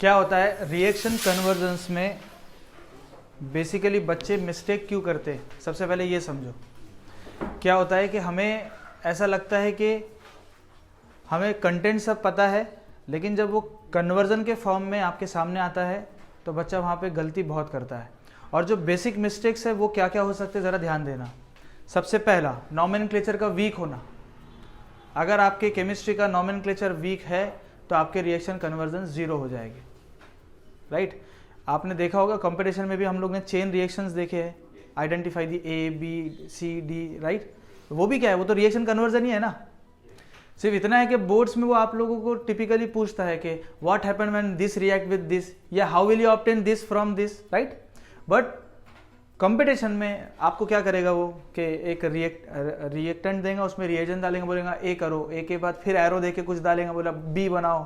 क्या होता है रिएक्शन कन्वर्जेंस में बेसिकली बच्चे मिस्टेक क्यों करते हैं, सबसे पहले ये समझो। क्या होता है कि हमें ऐसा लगता है कि हमें कंटेंट सब पता है, लेकिन जब वो कन्वर्जन के फॉर्म में आपके सामने आता है तो बच्चा वहाँ पे गलती बहुत करता है। और जो बेसिक मिस्टेक्स है वो क्या क्या हो सकते हैं, ज़रा ध्यान देना। सबसे पहला, नॉमेनक्लेचर का वीक होना। अगर आपके केमिस्ट्री का नॉमेनक्लेचर वीक है तो आपके रिएक्शन कन्वर्जन ज़ीरो हो जाएगी, राइट। आपने देखा होगा कंपटीशन में भी हम लोग ने चेन रिएक्शंस देखे हैं, identify the A B C D, right. वो भी क्या है, वो तो रिएक्शन कन्वर्जन ही है ना। सिर्फ इतना है कि बोर्ड्स में वो आप लोगों को टिपिकली पूछता है कि what happen when this react with this, या how will you obtain this from this, right. But competition में आपको क्या करेगा वो कि एक रिएक्टेंट देगा, उसमें रिएजेंट डालेंगे, बोलेगा ए करो, ए के बाद फिर एरो दे के कुछ डालेंगे, बोला बी बनाओ,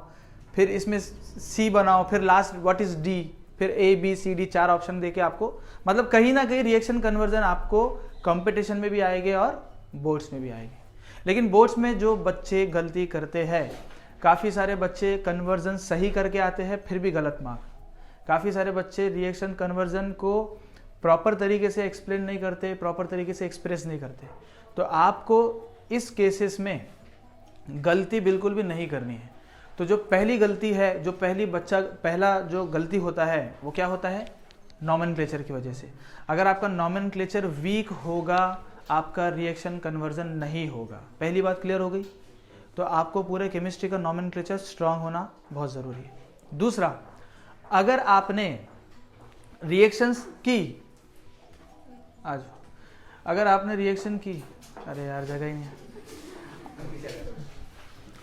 फिर इसमें सी बनाओ, फिर लास्ट व्हाट इज डी, फिर A B C D 4 option देके आपको, मतलब कहीं ना कहीं रिएक्शन कन्वर्जन आपको कंपटीशन में भी आएंगे और बोर्ड्स में भी आएंगे। लेकिन बोर्ड्स में जो बच्चे गलती करते हैं, काफ़ी सारे बच्चे कन्वर्जन सही करके आते हैं फिर भी गलत मार्क। काफ़ी सारे बच्चे रिएक्शन कन्वर्जन को प्रॉपर तरीके से एक्सप्लेन नहीं करते, प्रॉपर तरीके से एक्सप्रेस नहीं करते। तो आपको इस केसेस में गलती बिल्कुल भी नहीं करनी है। तो जो पहली गलती है, जो पहला जो गलती होता है वो क्या होता है, नॉमेनक्लेचर की वजह से। अगर आपका नॉमेनक्लेचर वीक होगा आपका रिएक्शन कन्वर्जन नहीं होगा। पहली बात क्लियर हो गई। तो आपको पूरे केमिस्ट्री का नॉमेनक्लेचर स्ट्रांग होना बहुत ज़रूरी है। दूसरा, अगर आपने रिएक्शंस की, आज अगर आपने रिएक्शन की, अरे यार जगह ही नहीं है,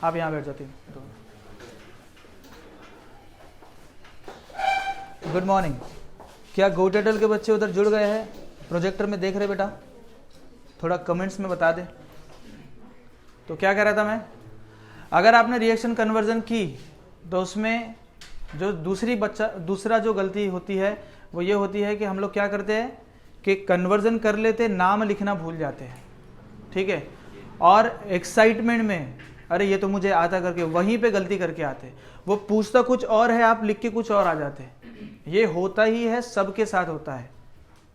आप यहाँ बैठ जाते हैं। Good morning. क्या गोटेटल के बच्चे उधर जुड़ गए हैं, प्रोजेक्टर में देख रहे बेटा? थोड़ा कमेंट्स में बता दे। तो क्या कह रहा था मैं, अगर आपने रिएक्शन कन्वर्जन की तो उसमें जो दूसरा जो गलती होती है वो ये होती है कि हम लोग क्या करते हैं कि कन्वर्जन कर लेते, नाम लिखना भूल जाते हैं, ठीक है। और एक्साइटमेंट में अरे ये तो मुझे आता करके वहीं पे गलती करके आते। वो पूछता कुछ और है, आप लिख के कुछ और आ जाते। ये होता ही है, सबके साथ होता है।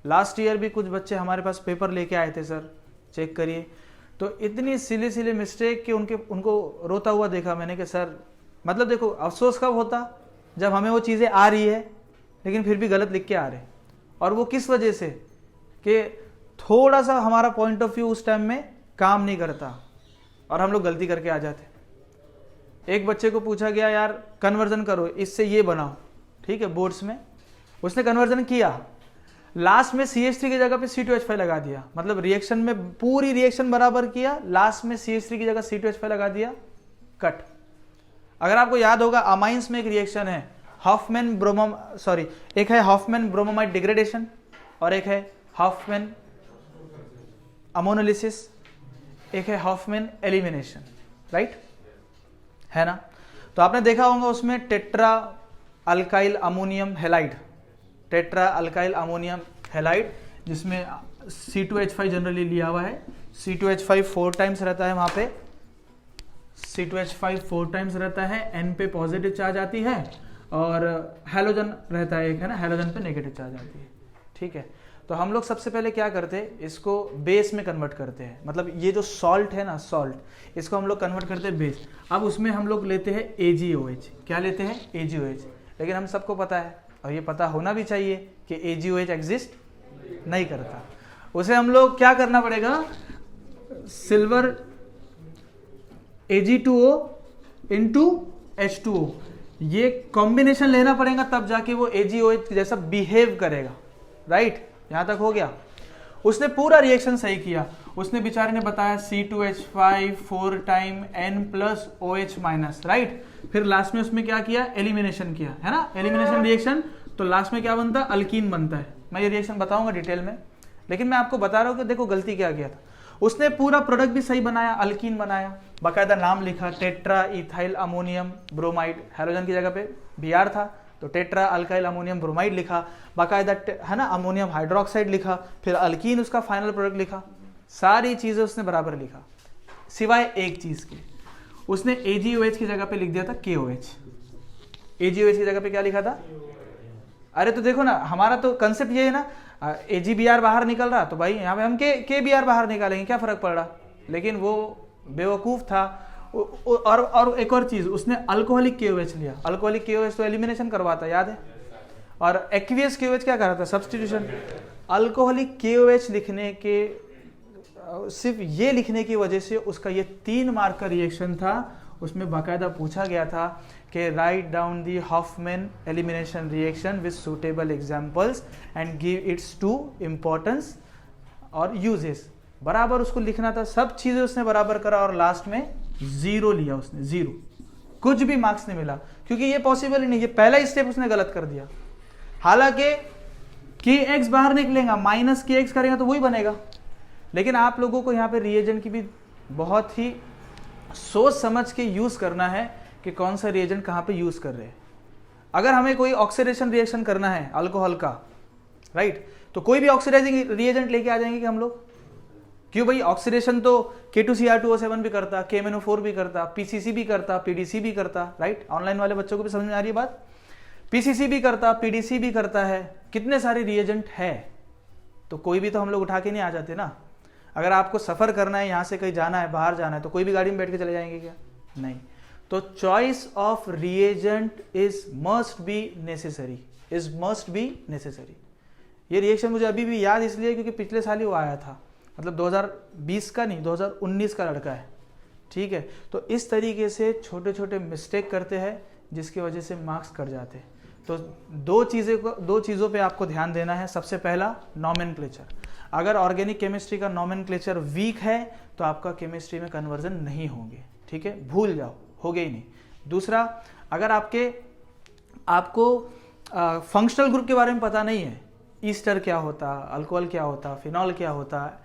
लास्ट ईयर भी कुछ बच्चे हमारे पास पेपर लेके आए थे, सर चेक करिए, तो इतनी सिली मिस्टेक कि उनको रोता हुआ देखा मैंने कि सर, मतलब देखो अफसोस कब होता, जब हमें वो चीज़ें आ रही है लेकिन फिर भी गलत लिख के आ रहे। और वो किस वजह से कि थोड़ा सा हमारा पॉइंट ऑफ व्यू उस टाइम में काम नहीं करता और हम लोग गलती करके आ जाते। एक बच्चे को पूछा गया यार कन्वर्जन करो, इससे ये बनाओ, ठीक है, बोर्ड्स में उसने कन्वर्जन किया, लास्ट में CH3 की जगह पे C2H5 लगा दिया। मतलब रिएक्शन में पूरी रिएक्शन बराबर किया, लास्ट में CH3 की जगह C2H5 लगा दिया, कट। अगर आपको याद होगा अमाइंस में एक रिएक्शन है एक है हॉफमैन ब्रोमोमाइड डिग्रेडेशन और एक है हॉफमैन अमोनोलिसिस, एक है हॉफमैन एलिमिनेशन, राइट है ना। तो आपने देखा होगा उसमें tetra alkyl ammonium halide, tetra alkyl ammonium halide, जिसमें C2H5 जनरली लिया हुआ है। C2H5 4 टाइम्स रहता है, वहाँ पे C2H5 4 टाइम्स रहता है, N पे पॉजिटिव चार्ज आती है और हैलोजन रहता है एक, है ना, हैलोजन पे नेगेटिव चार्ज आती है, ठीक है। तो हम लोग सबसे पहले क्या करते हैं, इसको बेस में कन्वर्ट करते हैं। मतलब ये जो सॉल्ट है ना, सॉल्ट, इसको हम लोग कन्वर्ट करते हैं बेस। अब उसमें हम लोग लेते हैं AgOH। क्या लेते हैं, AgOH। लेकिन हम सबको पता है और ये पता होना भी चाहिए कि AgOH एग्जिस्ट नहीं करता। उसे हम लोग क्या करना पड़ेगा, सिल्वर Ag2O इंटू H2O, ये कॉम्बिनेशन लेना पड़ेगा, तब जाके वो AgOH जैसा बिहेव करेगा, राइट। यहां तक हो गया। उसने पूरा रिएक्शन सही किया, उसने बेचारे ने बताया C2H5 4 time N plus OH minus, right. फिर लास्ट में उसमें क्या किया, एलिमिनेशन किया, है ना, एलिमिनेशन रिएक्शन। तो लास्ट में क्या बनता है, अल्कीन बनता है। मैं ये रिएक्शन बताऊंगा डिटेल में, लेकिन मैं आपको बता रहा हूं कि देखो गलती क्या किया था। उसने पूरा प्रोडक्ट भी सही बनाया, अल्कीन बनाया, बाकायदा नाम लिखा tetra ethyl ammonium bromide, halogen की जगह पे Br था तो टेट्रा अल्काइल अमोनियम ब्रोमाइड लिखा, बाकायदा है ना अमोनियम हाइड्रोक्साइड लिखा, फिर अल्कीन उसका फाइनल प्रोडक्ट लिखा। सारी चीजें उसने बराबर लिखा, सिवाय एक चीज के, उसने AgOH की जगह पे लिख दिया था KOH। AgOH की जगह पे क्या लिखा था? अरे तो देखो ना, हमारा तो कंसेप्ट ये है ना, AgBr बाहर निकल रहा तो भाई यहाँ पे हम KBr बाहर निकालेंगे, क्या फर्क पड़ रहा। लेकिन वो बेवकूफ था। और एक और चीज, उसने अल्कोहलिक KOH लिया। अल्कोहलिक KOH तो एलिमिनेशन करवाता, याद है। और एक्वियस KOH क्या कर रहा था? सब्सटीट्यूशन। अल्कोहलिक KOH लिखने के, सिर्फ ये लिखने की वजह से उसका ये 3 मार्क का रिएक्शन था। उसमें बाकायदा पूछा गया था कि write down the Hofmann elimination reaction with suitable examples and give its two importance और यूजेस। बराबर उसको लिखना था, सब चीजें उसने बराबर करा और लास्ट में 0 लिया उसने, 0। कुछ भी मार्क्स नहीं मिला, क्योंकि ये पॉसिबल ही नहीं, ये पहला स्टेप उसने गलत कर दिया। हालांकि KX बाहर निकलेगा, माइनस KX करेगा तो वही बनेगा। लेकिन आप लोगों को यहाँ पे रिएजेंट की भी बहुत ही सोच समझ के यूज करना है कि कौन सा रिएजेंट कहाँ पे यूज कर रहे हैं। अगर हमें कोई ऑक्सीडेशन रिएक्शन करना है अल्कोहल का, राइट, तो कोई भी ऑक्सीडाइजिंग रिएजेंट लेके आ जाएंगे कि हम लोग। क्यों भाई? ऑक्सीडेशन तो K2Cr2O7 भी करता, KMnO4 भी करता, PCC भी करता, PDC भी करता, राइट। ऑनलाइन वाले बच्चों को भी समझ में आ रही है बात? PCC भी करता, PDC भी करता है, कितने सारे रिएजेंट है। तो कोई भी तो हम लोग उठा के नहीं आ जाते ना। अगर आपको सफर करना है, यहाँ से कहीं जाना है, बाहर जाना है, तो कोई भी गाड़ी में बैठ के चले जाएंगे क्या? नहीं। तो choice of reagent is must be necessary, is must be necessary. ये रिएक्शन मुझे अभी भी याद इसलिए क्योंकि पिछले साल ही वो आया था, मतलब 2020 का नहीं, 2019 का लड़का है, ठीक है। तो इस तरीके से छोटे छोटे मिस्टेक करते हैं जिसकी वजह से मार्क्स कट जाते हैं। तो दो चीज़ों पे आपको ध्यान देना है। सबसे पहला, नॉमेनक्लेचर। अगर ऑर्गेनिक केमिस्ट्री का नॉमेनक्लेचर वीक है तो आपका केमिस्ट्री में कन्वर्जन नहीं होंगे, ठीक है, भूल जाओ, होगे ही नहीं। दूसरा, अगर आपको फंक्शनल ग्रुप के बारे में पता नहीं है, ईस्टर क्या होता, अल्कोहल क्या होता, फिनॉल क्या होता,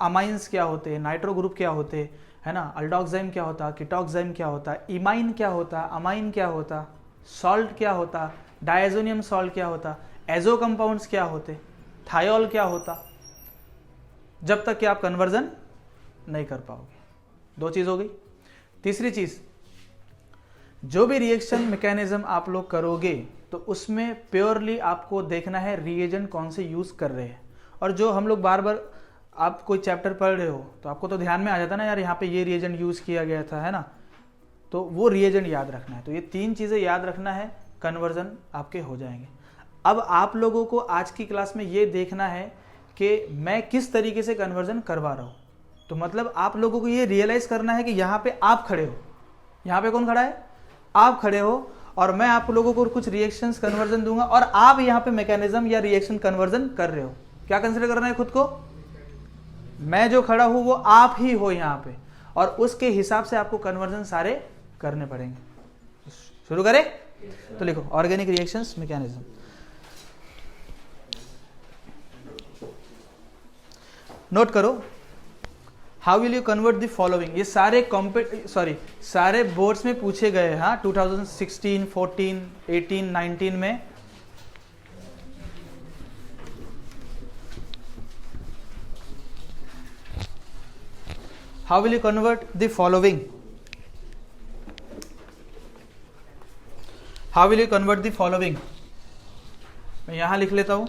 अमाइंस क्या होते, नाइट्रो ग्रुप क्या होते, है ना, अल्डोक्साइम क्या होता, कीटोक्साइम क्या होता, इमाइन क्या होता, अमाइन क्या होता, सॉल्ट क्या होता, डायजोनियम सॉल्ट क्या होता, एजो कंपाउंड्स क्या होते, थायोल क्या होता, जब तक कि आप कन्वर्जन नहीं कर पाओगे। 2 चीज हो गई। तीसरी चीज, जो भी रिएक्शन मैकेनिज्म आप लोग करोगे तो उसमें प्योरली आपको देखना है रिएजेंट कौन से यूज कर रहे हैं। और जो हम लोग बार बार, आप कोई चैप्टर पढ़ रहे हो तो आपको तो ध्यान में आ जाता ना, यार यहाँ पे ये रिएजेंट यूज किया गया था, है ना, तो वो रिएजेंट याद रखना है। तो ये 3 चीजें याद रखना है, कन्वर्जन आपके हो जाएंगे। अब आप लोगों को आज की क्लास में ये देखना है कि मैं किस तरीके से कन्वर्जन करवा रहा हूँ। तो मतलब आप लोगों को ये रियलाइज करना है कि यहाँ पे आप खड़े हो, यहाँ पे कौन खड़ा है? आप खड़े हो, और मैं आप लोगों को कुछ रिएक्शंस कन्वर्जन दूंगा और आप यहाँ पे मैकेनिज्म या रिएक्शन कन्वर्जन कर रहे हो। क्या कंसिडर करना है खुद को? मैं जो खड़ा हूं वो आप ही हो यहाँ पे, और उसके हिसाब से आपको कन्वर्जन सारे करने पड़ेंगे। शुरू करें? तो लिखो, ऑर्गेनिक रिएक्शंस मैकेनिज्म। नोट करो, how will you convert the following. ये सारे बोर्ड्स में पूछे गए, हाँ, 2016, 14, 18, 19 में। How will you convert the following, how will you convert the following. मैं यहां लिख लेता हूं,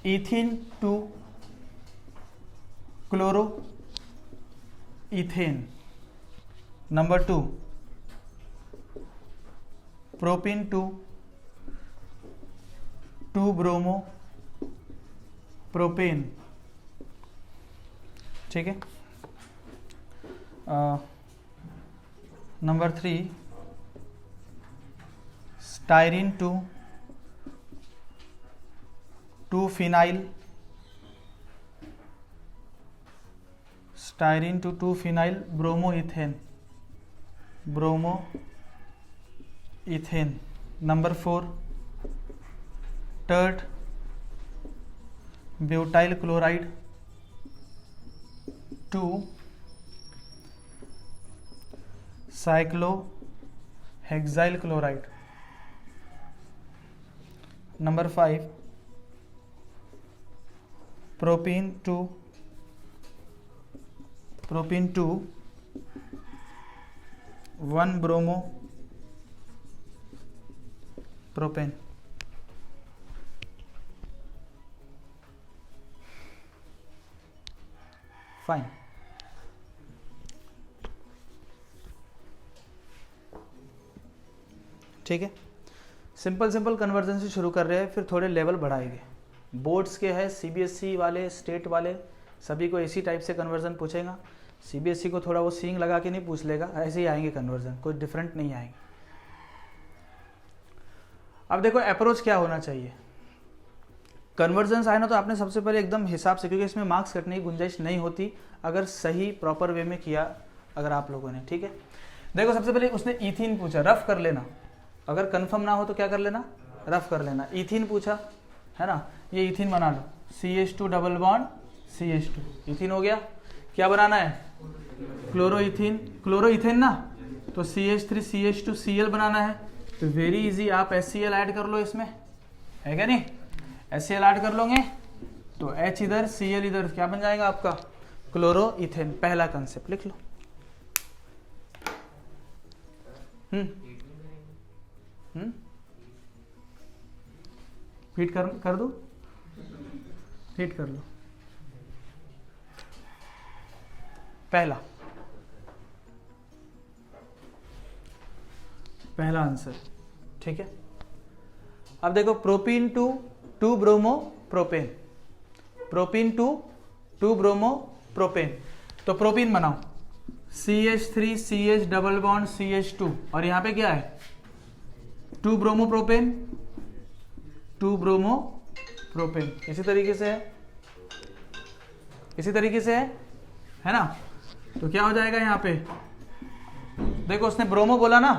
ethene to chloroethane. Number 2, propene to bromopropane, ठीक है। Number 3, styrene to phenyl, styrene to phenyl bromoethane. Number 4, tert butyl chloride to cyclohexyl chloride. Number 5, propene to 1 bromopropane. Fine. ठीक है, simple simple conversion से शुरू कर रहे हैं, फिर थोड़े लेवल बढ़ाएंगे। बोर्ड्स के है, सीबीएसई वाले, स्टेट वाले, सभी को इसी टाइप से कन्वर्जन पूछेगा। सीबीएसई को थोड़ा वो सींग लगा के नहीं पूछ लेगा, ऐसे ही आएंगे कन्वर्जन, कोई डिफरेंट नहीं आएंगे। अब देखो अप्रोच क्या होना चाहिए। कन्वर्जन आए ना तो आपने सबसे पहले एकदम हिसाब से, क्योंकि इसमें मार्क्स कटने की गुंजाइश नहीं होती अगर सही प्रॉपर वे में किया अगर आप लोगों ने। ठीक है, देखो सबसे पहले उसने इथीन पूछा, रफ कर लेना, अगर कंफर्म ना हो तो क्या कर लेना, रफ कर लेना। इथीन पूछा है ना, ये इथीन बना लो, CH2 double bond CH2, ethene हो गया। क्या बनाना है, क्लोरोइथीन, क्लोरोइथेन ना, तो CH3 CH2 Cl बनाना है। तो वेरी इजी, आप HCl ऐड कर लो इसमें, है क्या नहीं, HCl ऐड कर लोगे तो H इधर Cl इधर, क्या बन जाएगा आपका क्लोरोइथेन। पहला कंसेप्ट लिख लो। हीट कर दो, हीट कर लो। पहला आंसर। ठीक है, अब देखो propene to 2 bromopropane, propene to 2 bromopropane. तो प्रोपीन बनाओ, CH3 CH double bond CH2, और यहां पे क्या है 2 ब्रोमो प्रोपेन, 2 ब्रोमो प्रोपेन। इसी तरीके से है, इसी तरीके से है ना। तो क्या हो जाएगा यहाँ पे, देखो उसने ब्रोमो बोला ना,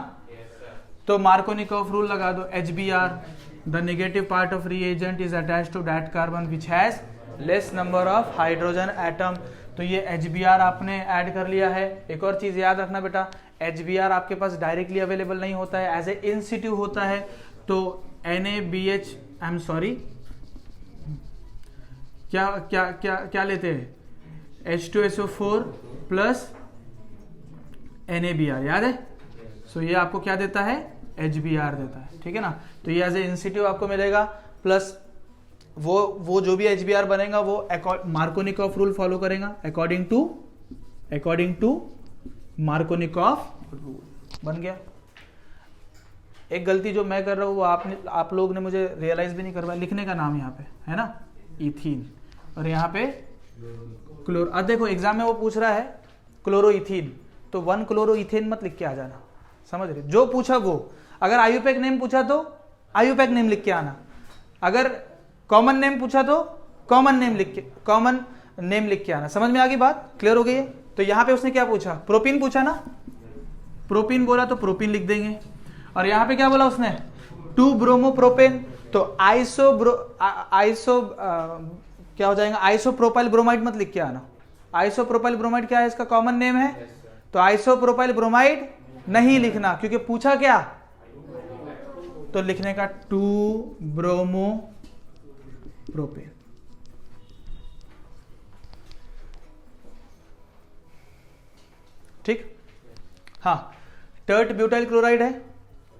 तो मार्कोनिकॉफ रूल लगा दो, HBr, the negative part of reagent is attached to that carbon which has less number of hydrogen atom. तो ये HBr आपने ऐड कर लिया है। एक और चीज याद रखना बेटा, HBr आपके पास डायरेक्टली अवेलेबल नहीं होता है, एज ए इन सिटू होता है। तो NaBH, आई एम सॉरी, क्या क्या क्या क्या लेते हैं, H2SO4 प्लस NaBr, याद है। सो ये आपको क्या देता है, HBr देता है। ठीक है ना, तो ये एज ए इन सिटू आपको मिलेगा, प्लस वो जो भी HBr बनेगा वो मार्कोनिकॉफ रूल फॉलो करेगा, अकॉर्डिंग टू मार्कोनिकॉफ रूल बन गया। एक गलती जो मैं कर रहा हूँ वो आप लोग ने मुझे रियलाइज भी नहीं करवाया, लिखने का नाम यहाँ पे है ना इथीन, और यहाँ पे क्लोर। अब देखो एग्जाम में वो पूछ रहा है क्लोरोइथीन, तो 1 क्लोरोइथेन मत लिख के आ जाना, समझ रहे, जो पूछा वो। अगर आयुपैक नेम पूछा तो आयुपैक नेम लिख के आना, अगर कॉमन नेम पूछा तो कॉमन नेम लिख के आना। समझ में आ गई बात, क्लियर हो गई है। तो यहां पे उसने क्या पूछा, प्रोपीन पूछा ना, प्रोपीन बोला तो प्रोपीन लिख देंगे। और यहां पे क्या बोला उसने, 2 ब्रोमो प्रोपेन, तो क्या हो जाएगा, आइसोप्रोपाइल ब्रोमाइड मत लिख के आना। आइसोप्रोपाइल ब्रोमाइड क्या है, इसका कॉमन नेम है, तो आइसोप्रोपाइल ब्रोमाइड नहीं लिखना, क्योंकि पूछा क्या, तो लिखने का 2 ब्रोमो प्रोपेन। ठीक, हाँ, टर्ट ब्यूटाइल क्लोराइड है,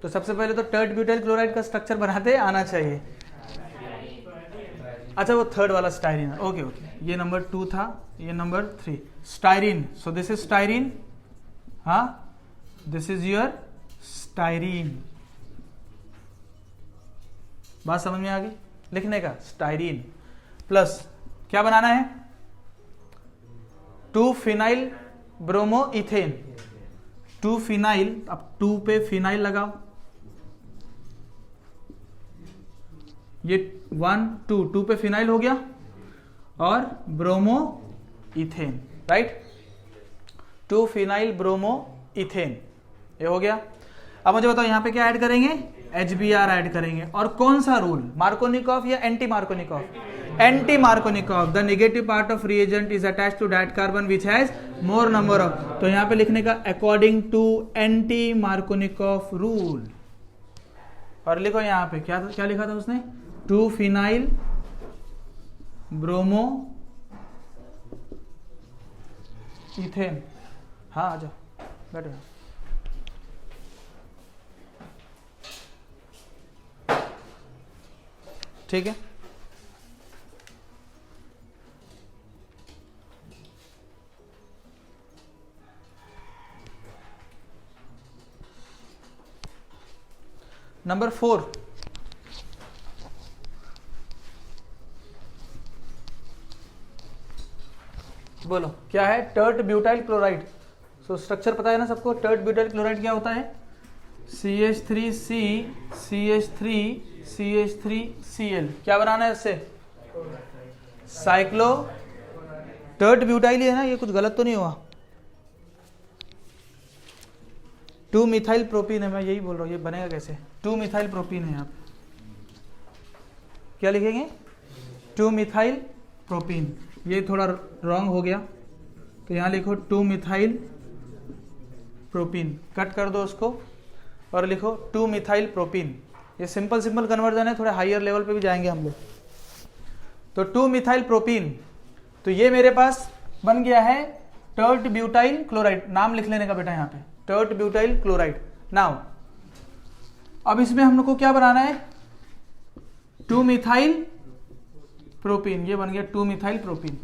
तो सबसे पहले तो टर्ट ब्यूटाइल क्लोराइड का स्ट्रक्चर बनाते आना चाहिए। अच्छा, वो थर्ड वाला स्टाइरिन, ओके ओके, ये नंबर 2 था, ये number 3 styrene. So this is styrene, हाँ, दिस इज योर स्टाइरिन। बात समझ में आ गई, लिखने का स्टाइरिन प्लस क्या बनाना है, 2 फिनाइल ब्रोमो इथेन, 2 फिनाइल, अब 2 पे फिनाइल लगाओ, ये 1 2 पे फिनाइल हो गया, और bromo ethane, right, 2 phenyl bromo ethane, ये हो गया। अब मुझे बताओ यहाँ पे क्या ऐड करेंगे, HBr ऐड करेंगे, और कौन सा रूल, मार्कोनिकॉफ या anti Markovnikov, anti Markovnikov, the negative part of reagent is attached to that carbon which has more number of, तो यहाँ पे लिखने का according to anti Markovnikov rule. और लिखो यहाँ पे क्या क्या लिखा था उसने, 2 फिनाइल ब्रोमो इथेन, हाँ आ जाओ बैठो, ठीक है। नंबर 4, बोलो क्या है? Tert butyl chloride. So structure पता है ना सबको? टर्ट ब्यूटाइल क्लोराइड क्या होता है? CH3C CH3 CH3Cl। क्या बनाना है इससे? साइक्लो टर्ट ब्यूटाइल ही है ना, ये कुछ गलत तो नहीं हुआ? 2 मिथाइल प्रोपीन है, मैं यही बोल रहा हूँ, ये बनेगा कैसे? 2 मिथाइल प्रोपीन है यहाँ पे। क्या लिखेंगे? 2 मिथाइल प्रोपीन। ये थोड़ा रॉन्ग हो गया, तो यहाँ लिखो 2 मिथाइल प्रोपीन, कट कर दो उसको और लिखो 2 मिथाइल प्रोपीन। ये सिंपल कन्वर्जन है, थोड़े हायर लेवल पे भी जाएंगे हम लोग। तो 2 मिथाइल प्रोपीन, तो ये मेरे पास बन गया है टर्ट ब्यूटाइल क्लोराइड। नाम लिख लेने का बेटा यहाँ पे, टर्ट ब्यूटाइल क्लोराइड। नाउ अब इसमें हम लोग को क्या बनाना है? 2 मिथाइल प्रोपीन। ये बन गया 2 मिथाइल प्रोपीन।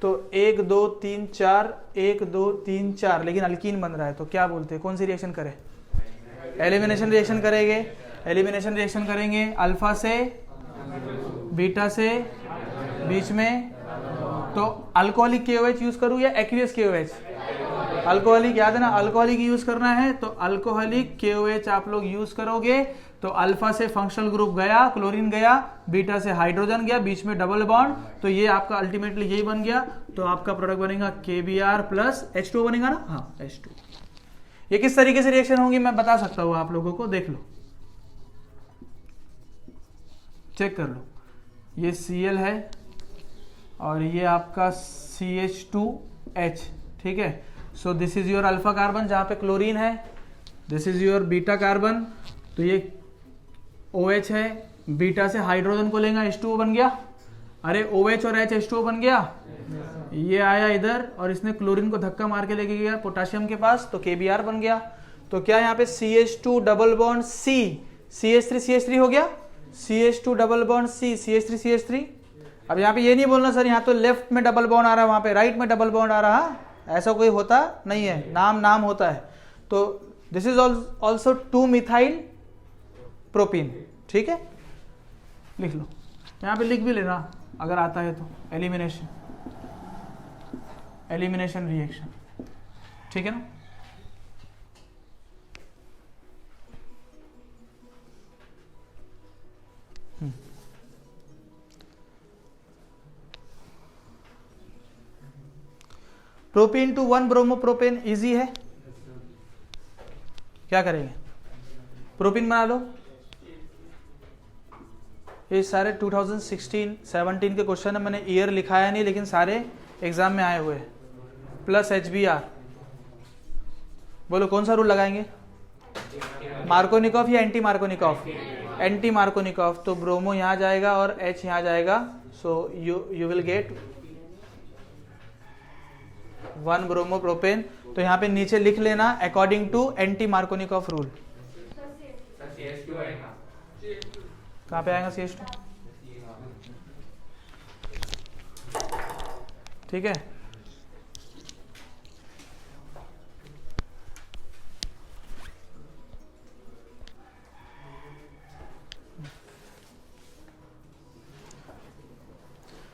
तो 1 2 3 4, 1 2 3 4, लेकिन अल्कीन बन रहा है, तो क्या बोलते हैं? कौन सी रिएक्शन करें? एलिमिनेशन रिएक्शन करेंगे। एलिमिनेशन रिएक्शन करेंगे, अल्फा से बीटा से बीच में। तो अल्कोहलिक KOH यूज करूं या एक्वियस KOH? अल्कोहलिक, याद है ना, अल्कोहलिक यूज करना है, तो अल्कोहलिक KOH आप लोग यूज करोगे। तो अल्फा से फंक्शनल ग्रुप गया, क्लोरीन गया, बीटा से हाइड्रोजन गया, बीच में डबल बॉन्ड, तो ये आपका अल्टीमेटली यही बन गया। तो आपका प्रोडक्ट बनेगा KBr प्लस H2O बनेगा ना? हाँ, H2। ये किस तरीके से रिएक्शन होंगी मैं बता सकता हूं आप लोगों को, देख लो, चेक कर लो। ये Cl है और ये आपका CH2H, ठीक है। सो this is your alpha carbon जहां पे क्लोरीन है, this is your beta carbon, तो ये OH है, बीटा से हाइड्रोजन को लेगा, H2O बन गया। अरे OH और H H2O बन गया। ये आया इधर और इसने क्लोरीन को धक्का मार के लेके गया पोटाशियम के पास, तो KBr बन गया। तो क्या यहाँ पे CH2 double bond C CH3 हो गया, CH2 double bond C CH3। अब यहाँ पे ये नहीं बोलना सर यहाँ तो लेफ्ट में डबल बॉन्ड आ रहा है, वहां पे राइट में डबल बॉन्ड आ रहा, ऐसा कोई होता नहीं है, नाम होता है। तो this is also 2 methyl propene, ठीक है। लिख लो, यहाँ पे लिख भी लेना अगर आता है तो। एलिमिनेशन रिएक्शन, ठीक है ना। प्रोपीन टू 1 ब्रोमोप्रोपेन इजी है। क्या करेंगे? प्रोपीन बना लो। ये सारे 2016-17 के क्वेश्चन है, मैंने ईयर लिखाया नहीं लेकिन सारे एग्जाम में आए हुए हैं। प्लस HBr, बोलो कौन सा रूल लगाएंगे? मार्कोनिकॉफ या एंटी मार्कोनिकॉफ? Anti Markovnikov. तो ब्रोमो यहाँ जाएगा और H यहाँ जाएगा, so you will get 1 bromopropane. तो यहाँ पे नीचे लिख लेना according to anti Markovnikov rule. कहाँ पे आएगा CH2? ठीक है।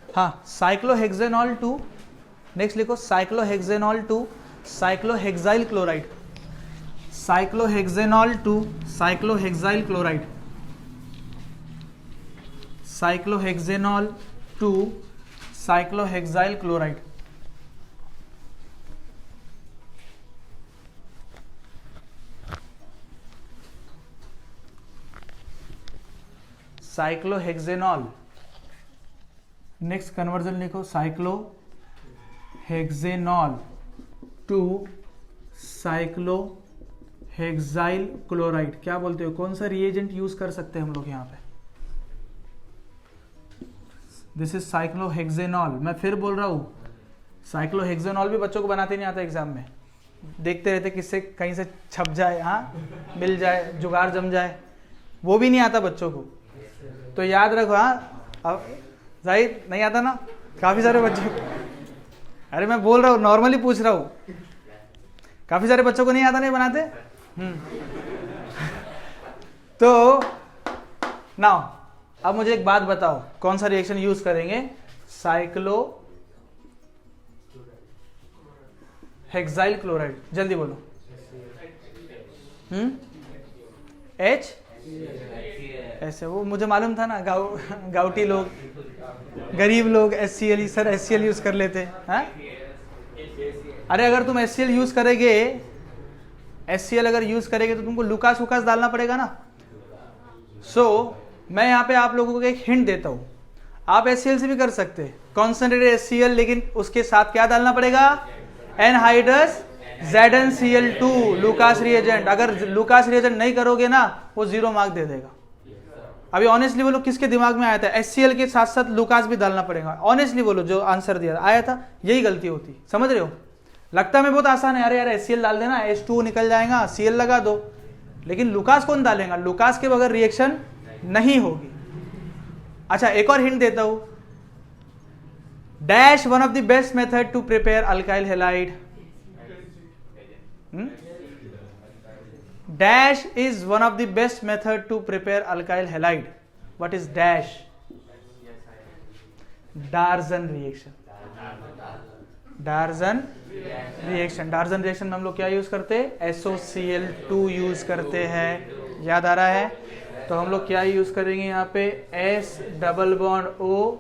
हाँ, साइक्लोहेक्सेनॉल 2, नेक्स्ट लिखो cyclohexanol 2 cyclohexyl chloride. Cyclohexanol 2 cyclohexyl chloride. Cyclohexanol 2 cyclohexyl chloride. Cyclohexanol, next conversion लिखो साइक्लोहेक्सेनॉल 2 साइक्लोहेक्साइल क्लोराइड। क्या बोलते हो, कौन सा रिएजेंट यूज कर सकते हैं हम लोग यहाँ पे? This is cyclohexanol. मैं फिर बोल रहा हूँ, साइक्लोहेक्सेनॉल भी बच्चों को बनाते नहीं आता एग्जाम में, देखते रहते किससे कहीं से छप जाए, हाँ मिल जाए, जुगाड़ जम जाए, वो भी नहीं आता बच्चों को। तो याद रखो। हाँ, अब जाहिर नहीं आता ना काफी सारे बच्चों, अरे मैं बोल रहा हूँ, नॉर्मली पूछ रहा हूँ, काफी सारे बच्चों को नहीं आता, नहीं बनाते। तो नाउ अब मुझे एक बात बताओ, कौन सा रिएक्शन यूज करेंगे? साइक्लो हेक्साइल क्लोराइड, जल्दी बोलो। एच ऐसे, वो मुझे मालूम था ना, गाउटी लोग, गरीब लोग HCl, सर HCl यूज कर लेते हैं। अरे अगर तुम HCl यूज करेंगे, HCl अगर यूज करेंगे तो तुमको लुकास वुकास डालना पड़ेगा ना। सो मैं यहाँ पे आप लोगों को एक हिंट देता हूँ, आप HCl से भी कर सकते हैं, कॉन्सेंट्रेटेड HCl, लेकिन उसके साथ क्या डालना पड़ेगा? Anhydrous ZnCl2 Lucas reagent. अगर लुकास रिएजेंट नहीं करोगे ना, वो 0 मार्क दे देगा। अभी ऑनेस्टली बोलो, किसके दिमाग में आया था HCl के साथ साथ लुकास भी डालना पड़ेगा? ऑनेस्टली बोलो, जो आंसर दिया आया था, यही गलती होती। समझ रहे हो? लगता है बहुत आसान है, अरे यार HCl डाल देना, H2 निकल जाएगा, Cl लगा दो, लेकिन लुकास कौन डालेगा? लुकास के बगैर रिएक्शन नहीं होगी। अच्छा, एक और हिंट देता हूं, dash one of the best method to prepare alkyl halide. Dash is one of the best method to prepare alkyl halide. What is dash? Darson reaction. Darson reaction. Darson reaction में हम लोग क्या use करते हैं? SOCl2 use करते हैं। याद आ रहा है? तो हम लोग क्या यूज करेंगे यहाँ पे? S double bond O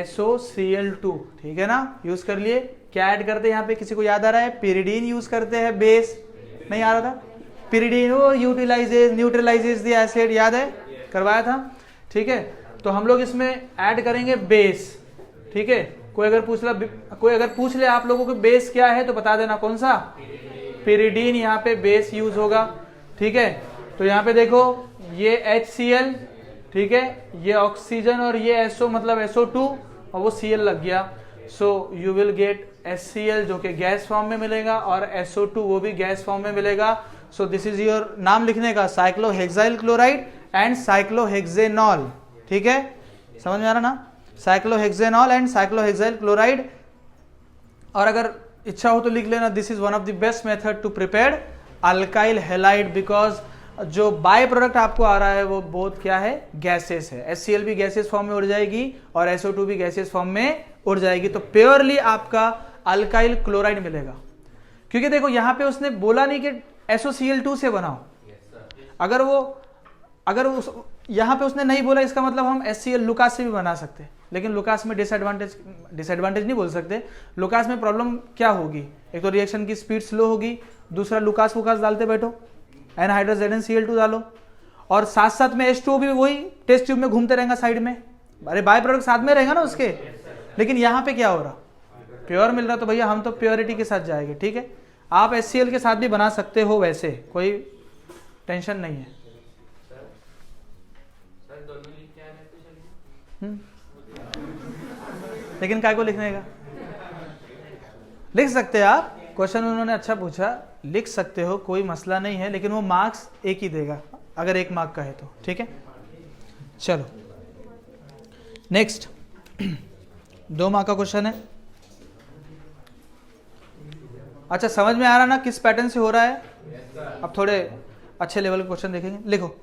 SOCl2, ठीक है ना? यूज कर लिए। क्या ऐड करते हैं यहाँ पे? किसी को याद आ रहा है? पिरिडीन यूज करते हैं, बेस नहीं आ रहा था? पिरिडीन वो न्यूट्रलाइजेज द एसिड, याद है? करवाया था, ठीक है। तो हम लोग इसमें ऐड करेंगे बेस, ठीक है। कोई अगर पूछ ले आप लोगों को बेस क्या है, तो बता देना कौन सा? पिरिडीन यहाँ पे बेस यूज होगा, ठीक है। तो यहाँ पे देखो, ये HCl, ठीक है, ये ऑक्सीजन और ये SO मतलब SO2 और वो Cl लग गया। सो यू विल गेट HCl जो कि गैस फॉर्म में मिलेगा और SO2 वो भी गैस फॉर्म में मिलेगा। सो दिस इज योर नाम लिखने का, साइक्लोहेक्साइल क्लोराइड एंड साइक्लोहेक्सेनॉल, ठीक है। समझ में आ रहा ना? Cyclohexanol and cyclohexyl chloride. और अगर इच्छा हो तो लिख लेना, this is one of the best method to prepare alkyl halide, because जो बाय प्रोडक्ट आपको आ रहा है वो बहुत क्या है? गैसेस है। HCl भी गैसेस फॉर्म में उड़ जाएगी और SO2 भी गैसेस फॉर्म में उड़ जाएगी। तो प्योरली आपका अल्काइल क्लोराइड मिलेगा। क्योंकि देखो यहाँ पे उसने बोला नहीं कि SOCl2 से बनाओ। अगर यहाँ पे उसने नहीं बोला, इसका मतलब हम HCl लुकास से भी बना सकते हैं। लेकिन लुकास में डिसएडवांटेज नहीं बोल सकते। लुकास में प्रॉब्लम क्या होगी? एक तो रिएक्शन की स्पीड स्लो होगी, दूसरा लुकास वुकास डालते बैठो, एनहाइड्रस ZnCl2 डालो, और साथ साथ में H2O भी वही टेस्ट ट्यूब में घूमते रहेगा साइड में। अरे बाय प्रोडक्ट साथ में रहेगा ना उसके। लेकिन यहाँ पे क्या हो रहा? प्योर मिल रहा। तो भैया हम तो प्योरिटी के साथ जाएंगे, ठीक है। आप HCl के साथ भी बना सकते हो, वैसे कोई टेंशन नहीं है। लेकिन काय को लिखने का? लिख सकते हैं आप, क्वेश्चन उन्होंने अच्छा पूछा, लिख सकते हो, कोई मसला नहीं है। लेकिन वो मार्क्स एक ही देगा, अगर 1 मार्क का है तो, ठीक है। चलो नेक्स्ट 2 मार्क का क्वेश्चन है। अच्छा, समझ में आ रहा ना किस पैटर्न से हो रहा है? अब थोड़े अच्छे लेवल के क्वेश्चन देखेंगे। लिखो,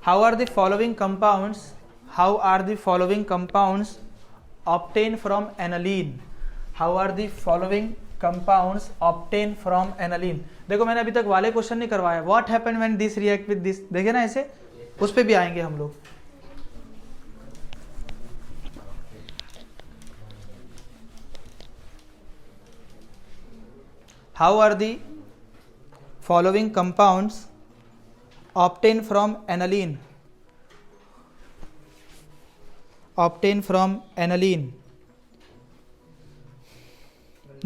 how are the following compounds obtained from aniline? How are the following compounds obtained from aniline? देखो मैंने अभी तक वाले क्वेश्चन नहीं करवाया। What happened when this react with this? देखे ना ऐसे, उस पे भी आएंगे हम लोग। How are the following compounds obtained from aniline?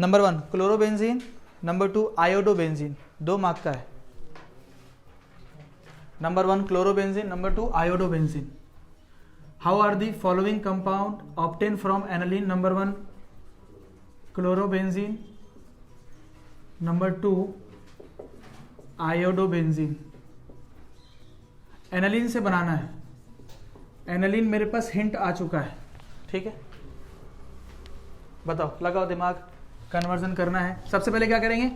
Number 1 chlorobenzene, number 2 iodobenzene. 2 mark का है। Number 1 chlorobenzene, number 2 iodobenzene. How are the following compound obtain from aniline? Number 1 chlorobenzene, number 2 iodobenzene. Aniline से बनाना है, एनालिन मेरे पास hint आ चुका है, ठीक है। बताओ, लगाओ दिमाग, कन्वर्जन करना है। सबसे पहले क्या करेंगे,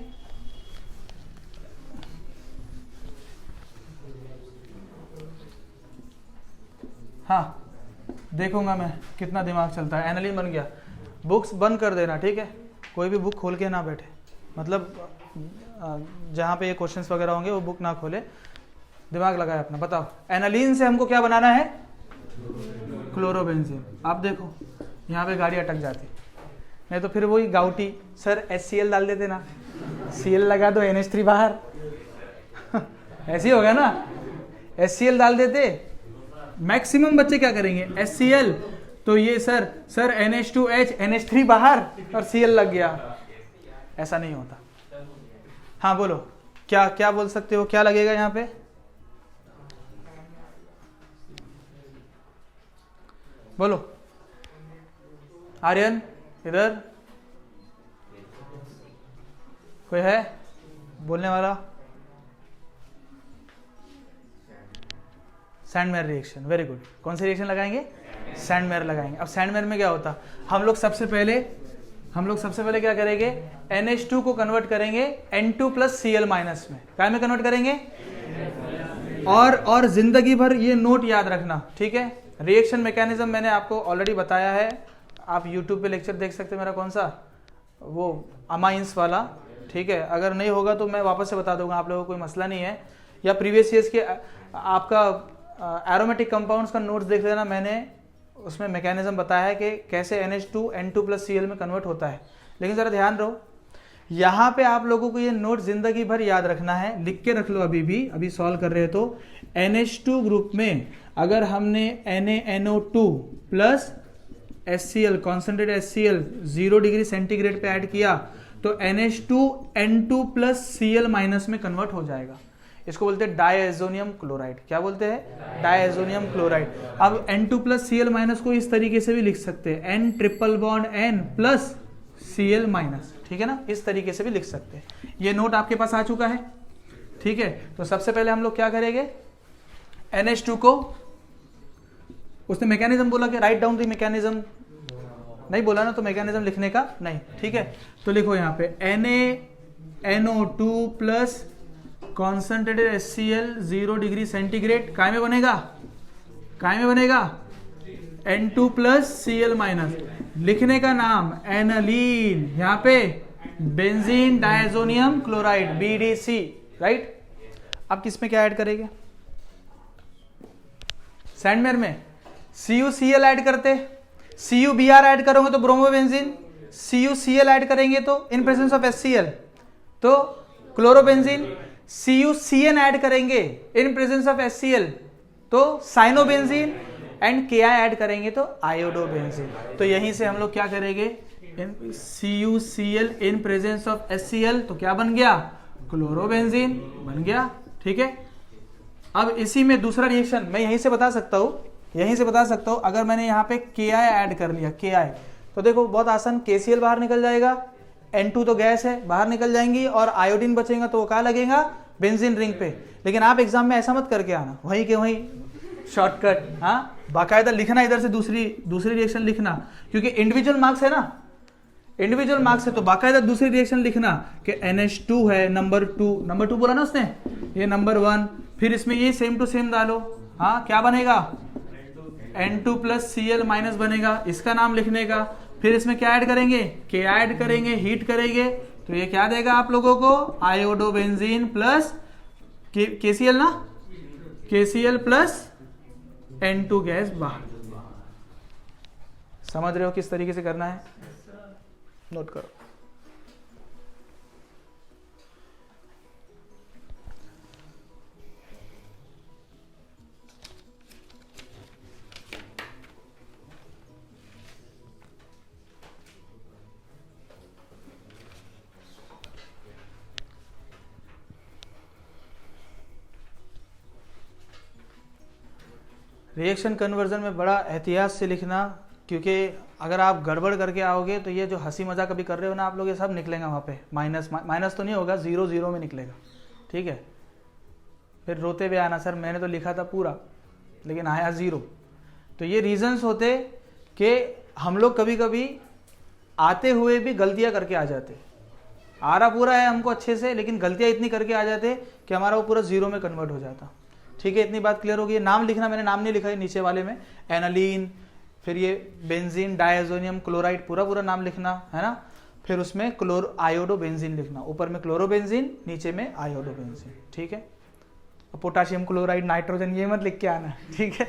हाँ देखूंगा मैं कितना दिमाग चलता है। एनालिन बन गया, बुक्स बंद कर देना, ठीक है। कोई भी बुक खोल के ना बैठे, मतलब जहाँ पे ये क्वेश्चंस वगैरह होंगे वो बुक ना खोले, दिमाग लगाए अपना। बताओ, एनालिन से हमको क्या बनाना है, क्लोरोबेंजीन। आप देखो यहाँ पे गाड़ी अटक जाती, नहीं तो फिर वही गाउटी, सर HCl डाल देते ना, Cl लगा दो, NH3 बाहर ऐसे ही होगा ना, HCl डाल देते। मैक्सिमम बच्चे क्या करेंगे, HCl, तो ये सर NH2H, NH3 बाहर और Cl लग गया। ऐसा नहीं होता। हाँ बोलो, क्या क्या बोल सकते हो, क्या लगेगा यहाँ पे, बोलो। आर्यन इधर कोई है बोलने वाला? Sandmeyer reaction, very good. कौन सी रिएक्शन लगाएंगे, सैंडमेयर लगाएंगे। अब सैंडमेयर में क्या होता, हम लोग सबसे पहले क्या करेंगे, NH2 को कन्वर्ट करेंगे N2 प्लस Cl माइनस में, क्या में कन्वर्ट करेंगे। और जिंदगी भर ये नोट याद रखना, ठीक है। रिएक्शन मैकेनिज्म मैंने आपको ऑलरेडी बताया है, आप YouTube पे लेक्चर देख सकते हैं मेरा, कौन सा, वो अमाइंस वाला, ठीक है। अगर नहीं होगा तो मैं वापस से बता दूंगा, आप लोगों को कोई मसला नहीं है। या प्रीवियस ईयर्स के आपका एरोमेटिक कंपाउंड्स का नोट्स देख लेना, मैंने उसमें मैकेनिज्म बताया है कि कैसे NH2 N2 प्लस Cl में कन्वर्ट होता है। लेकिन ज़रा ध्यान रहो, यहाँ पे आप लोगों को ये नोट जिंदगी भर याद रखना है, लिख के रख लो। अभी सॉल्व कर रहे हो तो NH2 ग्रुप में अगर हमने NaNO2 plus HCl, concentrate HCl 0 degree centigrade पे ऐड किया तो NH2 N2 plus Cl minus में कन्वर्ट हो जाएगा। इसको बोलते हैं डायएजोनियम क्लोराइड। क्या बोलते हैं, डायएजोनियम क्लोराइड। अब N2 प्लस Cl माइनस को इस तरीके से भी लिख सकते हैं, N triple bond N plus Cl minus, ठीक है ना, इस तरीके से भी लिख सकते हैं। ये नोट आपके पास आ चुका है, ठीक है। तो सबसे पहले हम लोग क्या करेंगे, NH2 को, उसने मैकेनिज्म बोला कि राइट डाउन द मैकेनिज्म, नहीं बोला ना तो मैकेनिज्म लिखने का नहीं, ठीक है। तो लिखो यहाँ पे NaNO2 plus concentrated HCl 0 degree centigrade, काय में बनेगा N2 प्लस Cl माइनस, लिखने का नाम एनालीन, यहाँ पे benzene diazonium chloride BDC, right. अब किस में क्या ऐड करेंगे, सैंडमेयर में CuCl ऐड करते, CuBr ऐड करोगे तो ब्रोमोबेंजीन, CuCl ऐड करेंगे तो इन प्रेजेंस ऑफ HCl तो क्लोरोबेंजीन, CuCN ऐड करेंगे इन प्रेजेंस ऑफ HCl तो साइनोबेंजीन, एंड Ki ऐड करेंगे तो आयोडोबेंजीन। तो यहीं से हम लोग क्या करेंगे, CuCl in presence of HCl तो क्या बन गया, क्लोरोबेंजीन बन गया, ठीक है। अब इसी में दूसरा रिएक्शन मैं यहीं से बता सकता हूं, अगर मैंने यहाँ पे Ki ऐड कर लिया, Ki, तो देखो बहुत आसान, KCl बाहर निकल जाएगा, N2 तो गैस है, बाहर निकल जाएंगी, और आयोडीन बचेगा तो वो क्या लगेगा, बेंजीन रिंग पे। लेकिन आप एग्जाम में ऐसा मत करके आना, वहीं के वहीं शॉर्टकट, हाँ बाकायदा लिखना, इधर से दूसरी रिएक्शन लिखना, क्योंकि इंडिविजुअल मार्क्स है ना, इंडिविजुअल मार्क्स है तो बाकायदा दूसरी रिएक्शन लिखना कि NH2 है, नंबर टू बोला ना उसने, ये नंबर 1, फिर इसमें ये सेम टू सेम डालो, हाँ क्या बनेगा, N2 प्लस Cl माइनस बनेगा, इसका नाम लिखने का। फिर इसमें क्या ऐड करेंगे, K ऐड करेंगे, हीट करेंगे, तो ये क्या देगा आप लोगों को, आयोडोबेंजीन प्लस KCl ना, KCl प्लस N2 गैस बाहर। समझ रहे हो किस तरीके से करना है, नोट करो। रिएक्शन कन्वर्जन में बड़ा एहतियात से लिखना, क्योंकि अगर आप गड़बड़ करके आओगे तो ये जो हंसी मजाक अभी कर रहे हो ना आप लोग, ये सब निकलेगा वहाँ पे, माइनस तो नहीं होगा, 0 0 में निकलेगा, ठीक है। फिर रोते हुए आना, सर मैंने तो लिखा था पूरा लेकिन आया 0। तो ये रीजंस होते कि हम लोग कभी कभी आते हुए भी गलतियां करके आ जाते। आ रहा पूरा है हमको अच्छे से, लेकिन गलतियां इतनी करके आ जाते कि हमारा वो पूरा 0 में कन्वर्ट हो जाता। ठीक है, इतनी बात क्लियर होगी। नाम लिखना, मैंने नाम नहीं लिखा है नीचे वाले में, एनालीन, फिर ये बेंजीन, डायजोनियम क्लोराइड, पूरा पूरा नाम लिखना है ना। फिर उसमें आयोडो बेंजीन लिखना, ऊपर में क्लोरोबेंजीन, नीचे में आयोडो बेंजीन। ठीक है, पोटाशियम क्लोराइड, नाइट्रोजन ये मत लिख के आना। ठीक है,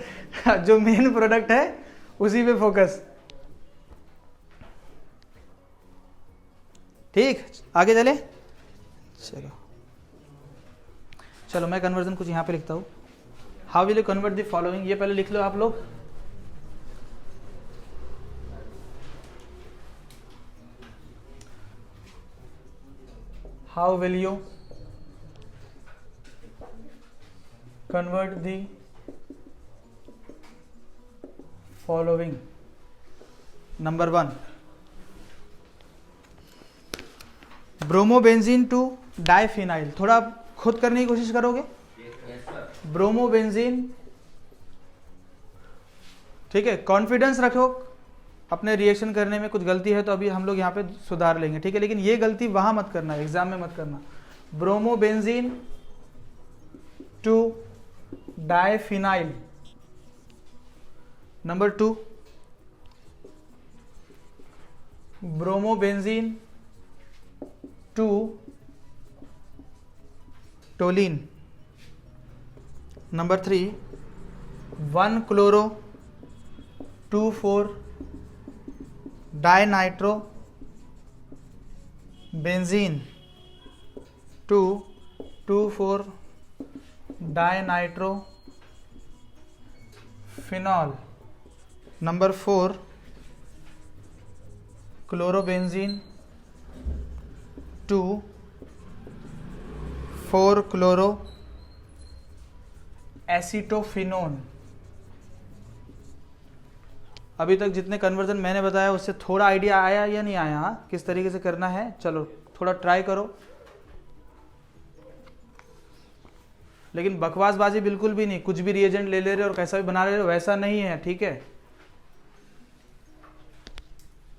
जो मेन प्रोडक्ट है उसी पे फोकस। ठीक, आगे चले। चलो मैं कन्वर्जन कुछ यहां पे लिखता हूं। How will you convert the following, ये पहले लिख लो आप लोग। How will you convert the following. Number 1, bromobenzene to diphenyl. थोड़ा खुद करने की कोशिश करोगे। ब्रोमोबेंजीन, ठीक है, कॉन्फिडेंस रखो अपने रिएक्शन करने में। कुछ गलती है तो अभी हम लोग यहाँ पे सुधार लेंगे, ठीक है, लेकिन ये गलती वहां मत करना, एग्जाम में मत करना। Bromobenzene to diphenyl. Number 2, bromobenzene to toluene. Number 3, 1-क्लोरो 2,4 dinitro benzene to 2,4 dinitro phenol. Number 4, chlorobenzene to 4-क्लोरो एसीटोफिनोन। अभी तक जितने कन्वर्जन मैंने बताया उससे थोड़ा आइडिया आया या नहीं आया? हाँ, किस तरीके से करना है, चलो थोड़ा ट्राई करो। लेकिन बकवासबाजी बिल्कुल भी नहीं, कुछ भी रिएजेंट ले ले रहे और कैसा भी बना ले रहे, वैसा नहीं है। ठीक है,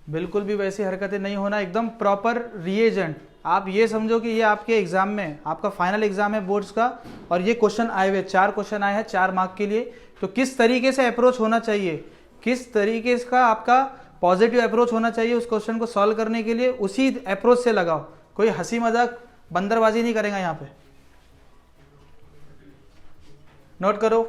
बिल्कुल भी वैसी हरकतें नहीं होना, एकदम प्रॉपर रिएजेंट। आप ये समझो कि ये आपके एग्जाम में, आपका फाइनल एग्जाम है बोर्ड्स का, और ये क्वेश्चन आए हुए, 4 क्वेश्चन आए हैं 4 मार्क के लिए। तो किस तरीके से अप्रोच होना चाहिए, किस तरीके का आपका पॉजिटिव अप्रोच होना चाहिए उस क्वेश्चन को सॉल्व करने के लिए, उसी अप्रोच से लगाओ। कोई हंसी मजाक बंदरबाजी नहीं करेगा यहाँ पे। नोट करो।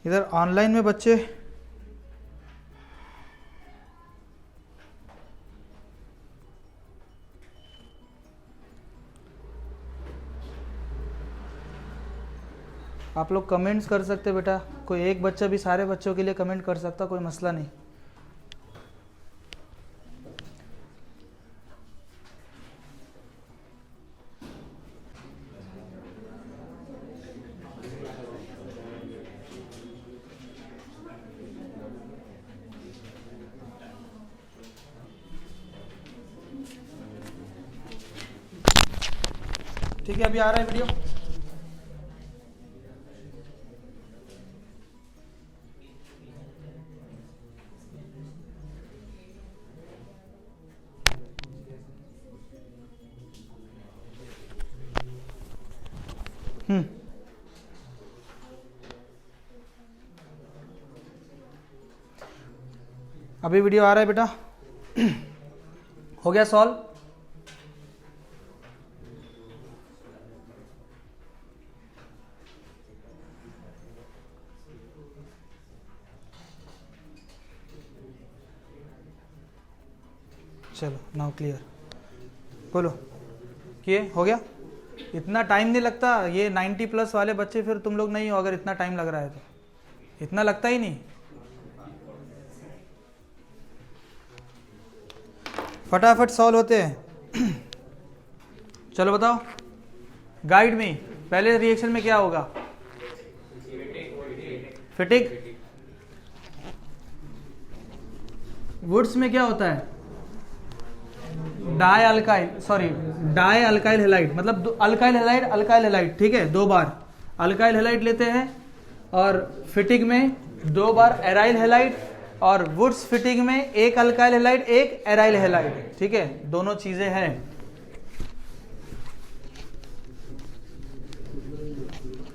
इधर ऑनलाइन में बच्चे आप लोग कमेंट्स कर सकते बेटा, कोई एक बच्चा भी सारे बच्चों के लिए कमेंट कर सकता, कोई मसला नहीं। ठीक है, अभी आ रहा है वीडियो। अभी वीडियो आ रहा है बेटा। हो गया सॉल्व? चलो नाउ क्लियर, बोलो किए, हो गया? इतना टाइम नहीं लगता, ये 90+ वाले बच्चे फिर तुम लोग नहीं हो अगर इतना टाइम लग रहा है तो। इतना लगता ही नहीं, फटाफट सॉल्व होते हैं। चलो बताओ, गाइड में पहले रिएक्शन में क्या होगा? फिटिग। वुड्स में क्या होता है? डाई अल्काइल हैलाइड, मतलब अल्काइल हैलाइड, ठीक है, 2 बार अल्काइल हैलाइड लेते हैं, और फिटिग में 2 बार एराइल हैलाइड, और वुड्स फिटिग में 1 अल्काइल हैलाइड 1 एराइल हैलाइड, ठीक है, दोनों चीजें हैं।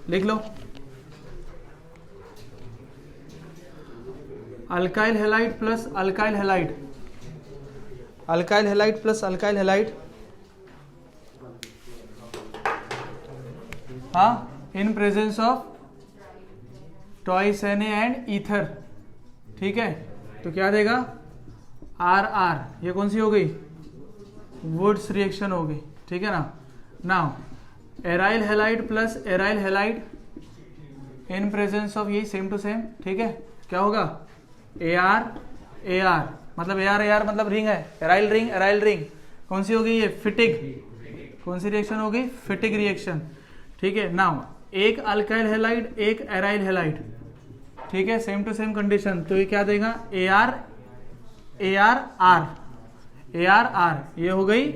लिख लो, alkyl halide plus alkyl halide, alkyl halide plus alkyl halide, हाँ, in presence of twice Na and ether, ठीक है, तो क्या देगा? RR। ये कौन सी हो गई? वुड्स रिएक्शन हो गई, ठीक है ना। Now aryl halide plus aryl halide in presence of, यही सेम टू सेम, ठीक है, क्या होगा? AR, मतलब AR मतलब रिंग है, एराइल रिंग, कौन सी हो गई ये? फिटिग। कौन सी रिएक्शन हो गई? फिटिग रिएक्शन, ठीक है। Now 1 alkyl halide 1 aryl halide, ठीक है, सेम टू सेम कंडीशन, तो ये क्या देगा? AR ये हो गई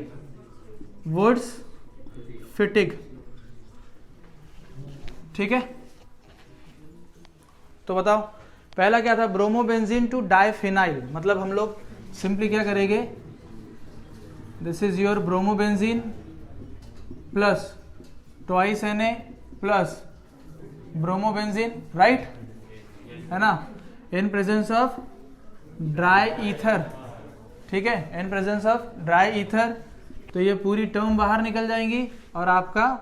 वुड्स फिटिग, ठीक है। तो बताओ पहला क्या था? ब्रोमोबेंजीन टू डाइफिनाइल, मतलब हम लोग सिंपली क्या करेंगे? This is your bromobenzene plus twice Na plus bromobenzene, right, है ना, इन प्रेजेंस ऑफ ड्राई ईथर, ठीक है, इन प्रेजेंस ऑफ ड्राई ईथर, तो ये पूरी टर्म बाहर निकल जाएंगी और आपका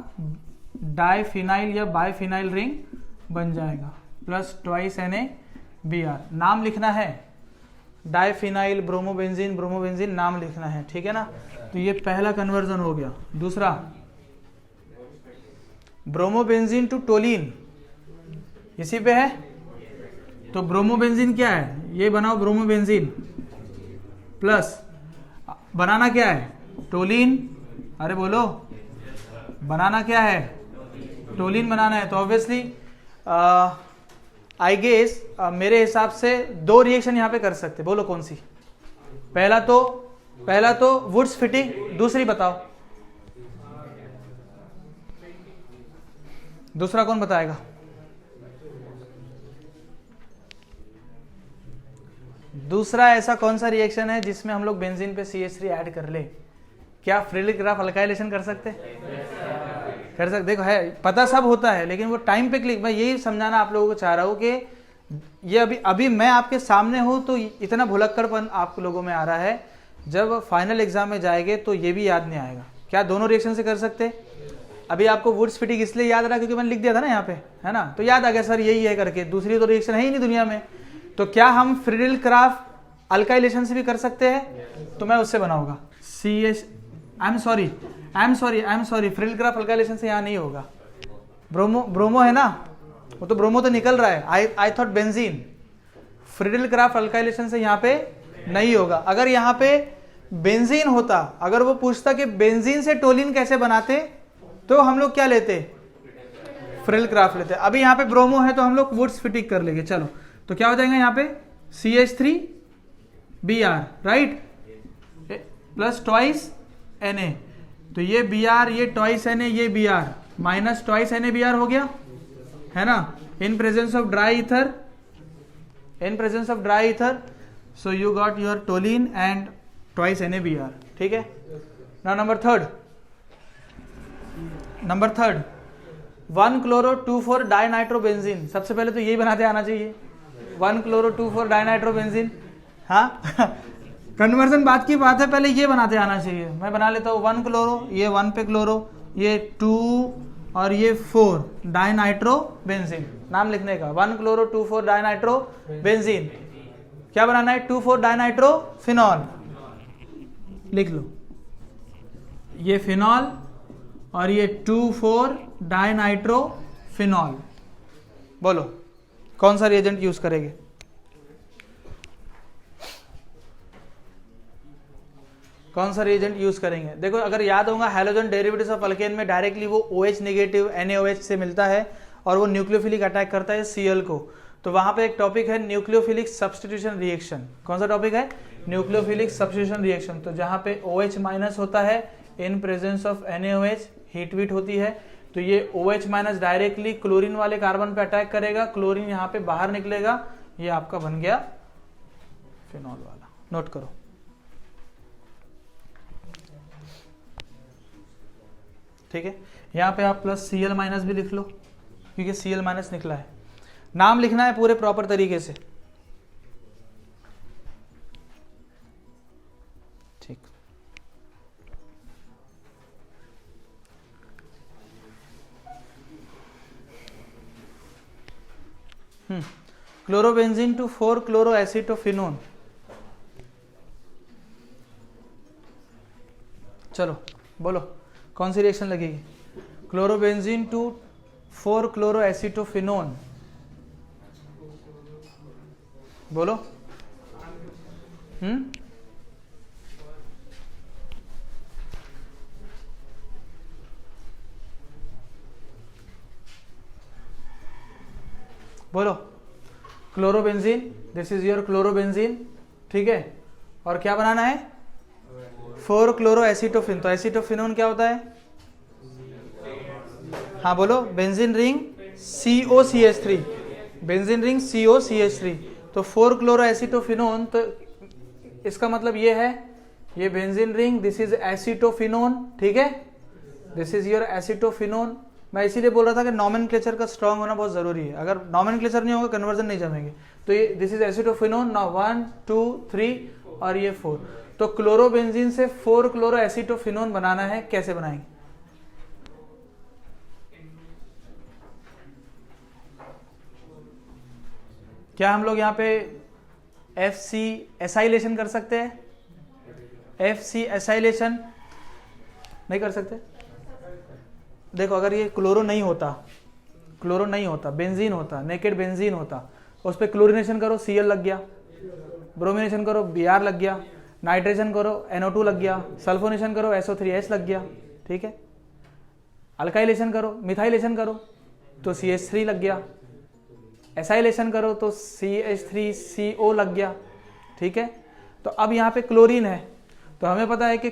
डाइफिनाइल या बाइफिनाइल रिंग बन जाएगा, प्लस ट्वाइस NaBr। नाम लिखना है, डाइफिनाइल ब्रोमोबेंजीन नाम लिखना है, ठीक है ना। तो ये पहला कन्वर्जन हो गया। दूसरा, ब्रोमोबेंजीन टू टोलिन, इसी पे है, तो ब्रोमोबेंजीन क्या है? ये बनाओ ब्रोमोबेंजीन प्लस बनाना क्या है? टोलिन। अरे बोलो, बनाना क्या है? टोलिन बनाना है। तो ऑब्वियसली आई गेस मेरे हिसाब से 2 रिएक्शन यहां पे कर सकते, बोलो कौन सी? पहला तो वुड्स फिटिंग, दूसरी बताओ, दूसरा कौन बताएगा? दूसरा ऐसा कौन सा रिएक्शन है जिसमें हम लोग बेंजीन पे CH3 ऐड कर ले? क्या फ्रिलिक ग्राफ अल्काइलेशन कर सकते? कर सकते। देखो है, पता सब होता है, लेकिन वो टाइम पे क्लिक, मैं यही समझाना आप लोगों को चाह रहा हूँ कि ये अभी मैं आपके सामने हूँ तो इतना भुलक्कड़पन आप लोगों में आ रहा है, जब फाइनल एग्जाम में जाएंगे तो ये भी याद नहीं आएगा। क्या दोनों रिएक्शन से कर सकते? अभी आपको वुड्स फिटिंग इसलिए याद रहा क्योंकि मैंने लिख दिया था ना यहाँ पे, है ना, तो याद आ गया सर यही है करके। दूसरी तो रिएक्शन है ही नहीं दुनिया में, तो क्या हम फ्रिडिल क्राफ्ट अल्काइलेशन से भी कर सकते हैं? तो मैं उससे बनाऊंगा CH, I am sorry, Friedel Crafts alkylation से यहाँ नहीं होगा। ब्रोमो है ना, वो तो ब्रोमो तो निकल रहा है, I thought benzene. Friedel Crafts alkylation से यहाँ पे नहीं होगा। अगर यहाँ पे बेंजीन होता, अगर वो पूछता कि बेंजीन से टोलिन कैसे बनाते, तो हम लोग क्या लेते? फ्रिडिल क्राफ्ट लेते। अभी यहाँ पे ब्रोमो है तो हम लोग वुड्स फिटिंग कर लेंगे। चलो, तो क्या हो जाएगा यहाँ पे? CH3Br, right, plus twice Na, तो ये Br, ये ट्वाइस Na, ये Br, माइनस ट्वाइस NaBr हो गया, है ना, इन presence of dry ether, so you got your toluene and twice NaBr, ठीक है। Now number third, 1-chloro-2,4 dinitrobenzene. सबसे पहले तो यही बनाते आना चाहिए, 1-chloro-2,4 डाइनाइट्रोबेंजीन। हाँ कन्वर्जन बात की बात है, पहले ये बनाते आना चाहिए। मैं बना लेता हूँ 1 क्लोरो, ये 1 पे क्लोरो, ये 2 और ये 4 डाइनाइट्रोबेंजीन। नाम लिखने का 1-chloro-2,4 डाइनाइट्रोबेंजीन। क्या बनाना है? 2,4 डाइनाइट्रोफिनॉल। लिख लो, ये फिनॉल और ये 2,4 डाइनाइट्रोफिनॉल। बोलो कौन सा रिएजेंट यूज करेंगे? कौन सा रिएजेंट यूज करेंगे? देखो अगर याद होगा हैलोजन डेरिवेटिव्स ऑफ अल्केन में डायरेक्टली वो OH नेगेटिव NaOH से मिलता है और वो न्यूक्लियोफिलिक अटैक करता है Cl को। तो वहां पे एक टॉपिक है न्यूक्लियोफिलिक सब्स्टिट्यूशन रिएक्शन। कौन सा टॉपिक है? Nucleophilic substitution reaction. तो जहां पे OH माइनस होता है इन presence of NaOH, heat wheat होती है, तो ये OH माइनस डायरेक्टली क्लोरीन वाले कार्बन पे अटैक करेगा, क्लोरीन यहाँ पे बाहर निकलेगा, ये आपका बन गया फिनॉल वाला। नोट करो। ठीक है, यहाँ पे आप प्लस Cl माइनस भी लिख लो क्योंकि Cl माइनस निकला है। नाम लिखना है पूरे प्रॉपर तरीके से। ठीक, क्लोरोबेंजीन टू 4-क्लोरोएसिटोफिनोन। चलो बोलो कौन सी रिएक्शन लगेगी? क्लोरोबेंजीन टू 4-क्लोरोएसिटोफिनोन, बोलो। बोलो chlorobenzene, this is your chlorobenzene, ठीक है, और क्या बनाना है? 4-क्लोरोएसिटोफिन। तो एसिटोफिनोन क्या होता है? हाँ बोलो, benzene ring COCH3, benzene ring COCH3। तो 4-क्लोरोएसिटोफिनोन, तो इसका मतलब ये है, ये benzene ring, this is acetophenone, ठीक है, दिस इज योर एसिटोफिनोन। मैं इसीलिए बोल रहा था कि नॉमेनक्लेचर का स्ट्रांग होना बहुत जरूरी है, अगर नॉमेनक्लेचर नहीं होगा कन्वर्जन नहीं जमेंगे। तो ये दिस इज एसिटोफिनोन, ना 1 2 3 और ये 4। तो क्लोरोबेंजीन से 4-क्लोरोएसिटोफिनोन बनाना है, कैसे बनाएंगे? क्या हम लोग यहाँ पे FC एसाइलेशन कर सकते हैं? FC एसाइलेशन नहीं कर सकते? देखो अगर ये क्लोरो नहीं होता, बेंजीन होता, नेकेड बेंजीन होता, उस पर क्लोरिनेशन करो Cl लग गया, ब्रोमिनेशन करो Br लग गया, नाइट्रेशन करो NO2 लग गया, सल्फोनेशन करो SO3H लग गया, ठीक है, अल्काइलेशन करो, मिथाइलेशन करो तो CH3 लग गया, एसाइलेशन करो तो CH3CO लग गया, ठीक है। तो अब यहाँ पे क्लोरीन है, तो हमें पता है कि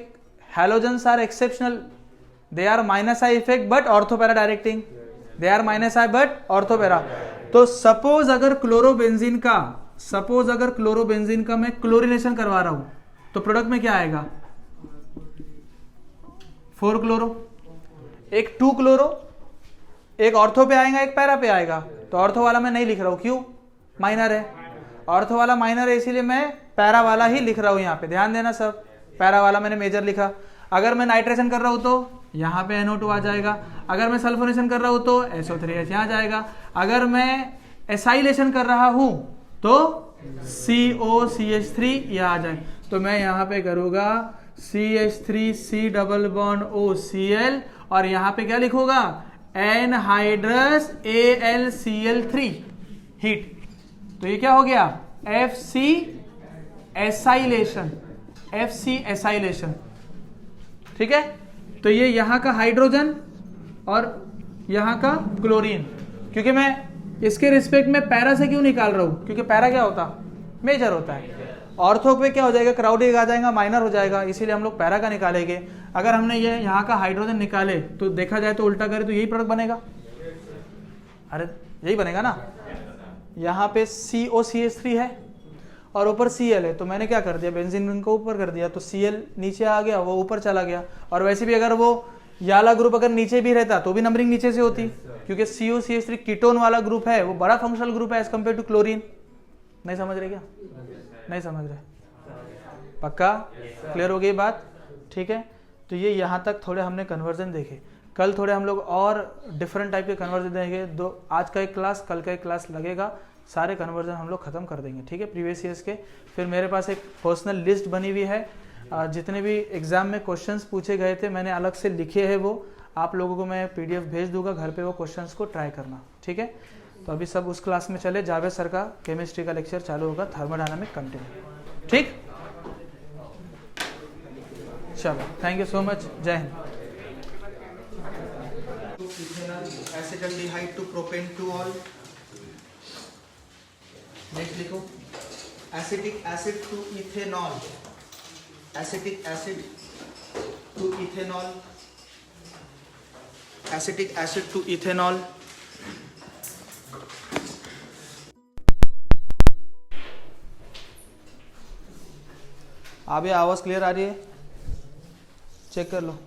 halogens are exceptional, they are minus I effect but ortho para directing, they are minus I but ortho para. तो सपोज अगर क्लोरोबेंजीन का मैं क्लोरिनेशन करवा रहा हूं तो प्रोडक्ट में क्या आएगा? 4 क्लोरो, एक 2 क्लोरो, एक ऑर्थो पे आएगा, एक पैरा पे आएगा। तो ऑर्थो वाला मैं नहीं लिख रहा हूं, क्यों? माइनर है, ऑर्थो वाला माइनर है, इसीलिए मैं पैरा वाला ही लिख रहा हूं। यहाँ पे ध्यान देना सब, पैरा वाला मैंने मेजर लिखा। अगर मैं नाइट्रेशन कर रहा हूं तो यहाँ पे NO2 आ जाएगा, अगर मैं सल्फोनेशन कर रहा हूं तो SO3H यहाँ जाएगा, अगर मैं एसाइलेशन कर रहा हूं तो COCH3 यहाँ आ जाए। तो मैं यहाँ पे करूंगा CH3C डबल बॉन्ड OCl और यहाँ पे क्या लिखूंगा? Anhydrous AlCl3 heat. तो ये क्या हो गया? FC एसाइलेशन, ठीक है। तो ये यहाँ का हाइड्रोजन और यहाँ का क्लोरीन, क्योंकि मैं इसके रिस्पेक्ट में पैरा से क्यों निकाल रहा हूँ? क्योंकि पैरा क्या होता? मेजर होता है। ऑर्थो पे क्या हो जाएगा? क्राउडेड आ जाएगा, माइनर हो जाएगा, इसीलिए हम लोग पैरा का निकालेंगे। अगर हमने ये यहाँ का हाइड्रोजन निकाले तो देखा जाए तो उल्टा करे तो यही प्रोडक्ट बनेगा, अरे यही बनेगा ना। यहाँ पे COCH3 है और ऊपर Cl है, तो मैंने क्या कर दिया? बेंजीन रिंग को ऊपर कर दिया, तो Cl नीचे आ गया, वो ऊपर चला गया। और वैसे भी अगर वो याला ग्रुप अगर नीचे भी रहता तो भी नंबरिंग नीचे से होती, क्योंकि COCH3 कीटोन वाला ग्रुप है, वो बड़ा फंक्शनल ग्रुप है एज कम्पेयर टू क्लोरीन। नहीं समझ रहे क्या? नहीं समझ रहे? पक्का क्लियर हो गई बात? ठीक है। तो ये यहाँ तक थोड़े हमने कन्वर्जन देखे। कल थोड़े हम लोग और डिफरेंट टाइप के कन्वर्जन देंगे। आज का एक क्लास, कल का एक क्लास लगेगा, सारे कन्वर्जन हम लोग खत्म कर देंगे, ठीक है, प्रीवियस ईयर्स के। फिर मेरे पास एक पर्सनल लिस्ट बनी हुई है, जितने भी एग्जाम में क्वेश्चंस पूछे गए थे मैंने अलग से लिखे हैं, वो आप लोगों को मैं PDF भेज दूंगा, घर पे वो क्वेश्चंस को ट्राई करना, ठीक है। तो अभी सब उस क्लास में चले, जावेद सर का केमिस्ट्री का लेक्चर चालू होगा, थर्मोडायनामिक कंटिन्यू, ठीक। चलो, थैंक यू सो मच, जय हिंद। Acetaldehyde to propan two ol. नेक्स्ट लिखो acetic acid to ethanol, acetic acid to ethanol, acetic acid to ethanol. अभी आवाज़ क्लियर आ रही है? चेक कर लो।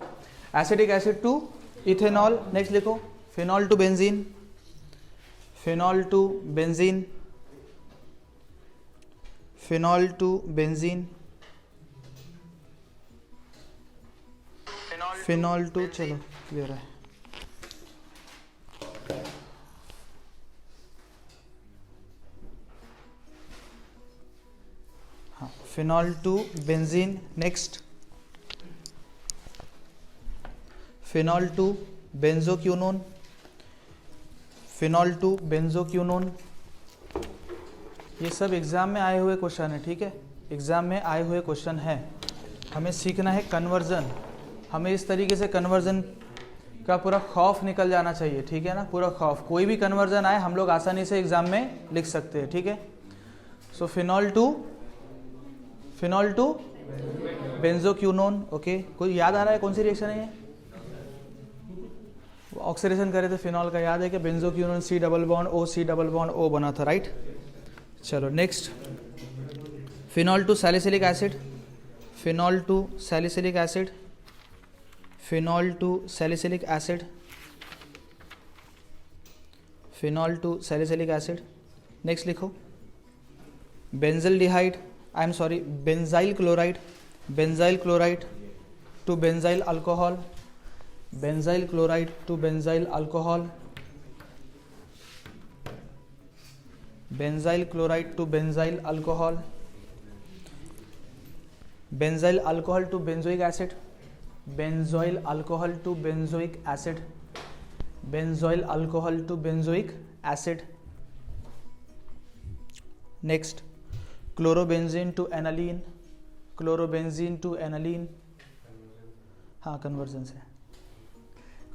Acetic acid to ethanol. Next लिखो phenol to benzene, phenol to benzene, phenol to benzene, phenol to, चलो क्लियर है। हाँ, phenol to benzene. Next phenol to benzoquinone, phenol to benzoquinone. ये सब एग्जाम में आए हुए क्वेश्चन है, ठीक है, एग्जाम में आए हुए क्वेश्चन है। हमें सीखना है कन्वर्जन, हमें इस तरीके से कन्वर्जन का पूरा खौफ निकल जाना चाहिए, ठीक है ना, पूरा खौफ। कोई भी कन्वर्जन आए हम लोग आसानी से एग्जाम में लिख सकते हैं, ठीक है। So phenol to benzoquinone. Okay, कोई याद आ रहा है कौन सी रिएक्शन है ये? ऑक्सीडेशन करे थे फिनॉल का, याद है कि benzoquinone C double bond O बना था, राइट। चलो next phenol to salicylic acid, phenol to salicylic acid, phenol to salicylic acid, phenol to salicylic acid. Next लिखो benzaldehyde, I am sorry, benzyl chloride, benzyl chloride to benzyl alcohol, benzyl chloride to benzyl alcohol, benzyl chloride to benzyl alcohol, benzyl alcohol to benzoic acid, benzoyl alcohol to benzoic acid, benzoyl alcohol to benzoic acid. Next chlorobenzene to aniline, chlorobenzene to aniline, हाँ conversion से,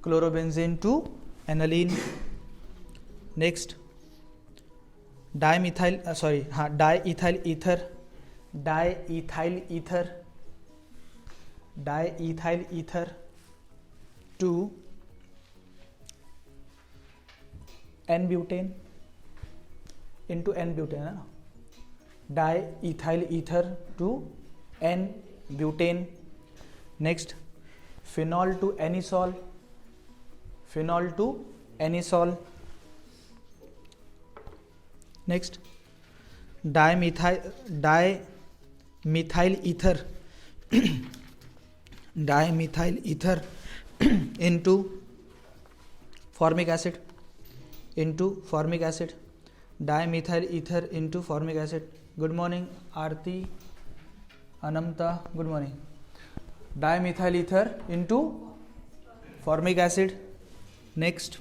chlorobenzene to aniline. Next dimethyl, sorry हाँ, diethyl ether, diethyl ether, diethyl ether to N butane, into N butane है ना, diethyl ether to N butane. Next phenol to anisole, phenol to anisole. Next dimethyl ether, dimethyl ether into formic acid, into formic acid, dimethyl ether into formic acid. Good morning Aarti, Anamta, good morning. Dimethyl ether into formic acid. Next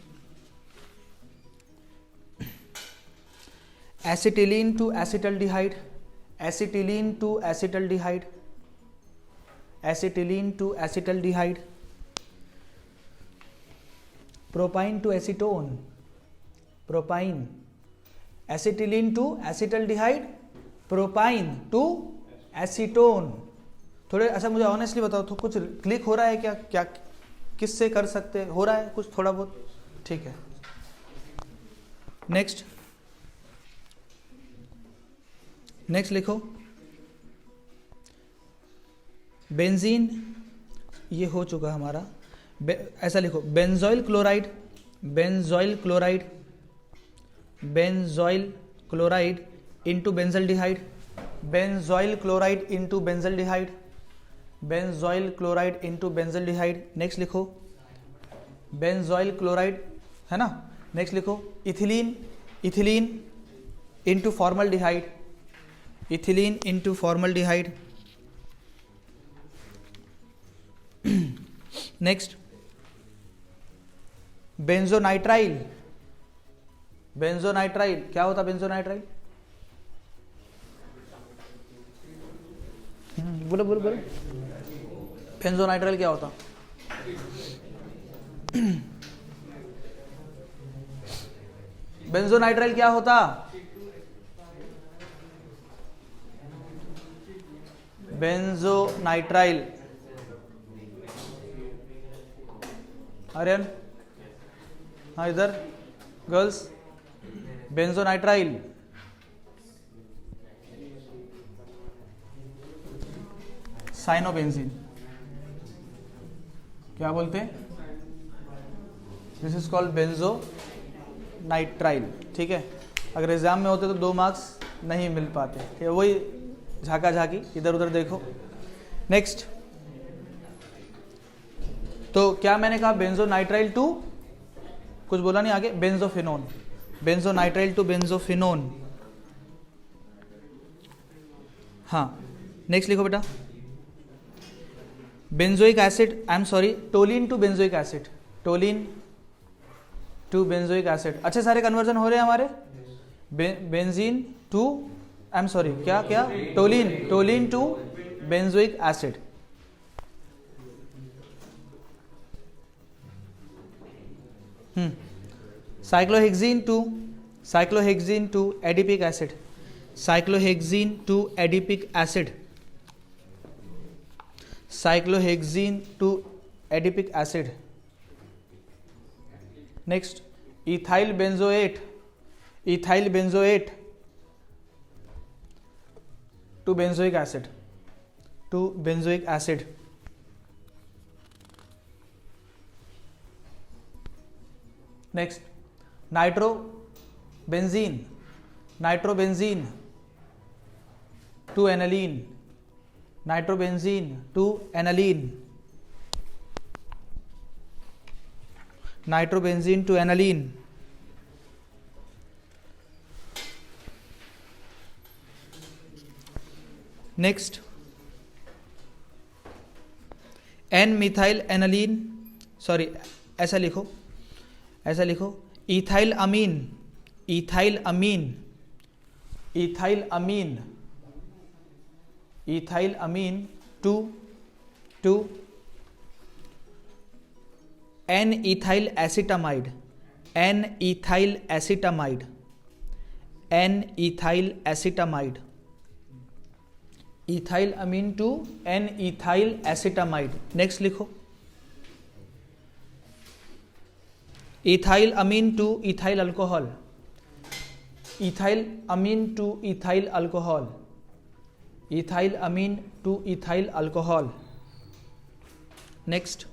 acetylene to acetaldehyde, acetylene to acetaldehyde, acetylene to acetaldehyde. Propyne to acetone, propyne, acetylene to acetaldehyde, propyne to acetone. थोड़े ऐसा मुझे honestly बताओ, तो कुछ click हो रहा है क्या? क्या किससे कर सकते हो रहा है कुछ थोड़ा बहुत? ठीक है। नेक्स्ट लिखो बेंजीन, ये हो चुका हमारा। ऐसा लिखो benzoyl chloride, benzoyl chloride, benzoyl chloride into benzaldehyde, benzoyl chloride into benzaldehyde, benzoyl chloride into benzaldehyde. Next लिखो बेंजोइल क्लोराइड, है ना। नेक्स्ट लिखो ethylene, ethylene into formaldehyde, ethylene into formaldehyde. Next benzonitrile, benzonitrile क्या होता? बेंजोनाइट्राइल बोलो बोलो बोलो। बेंजोनाइट्राइल क्या होता? बेंजोनाइट्राइल क्या होता? बेंजोनाइट्राइल, आर्यन, हाँ इधर गर्ल्स, बेंजोनाइट्राइल साइनोबेंजीन, क्या बोलते हैं? This is called benzonitrile. ठीक है, अगर एग्जाम में होते तो 2 मार्क्स नहीं मिल पाते। ठीक है, वही झाका झाकी, इधर उधर देखो। नेक्स्ट, तो क्या मैंने कहा? बेंजोनाइट्राइल टू, कुछ बोला नहीं आगे, बेंजोफिनोन, बेंजोनाइट्राइल टू बेंजोफिनोन। हाँ, नेक्स्ट लिखो बेटा, benzoic acid, I am sorry, toluene to benzoic acid, toluene to benzoic acid. अच्छे सारे कन्वर्जन हो रहे हैं हमारे। Benzene to, I am sorry, क्या क्या, toluene, toluene to benzoic acid. Cyclohexene to adipic acid, cyclohexene to adipic acid, cyclohexene to adipic acid. Next, ethyl benzoate, ethyl benzoate to benzoic acid, to benzoic acid. Next, nitrobenzene, nitrobenzene to aniline, nitrobenzene to aniline, nitrobenzene to aniline. Next, N methyl aniline, sorry ऐसा लिखो, ऐसा लिखो, ethyl amine, ethyl amine, ethyl amine, ethyl amine to N ethyl acetamide, N ethyl acetamide, N ethyl acetamide, ethyl amine to N ethyl acetamide. Next लिखो, ethyl amine to ethyl alcohol, ethyl amine to ethyl alcohol, ethyl amine to ethyl alcohol. Next,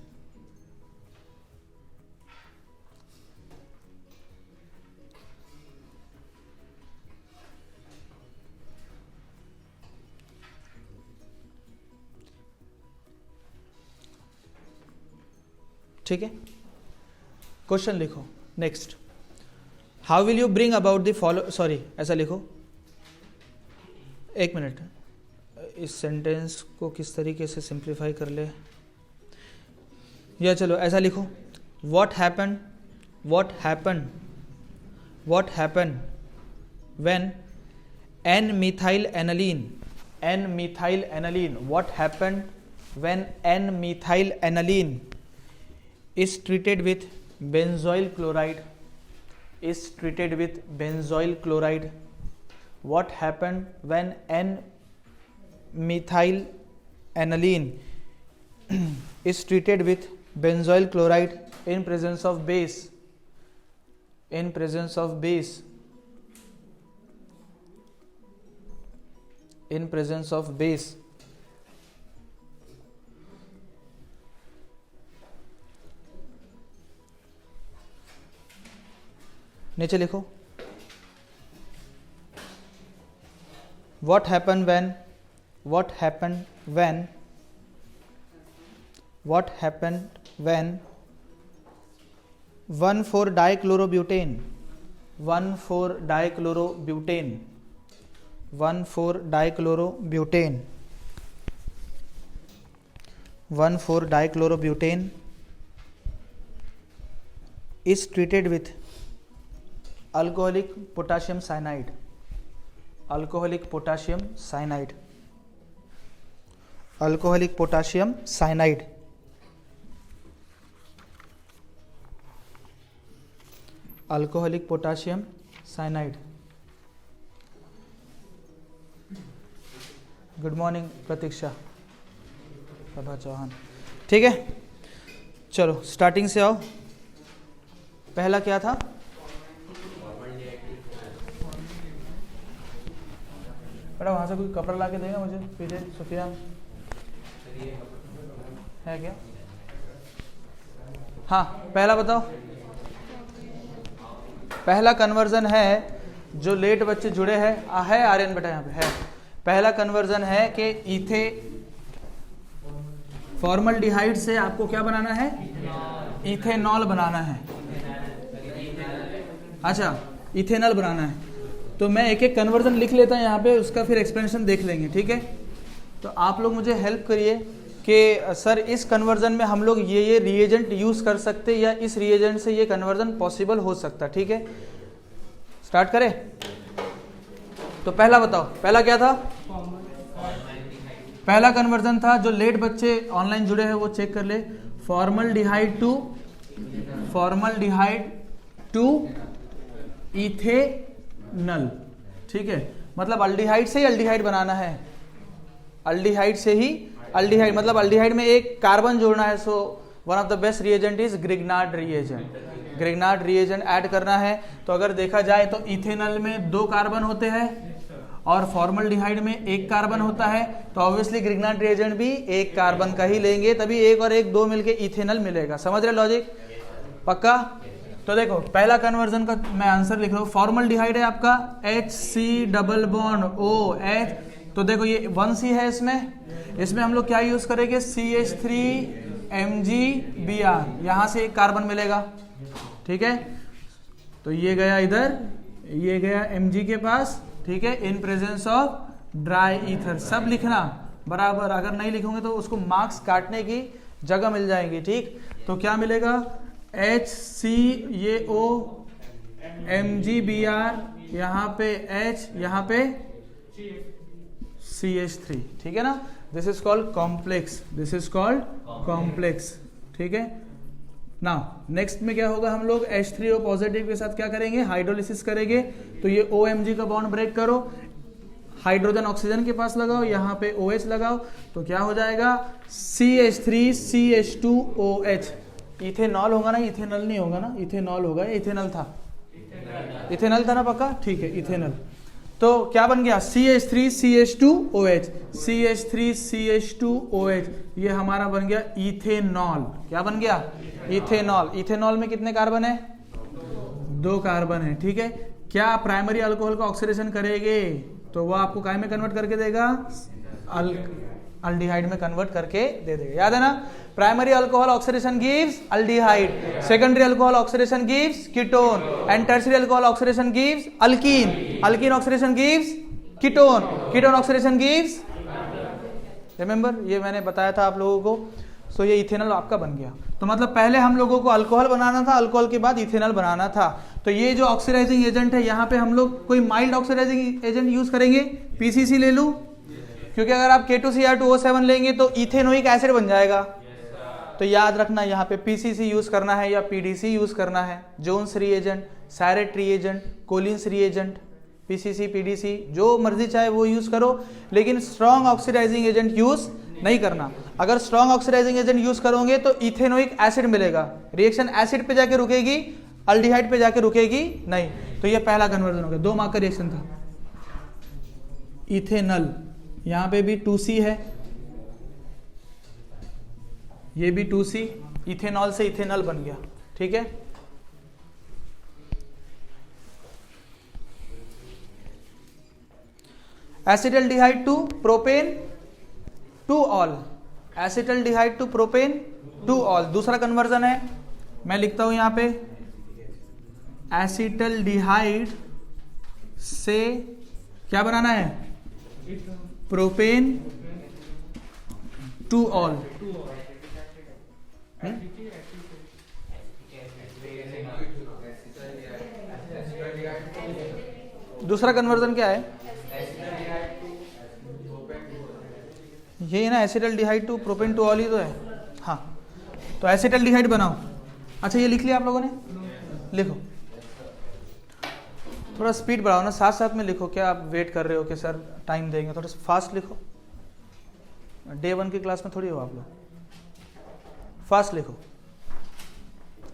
ठीक है, question लिखो। Next, how will you bring about the follow, sorry ऐसा लिखो, एक minute, इस sentence को किस तरीके से सिंप्लीफाई कर ले, या चलो ऐसा लिखो, what happen, what happen, what happen when N methyl aniline, N methyl aniline, what happen when N methyl aniline is treated with benzoyl chloride, is treated with benzoyl chloride. What happened when n methyl aniline is treated with benzoyl chloride in presence of base, in presence of base, in presence of base? नीचे लिखो, what happened when, what happened when, what happened when 1,4-dichlorobutane, 1,4-dichlorobutane, 1,4-dichlorobutane, 1,4-dichlorobutane is treated with alcoholic potassium cyanide, alcoholic potassium cyanide, alcoholic potassium cyanide, alcoholic potassium cyanide. Good morning Pratiksha, Prabha Chauhan. ठीक है, चलो starting से आओ। पहला क्या था? बेटा वहाँ से कोई कपड़ा ला के देगा मुझे, पीछे सुफियान है क्या? हाँ, पहला बताओ। पहला कन्वर्जन है जो लेट बच्चे जुड़े हैं, है आर्यन बेटा यहाँ पे है। पहला कन्वर्जन है कि इथे फॉर्मल्डिहाइड से आपको क्या बनाना है? इथेनॉल बनाना है। अच्छा, इथेनॉल बनाना है। तो मैं एक एक कन्वर्जन लिख लेता हूँ यहाँ पे, उसका फिर एक्सप्लेनेशन देख लेंगे। ठीक है, तो आप लोग मुझे हेल्प करिए कि सर इस कन्वर्जन में हम लोग ये रिएजेंट यूज कर सकते या इस रिएजेंट से ये कन्वर्जन पॉसिबल हो सकता। ठीक है, स्टार्ट करें। तो पहला बताओ, पहला क्या था? पहला कन्वर्जन था, जो लेट बच्चे ऑनलाइन जुड़े हैं वो चेक कर ले। Formaldehyde to ethanol. ठीक है, मतलब अल्डिहाइड से ही अल्डिहाइड बनाना है, अल्डिहाइड से ही अल्डिहाइड, मतलब अल्डिहाइड में एक कार्बन जोड़ना है। So one of the best reagent is Grignard reagent. Grignard reagent add करना है। तो अगर देखा जाए तो इथेनॉल में 2 कार्बन होते हैं और फॉर्मल्डिहाइड में 1 कार्बन होता है। तो ऑब्वियसली ग्रिग्नार्ड रिएजेंट भी 1 कार्बन का ही लेंगे, तभी 1 और 1 2 मिलके इथेनॉल मिलेगा। समझ रहे लॉजिक? पक्का? तो देखो पहला कन्वर्जन का मैं आंसर लिख रहा हूँ। फॉर्मल्डिहाइड है आपका HC डबल बॉन्ड OH। तो देखो ये 1C है, इसमें हम लोग क्या यूज करेंगे? CH3MgBr, यहाँ से 1 कार्बन मिलेगा। ठीक है, तो ये गया इधर, ये गया Mg के पास। ठीक है, इन प्रेजेंस ऑफ ड्राई ईथर। सब लिखना बराबर, अगर नहीं लिखोगे तो उसको मार्क्स काटने की जगह मिल जाएगी। ठीक, तो क्या मिलेगा? HC ये O, MgBr, यहाँ पे H, यहाँ पे CH3। ठीक है ना, this is called complex, this is called complex. ठीक है, नाउ नेक्स्ट में क्या होगा? हम लोग H3O पॉजिटिव के साथ क्या करेंगे? हाइड्रोलिसिस करेंगे। तो ये OMg का बॉन्ड ब्रेक करो, हाइड्रोजन ऑक्सीजन के पास लगाओ, यहाँ पे OH लगाओ, तो क्या हो जाएगा? CH3CH2OH। इथेनॉल होगा ना, इथेनॉल नहीं होगा ना, इथेनॉल होगा। इथेनॉल था, इथेनॉल था ना पक्का? ठीक है, इथेनॉल। तो क्या बन गया? CH3CH2OH, CH3CH2OH, ये हमारा बन गया इथेनॉल। क्या बन गया? इथेनॉल। इथेनॉल में कितने कार्बन है? 2 कार्बन है। ठीक है, क्या प्राइमरी अल्कोहल का ऑक्सीडेशन करेंगे तो वो आपको काय में कन्वर्ट करके देगा? अल्डिहाइड में कन्वर्ट करके दे देगा। याद है ना? Primary alcohol oxidation gives aldehyde, secondary alcohol oxidation gives ketone, and tertiary alcohol oxidation gives alkyne, alkyne oxidation gives ketone, ketone oxidation gives. Remember, ये मैंने बताया था आप लोगों को। सो ये इथेनॉल आपका बन गया। तो मतलब पहले हम लोगों को अल्कोहल बनाना था, अल्कोहल के बाद इथेनॉल बनाना था। तो ये जो ऑक्सीडाइजिंग एजेंट है, यहाँ पे हम लोग कोई माइल्ड ऑक्सीडाइजिंग एजेंट यूज करेंगे। PCC ले लूं, क्योंकि अगर आप K2Cr2O7 लेंगे तो इथेनोइक एसिड बन जाएगा। तो याद रखना यहाँ पे PCC यूज करना है या PDC यूज करना है। Jones reagent, Sarett reagent, Collins reagent, PCC PDC जो मर्जी चाहे वो यूज करो, लेकिन स्ट्रॉन्ग ऑक्सीडाइजिंग एजेंट यूज नहीं करना। अगर स्ट्रॉन्ग ऑक्सीडाइजिंग एजेंट यूज करोगे तो इथेनोइक एसिड मिलेगा, रिएक्शन एसिड पे जाके रुकेगी, अल्डिहाइड पे जाके रुकेगी नहीं। तो ये पहला कन्वर्जन हो गया, 2 मार्क का रिएक्शन था। इथेनॉल, यहाँ पे भी 2C है, ये भी 2C, इथेनॉल से इथेनॉल बन गया। ठीक है, acetaldehyde to propan two ol, acetaldehyde to propan two ol दूसरा कन्वर्जन है। मैं लिखता हूं यहां पे एसिटल्डिहाइड से क्या बनाना है? Propane two ol. दूसरा कन्वर्जन क्या है? ये ना एसिटल्डिहाइड टू प्रोपेनटोल ही तो है। हाँ, तो एसिटल्डिहाइड बनाओ। अच्छा ये लिख लिया आप लोगों ने? लिखो, थोड़ा स्पीड बढ़ाओ ना, साथ साथ में लिखो। क्या आप वेट कर रहे हो कि सर टाइम देंगे? थोड़ा फास्ट लिखो। डे 1 की क्लास में थोड़ी हो आप लोग, फास्ट लिखो।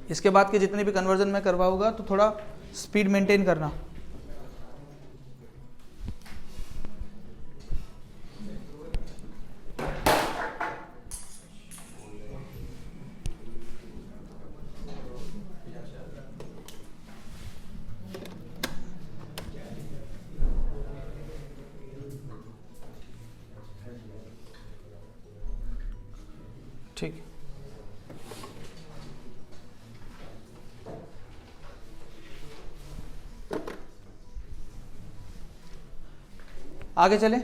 इसके बाद के जितने भी कन्वर्जन मैं करवाऊंगा तो थोड़ा स्पीड मेंटेन करना। ठीक, आगे चले।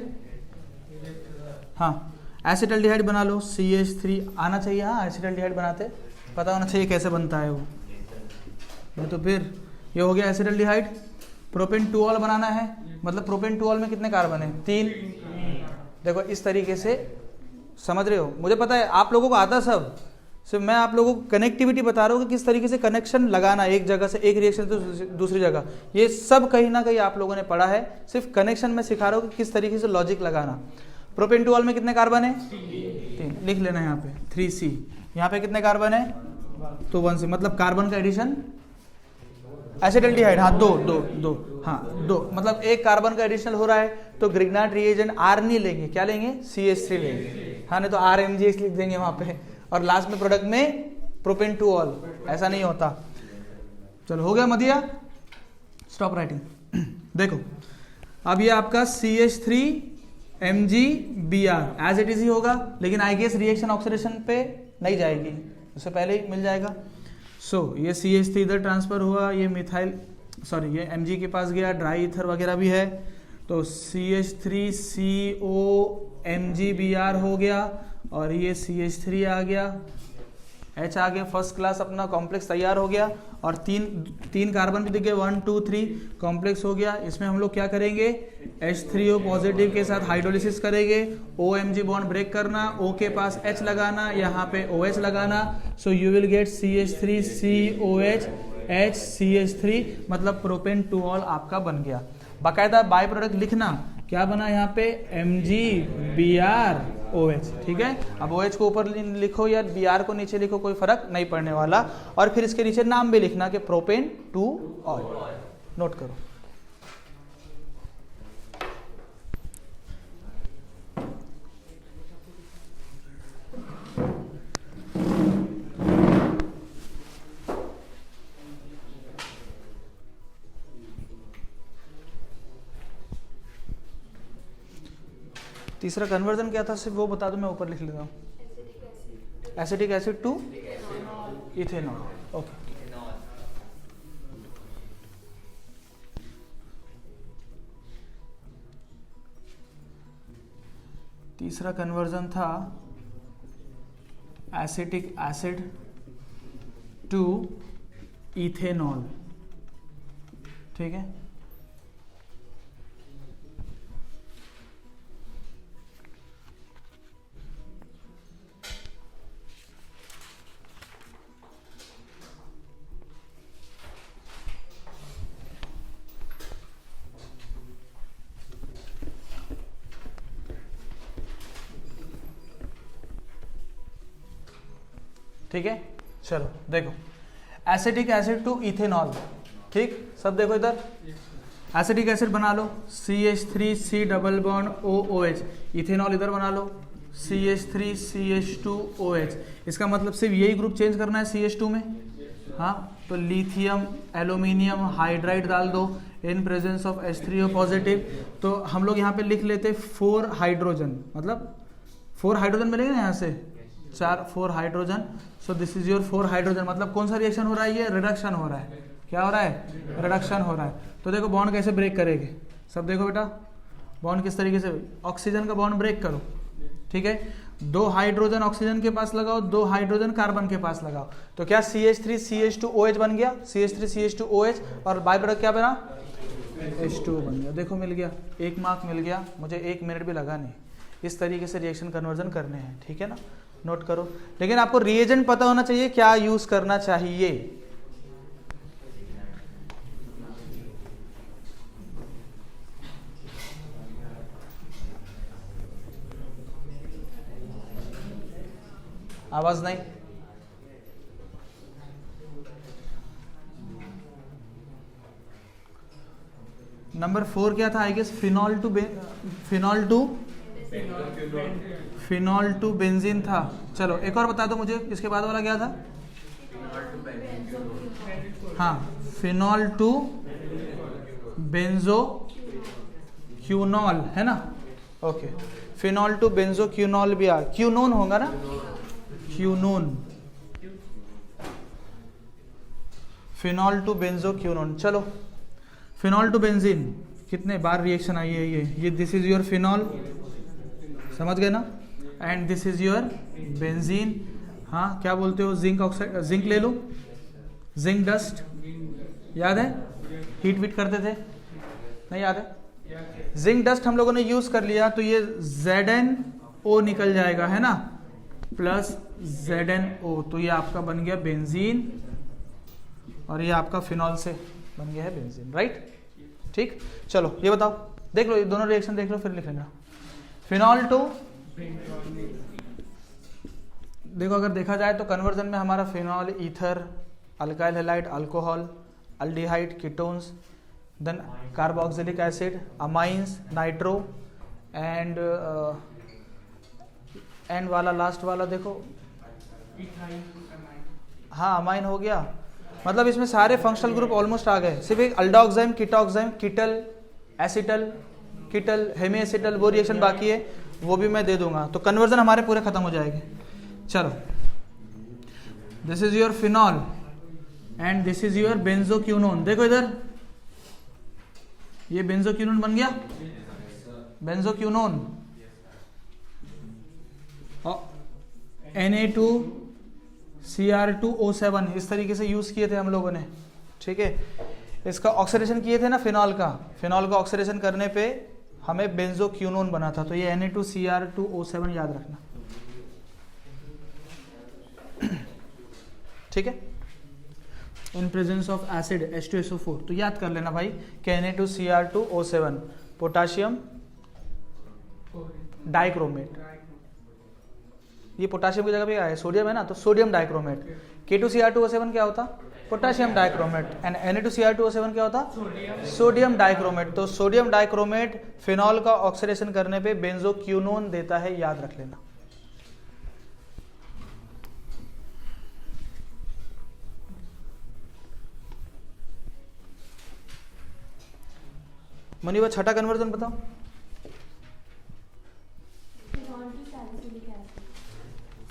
हाँ, एसिटल्डिहाइड बना लो, CH3 आना चाहिए। हाँ, एसिटल्डिहाइड बनाते पता होना चाहिए कैसे बनता है वो। ये तो फिर ये हो गया एसिटल्डिहाइड। प्रोपेनटोल बनाना है, मतलब प्रोपेनटोल में कितने कार्बन है? 3। देखो इस तरीके से, समझ रहे हो? मुझे पता है आप लोगों को आता सब, सिर्फ मैं आप लोगों को कनेक्टिविटी बता रहा हूँ कि किस तरीके से कनेक्शन लगाना एक जगह से, एक रिएक्शन से दूसरी जगह। ये सब कहीं ना कहीं आप लोगों ने पढ़ा है, सिर्फ कनेक्शन में सिखा रहा हूँ कि किस तरीके से लॉजिक लगाना। प्रोपेनटोल में कितने कार्बन है? 3। लिख लेना यहाँ पे 3C। यहाँ पे कितने कार्बन है? तो 1 से, मतलब कार्बन का एडिशन। एसिटल्डिहाइड, हाँ 2 हाँ 2, मतलब एक कार्बन का एडिशनल हो रहा है तो ग्रिग्नार्ड रिएजेंट R नहीं लेंगे, क्या लेंगे? CH3 लेंगे। हाँ, नहीं तो RMGX लिख देंगे वहां पे, और लास्ट में प्रोडक्ट में प्रोपेनटोल। ऐसा नहीं होता। चलो हो गया मदिया, स्टॉप राइटिंग। देखो अब ये आपका CH3MgBr as it is he होगा, लेकिन आई गेस रिएक्शन ऑक्सीडेशन पे नहीं जाएगी, उससे पहले ही मिल जाएगा। सो ये CH3 इधर ट्रांसफर हुआ, ये मिथाइल ये Mg के पास गया, ड्राई ईथर वगैरह भी है, तो CH3COMgBr हो गया, और ये CH3 आ गया, H आ गया, फर्स्ट क्लास अपना कॉम्प्लेक्स तैयार हो गया। और तीन कार्बन भी दिख गए, 1 2 3 कॉम्प्लेक्स हो गया। इसमें हम लोग क्या करेंगे? H3O पॉजिटिव के साथ हाइड्रोलिसिस करेंगे, OMg बॉन्ड ब्रेक करना, O के पास H लगाना, यहाँ पे OH लगाना। सो you will gate CH3COH HCH3, मतलब प्रोपेनटोल आपका बन गया। बाकायदा बाय प्रोडक्ट लिखना, क्या बना यहाँ पे? MgBrOH। ठीक है, अब OH को ऊपर लिखो या Br को नीचे लिखो, कोई फर्क नहीं पड़ने वाला। और फिर इसके नीचे नाम भी लिखना कि प्रोपेनटोल। नोट करो। तीसरा कन्वर्जन क्या था, सिर्फ वो बता दो, मैं ऊपर लिख लेता हूँ। Acetic acid to ethanol. Okay, तीसरा कन्वर्जन था एसिटिक एसिड टू इथेनॉल। ठीक है, ठीक है। चलो देखो, एसिटिक एसिड टू इथेनॉल। ठीक, सब देखो इधर, एसिटिक एसिड बना लो, CH3C double bond OOH। Ethanol इधर बना लो, CH3CH2OH। इसका मतलब सिर्फ यही ग्रुप चेंज करना है CH2 में। हाँ, तो लिथियम एल्यूमिनियम हाइड्राइड डाल दो इन प्रेजेंस ऑफ H3O पॉजिटिव। तो हम लोग यहाँ पे लिख लेते 4 हाइड्रोजन, मतलब 4 हाइड्रोजन मिलेंगे ना यहाँ से, 4 hydrogen. So this is your 4 hydrogen. मतलब कौन सा रिएक्शन हो रहा है? ये रिडक्शन हो रहा है। क्या हो रहा है? रिडक्शन हो रहा है। तो देखो बॉन्ड कैसे ब्रेक करेंगे, सब देखो बेटा, बॉन्ड किस तरीके से, ऑक्सीजन का बॉन्ड ब्रेक करो। ठीक है, 2 हाइड्रोजन ऑक्सीजन के पास लगाओ, 2 हाइड्रोजन कार्बन के पास लगाओ, तो क्या CH3CH2OH बन गया, CH3CH2OH, और बाय प्रोडक्ट क्या बना? H2O बन गया। देखो मिल गया, 1 मार्क मिल गया मुझे, 1 मिनट भी लगा नहीं। इस तरीके से रिएक्शन कन्वर्जन करने हैं, ठीक है ना, नोट करो। लेकिन आपको रिएजेंट पता होना चाहिए क्या यूज करना चाहिए। आवाज नहीं, नंबर 4 क्या था? I guess phenol to benzene था। चलो एक और बता दो मुझे, इसके बाद वाला क्या था? हाँ, फिनॉल टू बेंजो क्यूनॉल है ना। Okay, phenol to benzo quinol भी आ, क्यूनोन होगा ना, quinone, phenol to benzo quinone. चलो, फिनॉल टू बेंजीन कितने बार रिएक्शन आई है ये दिस इज योर फिनॉल, समझ गए ना, and this is your benzene. हाँ, क्या बोलते हो? जिंक ऑक्साइड, जिंक ले लो, जिंक डस्ट, याद है? हीट वीट करते थे, नहीं याद है? जिंक डस्ट हम लोगों ने यूज कर लिया, तो ये ZnO निकल जाएगा, है ना, प्लस ZnO, तो ये आपका बन गया बेंजीन, और ये आपका फिनॉल से बन गया है बेंजीन, राइट? ठीक, चलो ये बताओ, देख लो ये दोनों रिएक्शन देख लो, फिर लिख लेना। फिनॉल टू, देखो अगर देखा जाए तो कन्वर्जन में हमारा phenol, ether, alkyl halide, alcohol, aldehyde, ketones, then carboxylic acid, amines, nitro, and वाला लास्ट वाला देखो, हाँ अमाइन हो गया। मतलब इसमें सारे फंक्शनल ग्रुप ऑलमोस्ट आ गए, सिर्फ एक अल्डोक्साइम, कीटोक्साइम, कीटल, एसिटल, कीटल, हेमी एसिटल, वो रिएक्शन बाकी है, वो भी मैं दे दूंगा, तो कन्वर्जन हमारे पूरे खत्म हो जाएंगे। चलो, this is your phenol and this is your benzoquinone. देखो इधर, ये बेंजोक्यूनोन बन गया, बेंजोक्यूनोन, Na2Cr2O7 इस तरीके से यूज किए थे हम लोगों ने, ठीक है। इसका ऑक्सीडेशन किए थे ना फिनॉल का ऑक्सीडेशन करने पे हमें बेंजोक्यूनोन बना था, तो ये Na2Cr2O7 याद रखना, ठीक है। इन प्रेजेंस ऑफ एसिड H2SO4, तो याद कर लेना भाई कि Na2Cr2O7 पोटाशियम डाइक्रोमेट, ये पोटाशियम की जगह पे आया है, सोडियम है ना, तो सोडियम डाइक्रोमेट। K2Cr2O7 क्या होता? Potassium dichromate. एंड Na2Cr2O7 क्या होता? Sodium dichromate. तो सोडियम डाइक्रोमेट फिनॉल का ऑक्सीडेशन करने पे बेंजोक्यूनोन देता है, याद रख लेना। मनीबा छठा कन्वर्जन बताओ।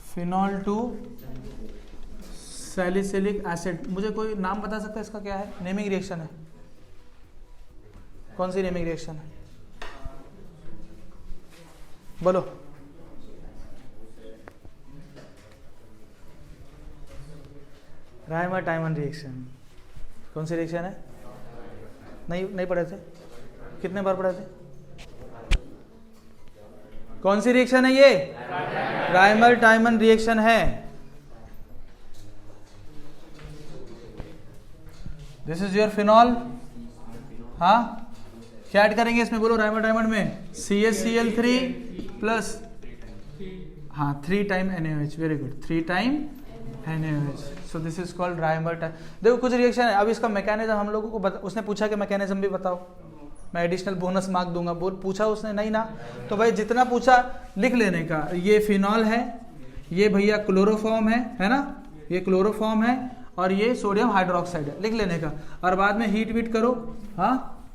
फिनॉल टू सैलिसिलिक एसिड, मुझे कोई नाम बता सकता है इसका क्या है? नेमिंग रिएक्शन है, कौन सी नेमिंग रिएक्शन है? बोलो। राइमर टाइमन रिएक्शन, कौन सी रिएक्शन है? नहीं पढ़े थे? कितने बार पढ़े थे? कौन सी रिएक्शन है ये? राइमर टाइमन रिएक्शन है। दिस इज योर फिनॉल, हाँ क्या ऐड करेंगे इसमें? बोलो राइमर टाइमन में CaCl3 प्लस, हाँ 3 time NaOH, very good, 3 time NaOH। So this is called Rymer time. देखो कुछ रिएक्शन है, अब इसका मैकेनिज्म हम लोगों को उसने पूछा कि मैकेनिज्म भी बताओ, मैं एडिशनल बोनस मार्क दूंगा। पूछा उसने? नहीं ना, तो भाई जितना पूछा लिख लेने का। ये फिनॉल है, ये भैया क्लोरोफॉर्म है ना, ये क्लोरोफॉर्म है, और ये सोडियम हाइड्रोक्साइड है, लिख लेने का। और बाद में हीट वीट करो, हाँ,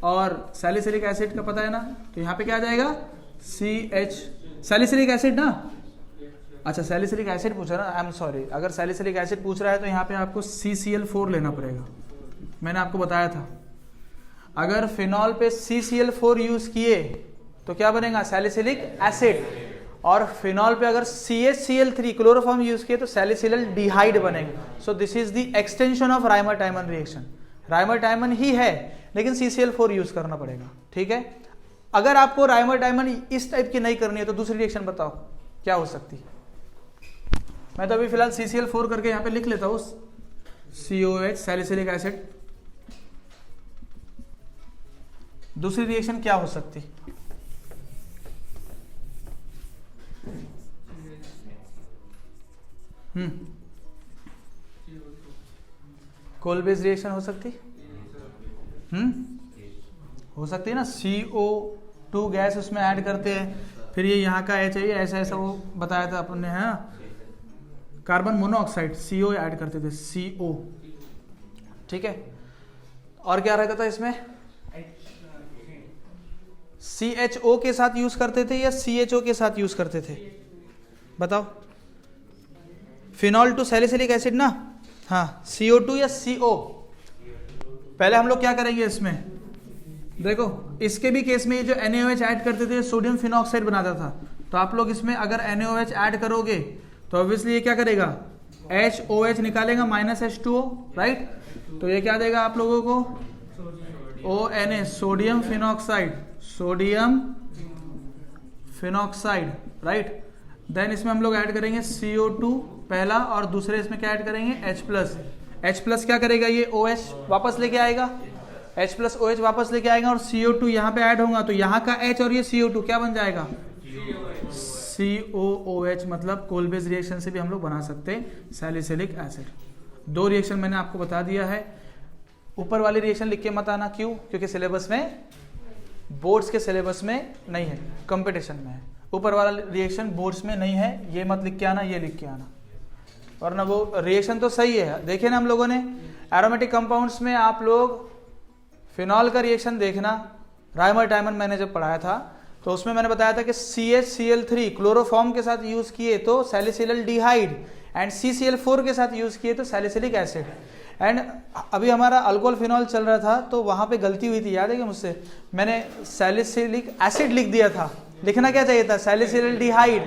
और सैलिसिलिक एसिड का पता है ना, तो यहाँ पे क्या आ जाएगा? CH, सैलिसिलिक एसिड ना, अच्छा सैलिसिलिक एसिड पूछ रहा है, आई एम सॉरी, अगर सैलिसिलिक एसिड पूछ रहा है तो यहाँ पे आपको CCl4 लेना पड़ेगा, मैंने आपको बताया था। अगर फिनॉल पे CCl4 यूज किए तो क्या बनेगा? Salicylic acid. और फिनॉल पे अगर CaCl3 क्लोरोफॉर्म यूज किए तो सैलिसिल डिहाइड बनेगा। So this is the extension of Reimer Tiemann reaction. Reimer Tiemann ही है लेकिन CCl4 यूज करना पड़ेगा, ठीक है। अगर आपको राइमर डायमंड इस टाइप की नहीं करनी है तो दूसरी रिएक्शन बताओ क्या हो सकती है। मैं तो अभी फिलहाल CCl4 करके यहां पे लिख लेता हूं, COH सैलिसिलिक एसिड। दूसरी रिएक्शन क्या हो सकती? कोल बेस रिएक्शन हो सकती? हो सकती है ना, CO2 गैस उसमें ऐड करते हैं, फिर ये यहाँ का H है, ऐसा ऐसा वो बताया था अपन ने, है ना, कार्बन मोनोऑक्साइड CO ऐड करते थे, CO, ठीक है। और क्या रहता था इसमें? CHO के साथ यूज करते थे या CHO के साथ यूज करते थे, बताओ? फिनॉल टू सैलिसिलिक एसिड ना, हाँ, CO2 या CO। पहले हम लोग क्या करेंगे इसमें, देखो इसके भी केस में ये जो NaOH ऐड करते थे सोडियम फिनॉक्साइड बनाता था, तो आप लोग इसमें अगर NaOH ऐड करोगे तो ऑब्वियसली ये क्या करेगा, HOH निकालेगा -H2O, राइट। तो ये क्या देगा आप लोगों को, ONA, sodium phenoxide, sodium phenoxide, right. Then इसमें हम लोग ऐड करेंगे CO2 पहला, और दूसरे इसमें क्या ऐड करेंगे, H+। क्या करेगा, ये OH वापस लेके आएगा, H+OH वापस लेके आएगा, और CO2 यहाँ पे ऐड होगा, तो यहाँ का H और ये CO2 क्या बन जाएगा, COOH। मतलब कोल बेस रिएक्शन से भी हम लोग बना सकते हैं सैलिसिलिक एसिड। दो रिएक्शन मैंने आपको बता दिया है। ऊपर वाली रिएक्शन लिख के मत आना, क्यों? क्योंकि सिलेबस में, बोर्ड्स के सिलेबस में नहीं है, कंपटीशन में है। ऊपर वाला रिएक्शन बोर्ड्स में नहीं है, ये मत लिख के आना, ये लिख के आना, वरना वो रिएक्शन तो सही है। देखे ना हम लोगों ने एरोमेटिक कंपाउंड्स में, आप लोग फिनॉल का रिएक्शन देखना, राइमर डायमंड मैंने जब पढ़ाया था तो उसमें मैंने बताया था कि CHCl3 क्लोरोफॉर्म के साथ यूज किए तो सैलिसिलडिहाइड, एंड CCl4 के साथ यूज किए तो सैलिसिलिक एसिड। एंड अभी हमारा अल्कोहल फिनॉल चल रहा था तो वहां पे गलती हुई थी, याद है कि मुझसे मैंने सैलिसिलिक एसिड लिख दिया था, लिखना क्या चाहिए था, सैलिसिलडिहाइड।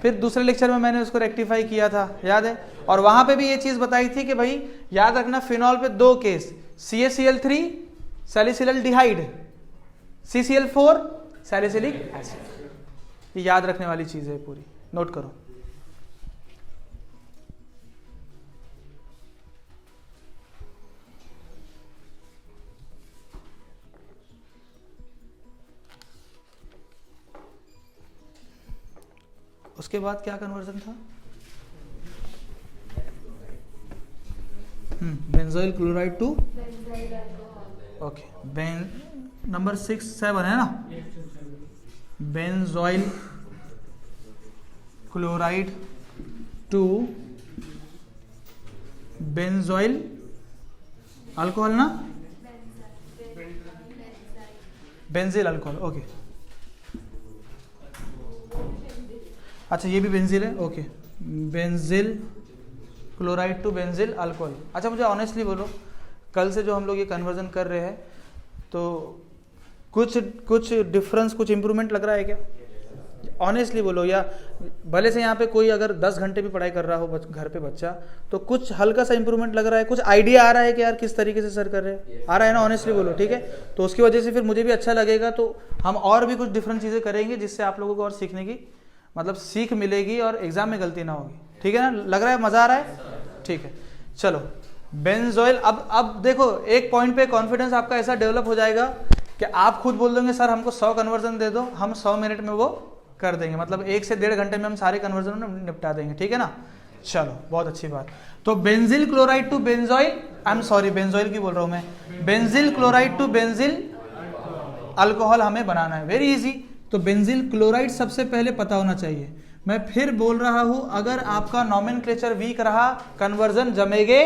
फिर दूसरे लेक्चर में मैंने उसको रेक्टिफाई किया था, याद है। और वहां पे भी ये चीज बताई थी कि भाई याद रखना, फिनॉल पे दो case, CaCl3 सैलिसिलडिहाइड, CCl4 salicylic acid. ये याद रखने वाली चीज है पूरी, नोट करो। उसके बाद क्या कन्वर्जन था, benzoyl chloride to, okay, number 6, 7 है ना, benzoyl chloride to benzoyl alcohol ना, बेंजील अल्कोहल, ओके। अच्छा ये भी बेंजील है, okay, benzyl chloride to benzyl alcohol. अच्छा मुझे ऑनेस्टली बोलो, कल से जो हम लोग ये कन्वर्जन कर रहे हैं तो कुछ डिफरेंस, कुछ इंप्रूवमेंट लग रहा है क्या? ऑनेस्टली बोलो, या भले से यहाँ पे कोई अगर 10 घंटे भी पढ़ाई कर रहा हो घर पे बच्चा, तो कुछ हल्का सा इंप्रूवमेंट लग रहा है, कुछ आइडिया आ रहा है कि यार किस तरीके से सर कर रहे हैं, आ रहा है ना? ऑनेस्टली बोलो, ठीक है। तो उसकी वजह से फिर मुझे भी अच्छा लगेगा, तो हम और भी कुछ डिफरेंट चीज़ें करेंगे जिससे आप लोगों को और सीखने की मतलब सीख मिलेगी और एग्जाम में गलती ना होगी, ठीक है ना? लग रहा है मजा आ रहा है, ठीक है। चलो बेंजोइल, अब देखो एक पॉइंट पे कॉन्फिडेंस आपका ऐसा डेवलप हो जाएगा कि आप खुद बोल दोगे सर हमको 100 कन्वर्जन दे दो, हम 100 मिनट में वो कर देंगे, मतलब 1 से 1.5 घंटे में हम सारे कन्वर्जन निपटा देंगे, ठीक है ना? चलो बहुत अच्छी बात। तो benzyl chloride to benzoyl, I am sorry benzoyl की बोल रहा हूं मैं, benzyl chloride to benzyl alcohol हमें बनाना है, वेरी इजी। तो बेंजील क्लोराइड सबसे पहले पता होना चाहिए। मैं फिर बोल रहा हूं, अगर आपका नॉमेनक्लेचर वीक रहा कन्वर्जन जमेगे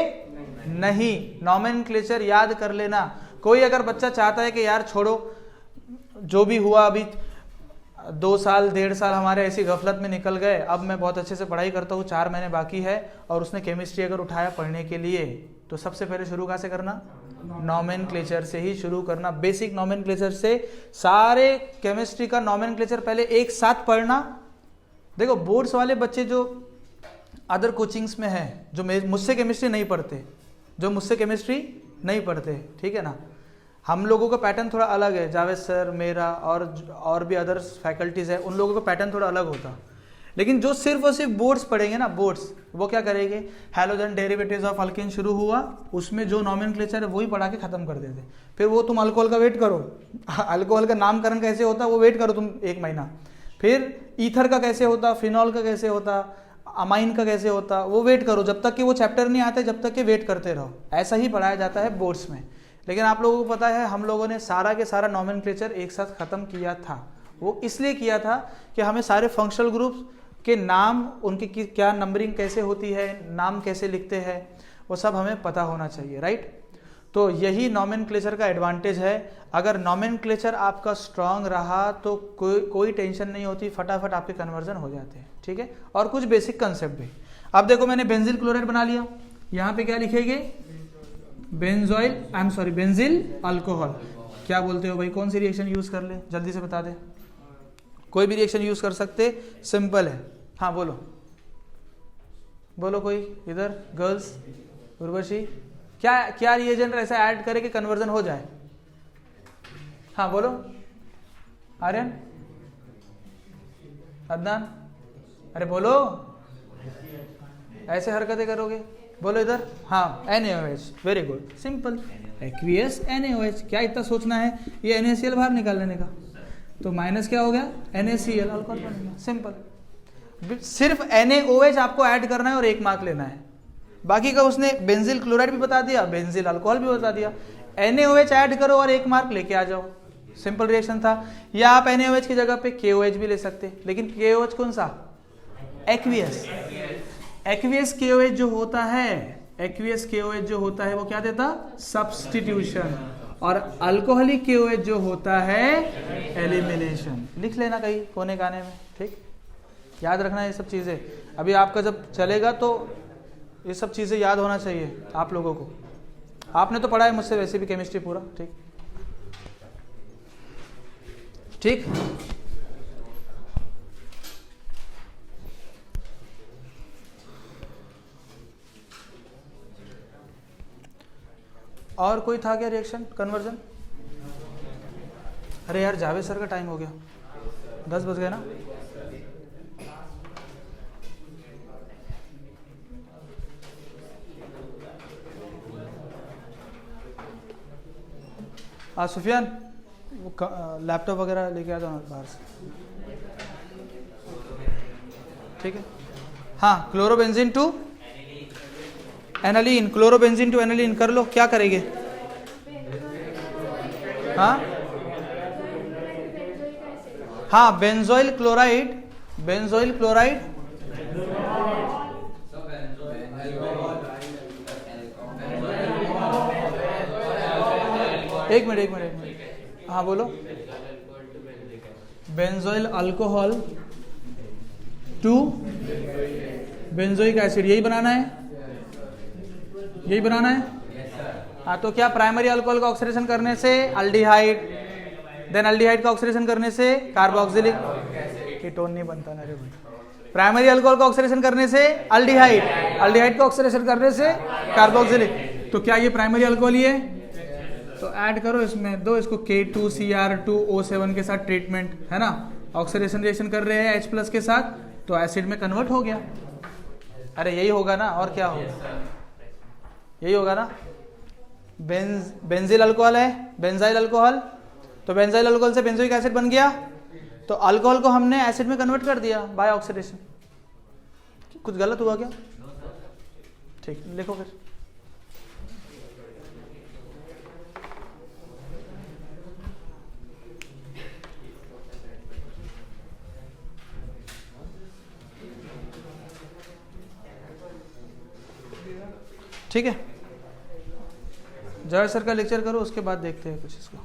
नहीं, नॉमेनक्लेचर याद कर लेना। कोई अगर बच्चा चाहता है कि यार छोड़ो जो भी हुआ, अभी 2 साल 1.5 साल हमारे ऐसी गफलत में निकल गए, अब मैं बहुत अच्छे से पढ़ाई करता हूँ, 4 महीने बाकी है, और उसने केमिस्ट्री अगर उठाया पढ़ने के लिए, तो सबसे पहले शुरू कहाँ से करना? नॉमेनक्लेचर से ही शुरू करना, बेसिक नॉमेनक्लेचर से। सारे केमिस्ट्री का नॉमेनक्लेचर पहले एक साथ पढ़ना। देखो बोर्ड्स वाले बच्चे जो अदर कोचिंग्स में हैं, जो मुझसे केमिस्ट्री नहीं पढ़ते, ठीक है ना, हम लोगों का पैटर्न थोड़ा अलग है, जावेद सर, मेरा और भी अदर्स फैकल्टीज़ है, उन लोगों का पैटर्न थोड़ा अलग होता। लेकिन जो सिर्फ और सिर्फ बोर्ड्स पढ़ेंगे ना, बोर्ड्स, वो क्या करेंगे, हैलोजन डेरिवेटिव्स ऑफ अल्कीन शुरू हुआ, उसमें जो नॉमेनक्लेचर है वही पढ़ा के खत्म कर देते। फिर वो तुम अल्कोहल का वेट करो, अल्कोहल का नामकरण कैसे होता वो वेट करो तुम 1 महीना, फिर ईथर का कैसे होता, फिनॉल का कैसे होता, अमाइन का कैसे होता, वो वेट करो जब तक कि वो चैप्टर नहीं आते, जब तक कि वेट करते रहो। ऐसा ही पढ़ाया जाता है बोर्ड्स में। लेकिन आप लोगों को पता है हम लोगों ने सारा के सारा नॉमेनक्लेचर एक साथ खत्म किया था। वो इसलिए किया था कि हमें सारे फंक्शनल ग्रुप्स के नाम, उनकी क्या नंबरिंग कैसे होती है, नाम कैसे लिखते हैं, वो सब हमें पता होना चाहिए, राइट। तो यही नॉमेनक्लेचर का एडवांटेज है। अगर नॉमेनक्लेचर आपका स्ट्रांग रहा तो कोई टेंशन नहीं होती, फटाफट आपके कन्वर्जन हो जाते हैं, ठीक है। और कुछ बेसिक कंसेप्ट भी। अब देखो मैंने बेंजिल क्लोराइड बना लिया, यहाँ पे क्या लिखेंगे, बेंजिल अल्कोहल। क्या बोलते हो भाई, कौन सी रिएक्शन यूज कर ले, जल्दी से बता दे। कोई भी रिएक्शन यूज कर सकते, सिंपल है। हाँ बोलो बोलो, कोई इधर गर्ल्स, उर्वशी, क्या रिएजेंट ऐसा ऐड करे कि कन्वर्जन हो जाए। हाँ बोलो, आर्यन, अदनान, अरे बोलो, ऐसे हरकतें करोगे, बोलो इधर। हाँ NaOH, very good, simple, aqueous NaOH। क्या इतना सोचना है, ये NaCl बाहर निकाल लेने का, तो माइनस क्या हो गया, NaCl, अल्कोहल बन गया, सिंपल। सिर्फ NaOH आपको ऐड करना है और 1 मार्क लेना है। बाकी का उसने बेंजिल क्लोराइड भी बता दिया, बेंजिल अल्कोहल भी बता दिया। NaOH ऐड करो और 1 मार्क लेके आ जाओ, सिंपल रिएक्शन था। या आप NaOH की जगह पे KOH भी ले सकते, लेकिन KOH कौन सा, एक्वियस। एक्वियस KOH जो होता है, एक्वियस KOH जो होता है वो क्या देता, सब्स्टिट्यूशन। और अल्कोहलिक KOH जो होता है एलिमिनेशन। लिख लेना कहीं कोने काने में, ठीक, याद रखना ये सब चीजें। अभी आपका जब चलेगा तो ये सब चीजें याद होना चाहिए आप लोगों को। आपने तो पढ़ा है मुझसे वैसे भी केमिस्ट्री पूरा, ठीक ठीक। और कोई था क्या रिएक्शन, कन्वर्जन? अरे यार जावेद सर का टाइम हो गया, 10 बज गए ना। सुफियान, वो लैपटॉप वगैरह लेके आ जाओ बाहर से, ठीक है। हाँ, chlorobenzene to aniline, chlorobenzene to aniline कर लो, क्या करेंगे? हाँ हाँ, बेंजोइल क्लोराइड, बेंजोइल क्लोराइड, एक मिनट, हाँ बोलो। Benzoyl alcohol to benzoic acid, यही बनाना है, यही बनाना है। हाँ, तो क्या प्राइमरी अल्कोहल का ऑक्सीडेशन करने से अल्डिहाइड, देन अल्डिहाइड का ऑक्सीडेशन करने से कार्बोक्सिलिक, कीटोन नहीं बनता ना रे भाई। प्राइमरी अल्कोहल का ऑक्सीडेशन करने से अल्डिहाइड, अल्डिहाइड का ऑक्सीडेशन करने से कार्बोक्सिलिक। तो क्या ये प्राइमरी अल्कोहल ही है? तो ऐड करो इसमें, दो इसको K2Cr2O7 के साथ ट्रीटमेंट, है ना, ऑक्सीडेशन रिएक्शन कर रहे हैं H+ के साथ, तो एसिड में कन्वर्ट हो गया। अरे यही होगा ना, और क्या होगा, यही होगा ना। बेंजिल अल्कोहल है, बेंजाइल अल्कोहल, तो बेंजाइल अल्कोहल से बेंजोइक एसिड बन गया, तो अल्कोहल को हमने एसिड में कन्वर्ट कर दिया बाय ऑक्सीडेशन। कुछ गलत हुआ क्या? ठीक, लिखो फिर। ठीक है, जावेद सर का लेक्चर करो, उसके बाद देखते हैं कुछ इसको।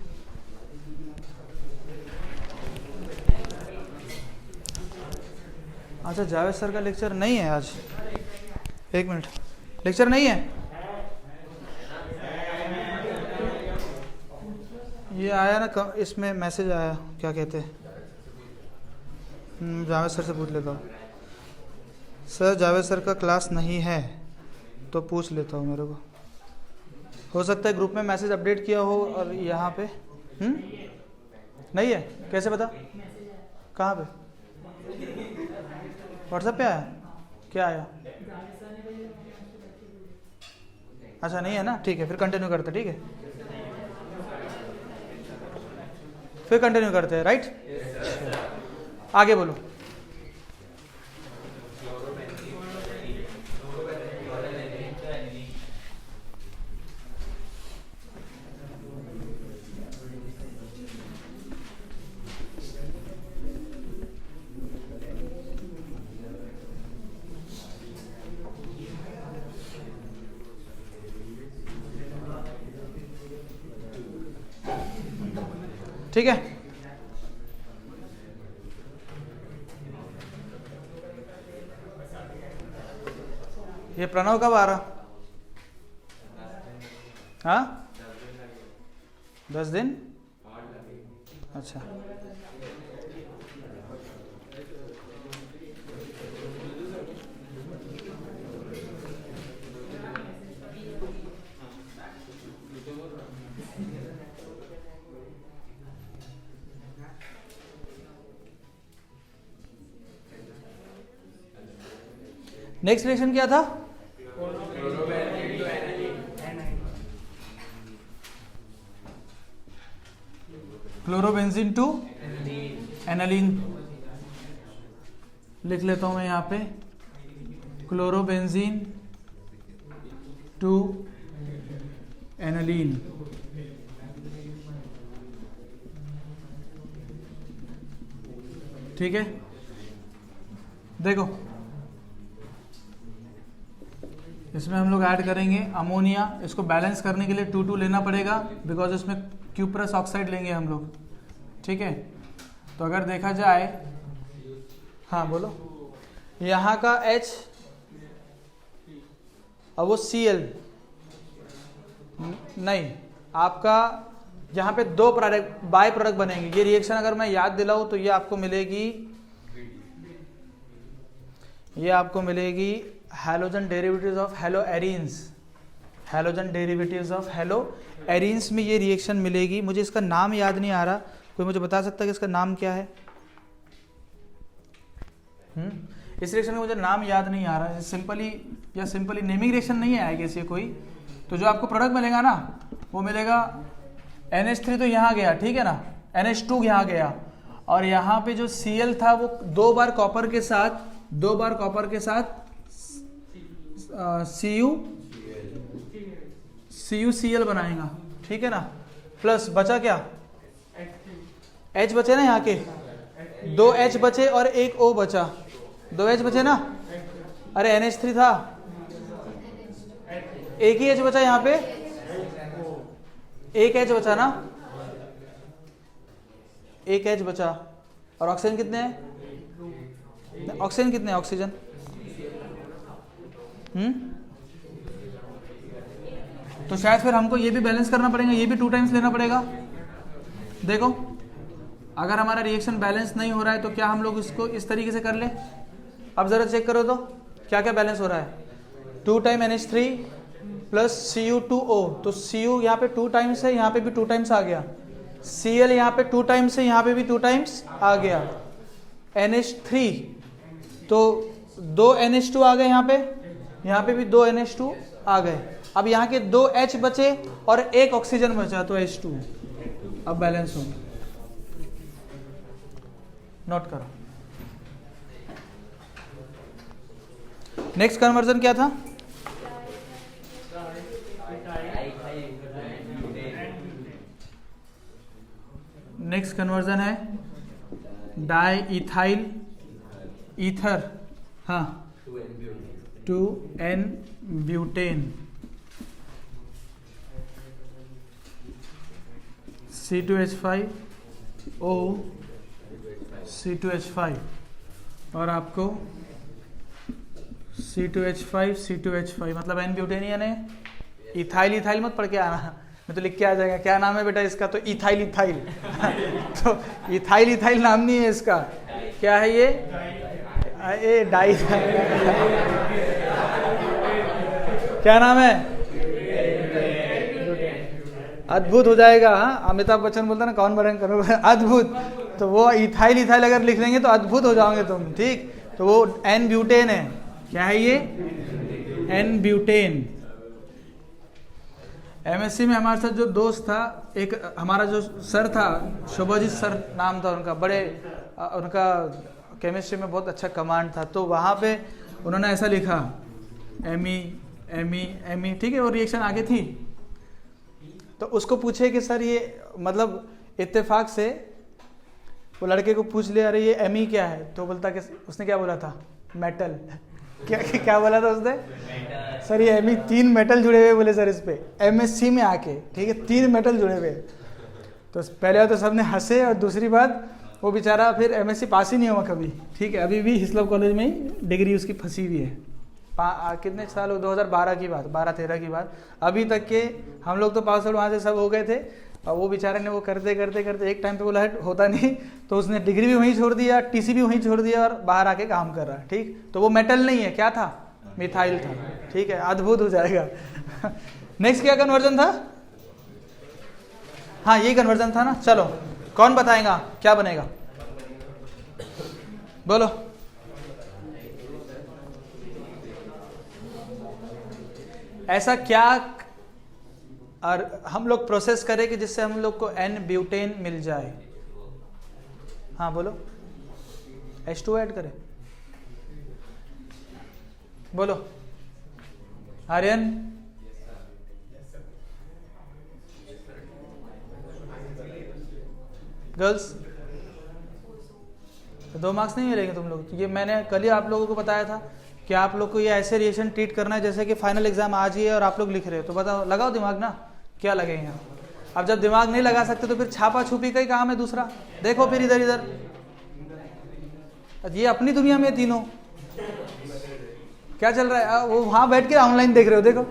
अच्छा, जावेद सर का लेक्चर नहीं है आज, 1 मिनट, लेक्चर नहीं है। ये आया ना इसमें मैसेज आया, क्या कहते हैं, जावेद सर से पूछ लेता हूँ। सर जावेद सर का क्लास नहीं है, तो पूछ लेता हूँ मेरे को। हो सकता है ग्रुप में मैसेज अपडेट किया हो और यहाँ पे नहीं है, कैसे पता? कहाँ पे? व्हाट्सएप पे आया? क्या आया? अच्छा नहीं है ना, ठीक है, फिर कंटिन्यू करते, ठीक है, फिर कंटिन्यू करते हैं, राइट? आगे बोलो। ठीक है, ये प्रणव कब आ रहा? हाँ, 10 दिन। अच्छा, नेक्स्ट रिएक्शन क्या था? Chlorobenzene to aniline. लिख लेता हूं मैं यहां पे, क्लोरोबेंजीन टू एनालीन। ठीक है, देखो इसमें हम लोग ऐड करेंगे अमोनिया। इसको बैलेंस करने के लिए 2 लेना पड़ेगा, बिकॉज इसमें क्यूप्रस ऑक्साइड लेंगे हम लोग। ठीक है, तो अगर देखा जाए, हाँ बोलो, यहाँ का H और वो Cl नहीं, आपका यहाँ पे 2 प्रोडक्ट, बाय प्रोडक्ट बनेंगे। ये रिएक्शन अगर मैं याद दिलाऊं तो ये आपको मिलेगी halogen derivatives of hello arenes. Halogen derivatives of hello arenes में ये रिएक्शन मिलेगी। मुझे इसका नाम याद नहीं आ रहा, कोई मुझे बता सकता है कि इसका नाम क्या है? इस रिएक्शन का मुझे नाम याद नहीं आ रहा है। सिंपली नेमिंग रिएक्शन नहीं आएगी ऐसे कोई। तो जो आपको प्रोडक्ट मिलेगा ना, वो मिलेगा NH3 तो यहाँ गया, ठीक है ना, NH2 यहाँ गया, और यहाँ पे जो Cl था वो 2 बार कॉपर के साथ CuCl बनाएगा, ठीक है ना। प्लस बचा क्या? H बचे ना, यहाँ के 2 H बचे और 1 O बचा, 2 H बचे ना। अरे NH3 था, एक ही H बचा यहाँ पे, एक H बचा ना, एक H बचा। और ऑक्सीजन कितने हैं? ऑक्सीजन तो शायद फिर हमको ये भी बैलेंस करना पड़ेगा, ये भी 2 टाइम्स लेना पड़ेगा। देखो अगर हमारा रिएक्शन बैलेंस नहीं हो रहा है तो क्या हम लोग इसको इस तरीके से कर ले? अब जरा चेक करो तो क्या क्या बैलेंस हो रहा है। 2 टाइम NH3 प्लस Cu2O, तो Cu यहाँ पे 2 टाइम्स है, यहाँ पे भी 2 टाइम्स आ गया। Cl यहाँ पे 2 टाइम्स है, यहाँ पे भी 2 टाइम्स आ गया। NH3 तो 2 NH2 आ गए, यहाँ पे भी 2 NH2 आ गए। अब यहाँ के 2 H बचे और 1 ऑक्सीजन बचा, तो H2 अब बैलेंस हो। नोट करो। नेक्स्ट कन्वर्जन क्या था? नेक्स्ट कन्वर्जन है डाई इथाइल ईथर, हाँ, to N butane, C2H5O C2H5, और आपको C2H5 मतलब एन ब्यूटेनियन है। इथाइल मत पढ़ के आना, मैं तो लिख के आ जाएगा क्या नाम है बेटा इसका, तो इथाइल तो इथाइल नाम नहीं है इसका, क्या है ये डाई क्या नाम है? अद्भुत हो जाएगा। हाँ, अमिताभ बच्चन बोलता ना कौन बनेगा करोगे, अद्भुत। तो वो इथाइल इथाइल अगर लिख लेंगे तो अद्भुत हो जाओगे तुम, ठीक। तो वो एन ब्यूटेन है। क्या है ये? N butane. एमएससी में हमारे साथ जो दोस्त था, एक हमारा जो सर था, शोभाजीत सर नाम था उनका, बड़े उनका केमिस्ट्री में बहुत अच्छा कमांड था। तो वहाँ पे उन्होंने ऐसा लिखा एमी एमी एमी, ठीक है, वो रिएक्शन आगे थी। तो उसको पूछे कि सर ये मतलब इत्तेफाक से वो लड़के को पूछ लिया, अरे ये एमी क्या है? तो बोलता कि उसने क्या बोला था? मेटल। क्या बोला था उसने? सर ये एमी 3 मेटल जुड़े हुए बोले सर इस पे, एमएससी में आके, ठीक है, 3 मेटल जुड़े हुए। तो पहले तो सबने हंसे, और दूसरी बात वो बेचारा फिर एमएससी पास ही नहीं हुआ कभी, ठीक है। अभी भी हिस्लॉप कॉलेज में ही डिग्री उसकी फंसी हुई है। कितने साल हो, 2012 की बात, 12-13 की बात, अभी तक के हम लोग तो पास आउट वहाँ से सब हो गए थे, और वो बेचारे ने वो करते करते करते एक टाइम पे बोला होता नहीं, तो उसने डिग्री भी वहीं छोड़ दिया, टीसी भी वहीं छोड़ दिया, और बाहर आके काम कर रहा है, ठीक। तो वो मेटल नहीं है, क्या था? मिथाइल था, ठीक है। अद्भुत हो जाएगा। नेक्स्ट क्या कन्वर्जन था? हाँ, यही कन्वर्जन था ना। चलो, कौन बताएगा क्या बनेगा? बोलो। ऐसा क्या और हम लोग प्रोसेस करें कि जिससे हम लोग को एन ब्यूटेन मिल जाए? हाँ बोलो। H2 ऐड करें? बोलो। आर्यन? गर्ल्स? 2 मार्क्स नहीं मिलेंगे तुम लोग। ये मैंने कल ही आप लोगों को बताया था कि आप लोग को ये ऐसे रिएक्शन ट्रीट करना है जैसे कि फाइनल एग्जाम आज ही है और आप लोग लिख रहे हो। तो बताओ, लगाओ दिमाग ना, क्या लगेगा यहाँ। अब जब दिमाग नहीं लगा सकते तो फिर छापा छुपी का ही काम है दूसरा। देखो फिर इधर इधर, ये अपनी दुनिया में तीनों क्या चल रहा है। वो वहां बैठ के ऑनलाइन देख रहे हो, देखो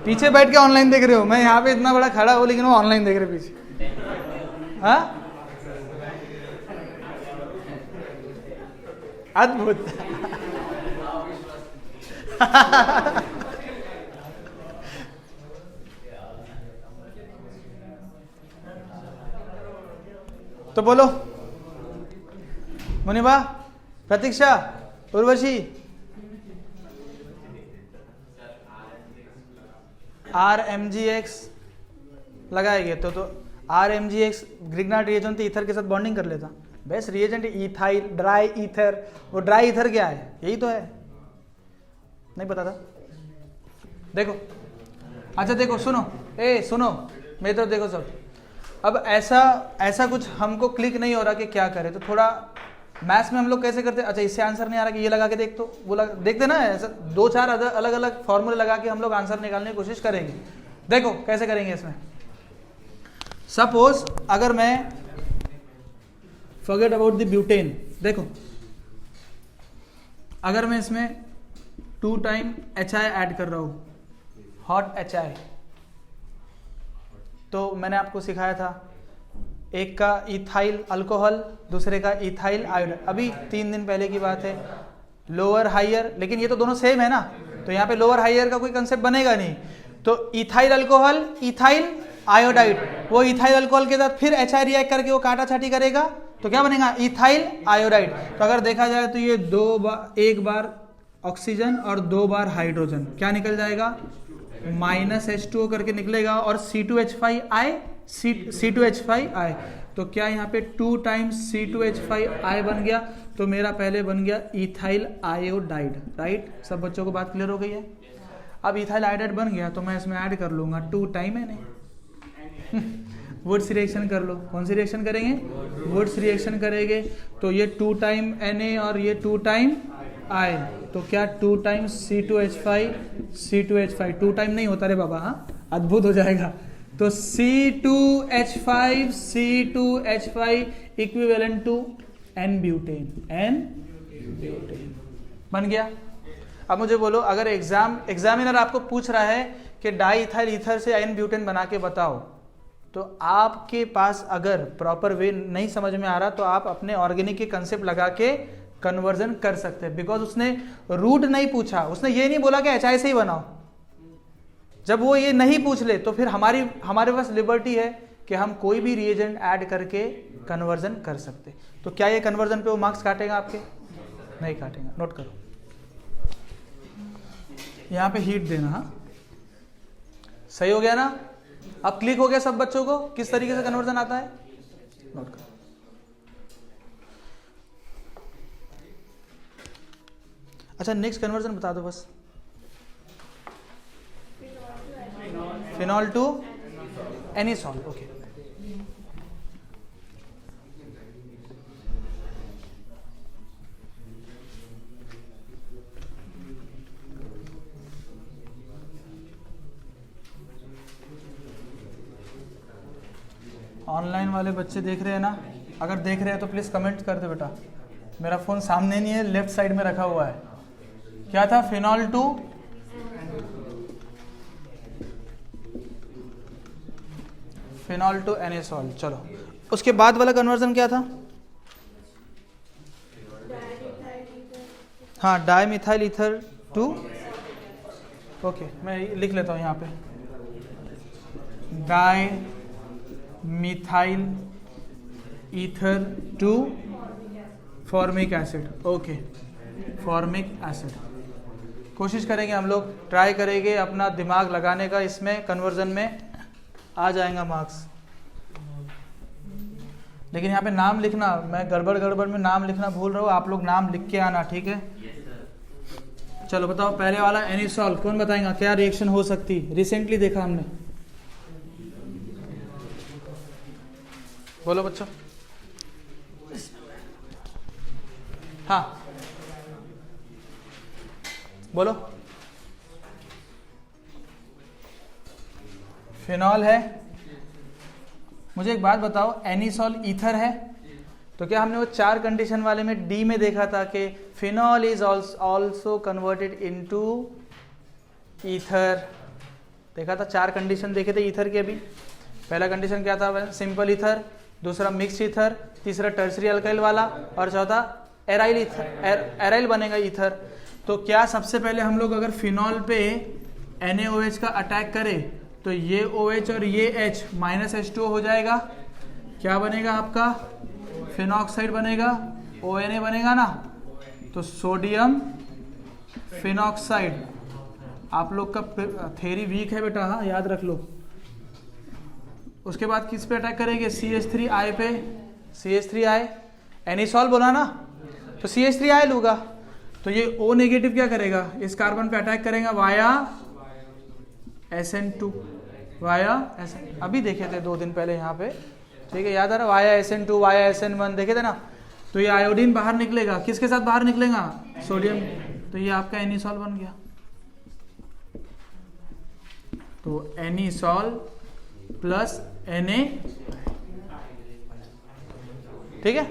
पीछे बैठ के ऑनलाइन देख रहे हो। मैं यहाँ पे इतना बड़ा खड़ा हूँ लेकिन वो ऑनलाइन देख रहे पीछे। हाँ, अद्भुत। तो बोलो, मुनिबा, प्रतीक्षा, उर्वशी। RMgX लगाएंगे तो RMgX ग्रिग्नार्ड रिएजेंट ईथर के साथ बॉन्डिंग कर लेता। Best reagent ethyl, dry ether. वो ड्राई ईथर क्या है? यही तो है, नहीं पता था? देखो, अच्छा देखो, सुनो, सुनो मेरी तरफ देखो सब। अब ऐसा कुछ हमको क्लिक नहीं हो रहा कि क्या करें, तो थोड़ा मैथ्स में हम लोग कैसे करते हैं। अच्छा, इससे आंसर नहीं आ रहा कि ये लगा के देख, तो वो देखते ना, ऐसा 2-4 अलग अलग फॉर्मूले लगा के हम लोग आंसर निकालने की कोशिश करेंगे। देखो कैसे करेंगे इसमें। सपोज अगर मैं फॉरगेट अबाउट द ब्यूटेन, देखो अगर मैं इसमें 2 टाइम HI ऐड कर रहा हूँ, हॉट HI, तो मैंने आपको सिखाया था एक का इथाइल अल्कोहल, दूसरे का इथाइल आयोडाइड। अभी 3 दिन पहले की बात है। लोअर हाइयर, लेकिन ये तो दोनों सेम है ना, तो यहाँ पे लोअर हाइयर का कोई कंसेप्ट बनेगा नहीं। तो इथाइल अल्कोहल, इथाइल आयोडाइड, वो इथाइल अल्कोहल के साथ फिर HI रिएक्ट करके वो काटा छाटी करेगा, तो क्या बनेगा? Ethyl iodide. तो अगर देखा जाए तो ये 2 बार, 1 बार ऑक्सीजन और 2 बार हाइड्रोजन, क्या निकल जाएगा? -H2O करके निकलेगा, और C2H5I। तो क्या यहाँ पे 2 टाइम्स C2H5I बन गया, तो मेरा पहले बन गया इथाइल आयोडाइड, राइट। सब बच्चों को बात क्लियर हो गई है? अब इथाइल आयोडाइड बन गया तो मैं इसमें ऐड कर लूंगा 2 टाइम है नहीं। वुड्स रिएक्शन कर लो। कौन सी रिएक्शन करेंगे? वुड्स रिएक्शन करेंगे, तो ये 2 टाइम Na और ये 2 टाइम I, तो क्या 2 टाइम C2H5 2 टाइम नहीं होता रे बाबा, हाँ, अद्भुत हो जाएगा। तो C2H5 equivalent to N butane बन गया। अब मुझे बोलो, अगर एग्जामिनर आपको पूछ रहा है कि डाई इथाइल ईथर से N ब्यूटेन बना के बताओ, तो आपके पास अगर प्रॉपर वे नहीं समझ में आ रहा तो आप अपने ऑर्गेनिक के कंसेप्ट लगा के कन्वर्जन कर सकते हैं। बिकॉज उसने रूट नहीं पूछा, उसने ये नहीं बोला कि HI से ही बनाओ, जब वो ये नहीं पूछ ले तो फिर हमारे पास लिबर्टी है कि हम कोई भी रिएजेंट ऐड करके कन्वर्जन कर सकते। तो क्या ये कन्वर्जन पे वो मार्क्स काटेगा आपके? नहीं काटेगा। नोट करो, यहाँ पे हीट देना। हाँ, सही हो गया ना? अब क्लिक हो गया सब बच्चों को किस तरीके से कन्वर्जन आता है? नोट करो। अच्छा, नेक्स्ट कन्वर्जन बता दो बस। Phenol to anisole. Okay, online वाले बच्चे देख रहे हैं ना? अगर देख रहे हैं तो प्लीज कमेंट कर दो बेटा। मेरा फोन सामने नहीं है, लेफ्ट साइड में रखा हुआ है। क्या था? Phenol to anisole. चलो, उसके बाद वाला कन्वर्जन क्या था? हाँ, डाइमिथाइल ईथर टू, ओके मैं लिख लेता हूँ यहाँ पे, di methyl ether to formic acid. Okay, formic acid. कोशिश करेंगे हम लोग, ट्राई करेंगे अपना दिमाग लगाने का, इसमें कन्वर्जन में आ जाएगा मार्क्स। लेकिन यहाँ पे नाम लिखना, मैं गड़बड़ में नाम लिखना भूल रहा हूँ, आप लोग नाम लिख के आना, ठीक है? चलो बताओ, पहले वाला एनिसॉल, कौन बताएगा क्या रिएक्शन हो सकती? रिसेंटली देखा हमने, बोलो बच्चों। हाँ बोलो। फिनॉल है। मुझे एक बात बताओ, एनिसॉल ईथर है, तो क्या हमने वो 4 कंडीशन वाले में डी में देखा था कि phenol is also converted into ether? देखा था, 4 कंडीशन देखे थे ईथर के। अभी पहला कंडीशन क्या था? सिंपल ईथर, दूसरा मिक्स ईथर, तीसरा टर्सरी अल्काइल वाला, और चौथा एराइल ईथर, एराइल बनेगा ईथर। तो क्या सबसे पहले हम लोग अगर फिनॉल पे NaOH का अटैक करें तो ये OH और ये H -H2O हो जाएगा। क्या बनेगा आपका? फिनॉक्साइड बनेगा, ONA बनेगा ना, तो सोडियम फिनॉक्साइड। आप लोग का थ्योरी वीक है बेटा, हाँ याद रख लो। उसके बाद किस पे अटैक करेंगे? CH3I पे। CH3I, एनिसॉल बोला ना, तो CH3I लूंगा, तो ये O नेगेटिव क्या करेगा? इस कार्बन पे अटैक करेगा वाया SN2, वाया SN, अभी देखे थे 2 दिन पहले यहाँ पे, ठीक है, याद आ रहा? वाया SN2, वाया SN1 देखे थे ना। तो ये आयोडीन बाहर निकलेगा, किसके साथ बाहर निकलेगा? सोडियम। तो ये आपका एनिसॉल बन गया। तो एनिसॉल प्लस Na, ठीक है?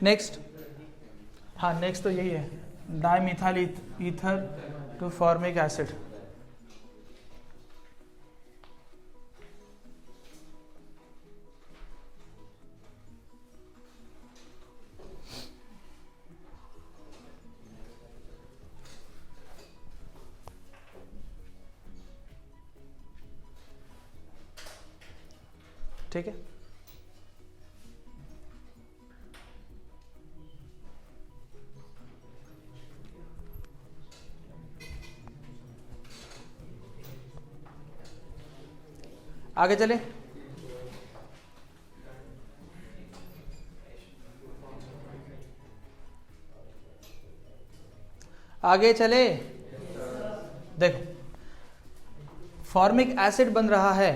नेक्स्ट, हाँ नेक्स्ट तो यही है, dimethyl ether to formic acid. ठीक है, आगे चले। आगे चले, देखो फॉर्मिक एसिड बन रहा है,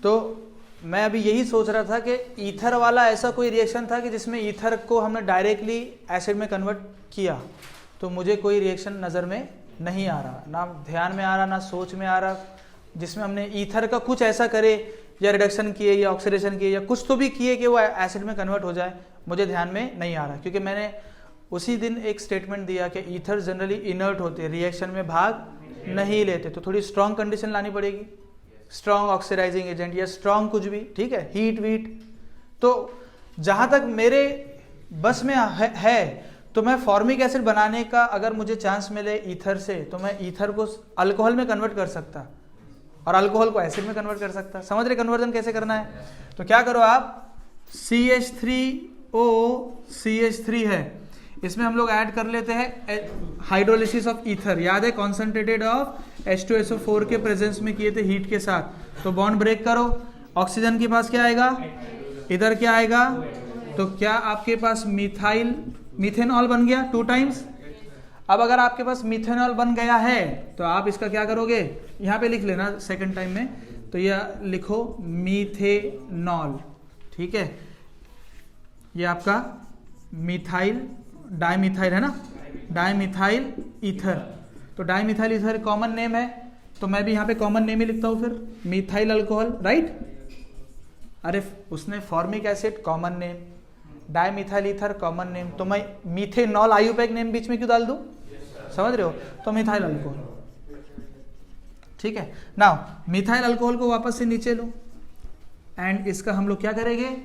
तो मैं अभी यही सोच रहा था कि ईथर वाला ऐसा कोई रिएक्शन था कि जिसमें ईथर को हमने डायरेक्टली एसिड में कन्वर्ट किया, तो मुझे कोई रिएक्शन नज़र में नहीं आ रहा, ना ध्यान में आ रहा, ना सोच में आ रहा, जिसमें हमने ईथर का कुछ ऐसा करे या रिडक्शन किए या ऑक्सीडेशन किए या कुछ तो भी किए कि वो एसिड में कन्वर्ट हो जाए, मुझे ध्यान में नहीं आ रहा। क्योंकि मैंने उसी दिन एक स्टेटमेंट दिया कि ईथर जनरली इनर्ट होते, रिएक्शन में भाग नहीं लेते, तो थोड़ी स्ट्रॉन्ग कंडीशन लानी पड़ेगी, स्ट्रॉन्ग ऑक्सीडाइजिंग एजेंट या स्ट्रॉन्ग कुछ भी, ठीक है, हीट वीट। तो जहां तक मेरे बस में है तो मैं फॉर्मिक एसिड बनाने का अगर मुझे चांस मिले ईथर से, तो मैं ईथर को अल्कोहल में कन्वर्ट कर सकता और अल्कोहल को एसिड में कन्वर्ट कर सकता। समझ रहे कन्वर्जन कैसे करना है? तो क्या करो आप, CH3O CH3 है, इसमें हम लोग ऐड कर लेते हैं हाइड्रोलिसिस ऑफ ईथर। याद है कॉन्सेंट्रेटेड ऑफ H2SO4 के प्रेजेंस में किए थे हीट के साथ। तो बॉन्ड ब्रेक करो, ऑक्सीजन के पास क्या आएगा, इधर क्या आएगा, तो क्या आपके पास मिथेनॉल बन गया 2 टाइम्स। अब अगर आपके पास मिथेनॉल बन गया है तो आप इसका क्या करोगे, यहां पे लिख लेना सेकंड टाइम में, तो यह लिखो मीथेनॉल, ठीक है। ये आपका मिथाइल डाइमिथाइल है ना, डाइमिथाइल ईथर। तो डाइमिथाइल ईथर कॉमन नेम है, तो मैं भी यहाँ पे कॉमन नेम ही लिखता हूँ फिर, मिथाइल अल्कोहल, राइट। अरे उसने formic acid common name, dimethyl ether common name, तो मैं मीथेनॉल आयुपैक नेम बीच में क्यों डाल दूं, समझ रहे हो। तो मिथाइल अल्कोहल, ठीक है। नाउ मिथाइल अल्कोहल को वापस से नीचे लो एंड इसका हम लोग क्या करेंगे,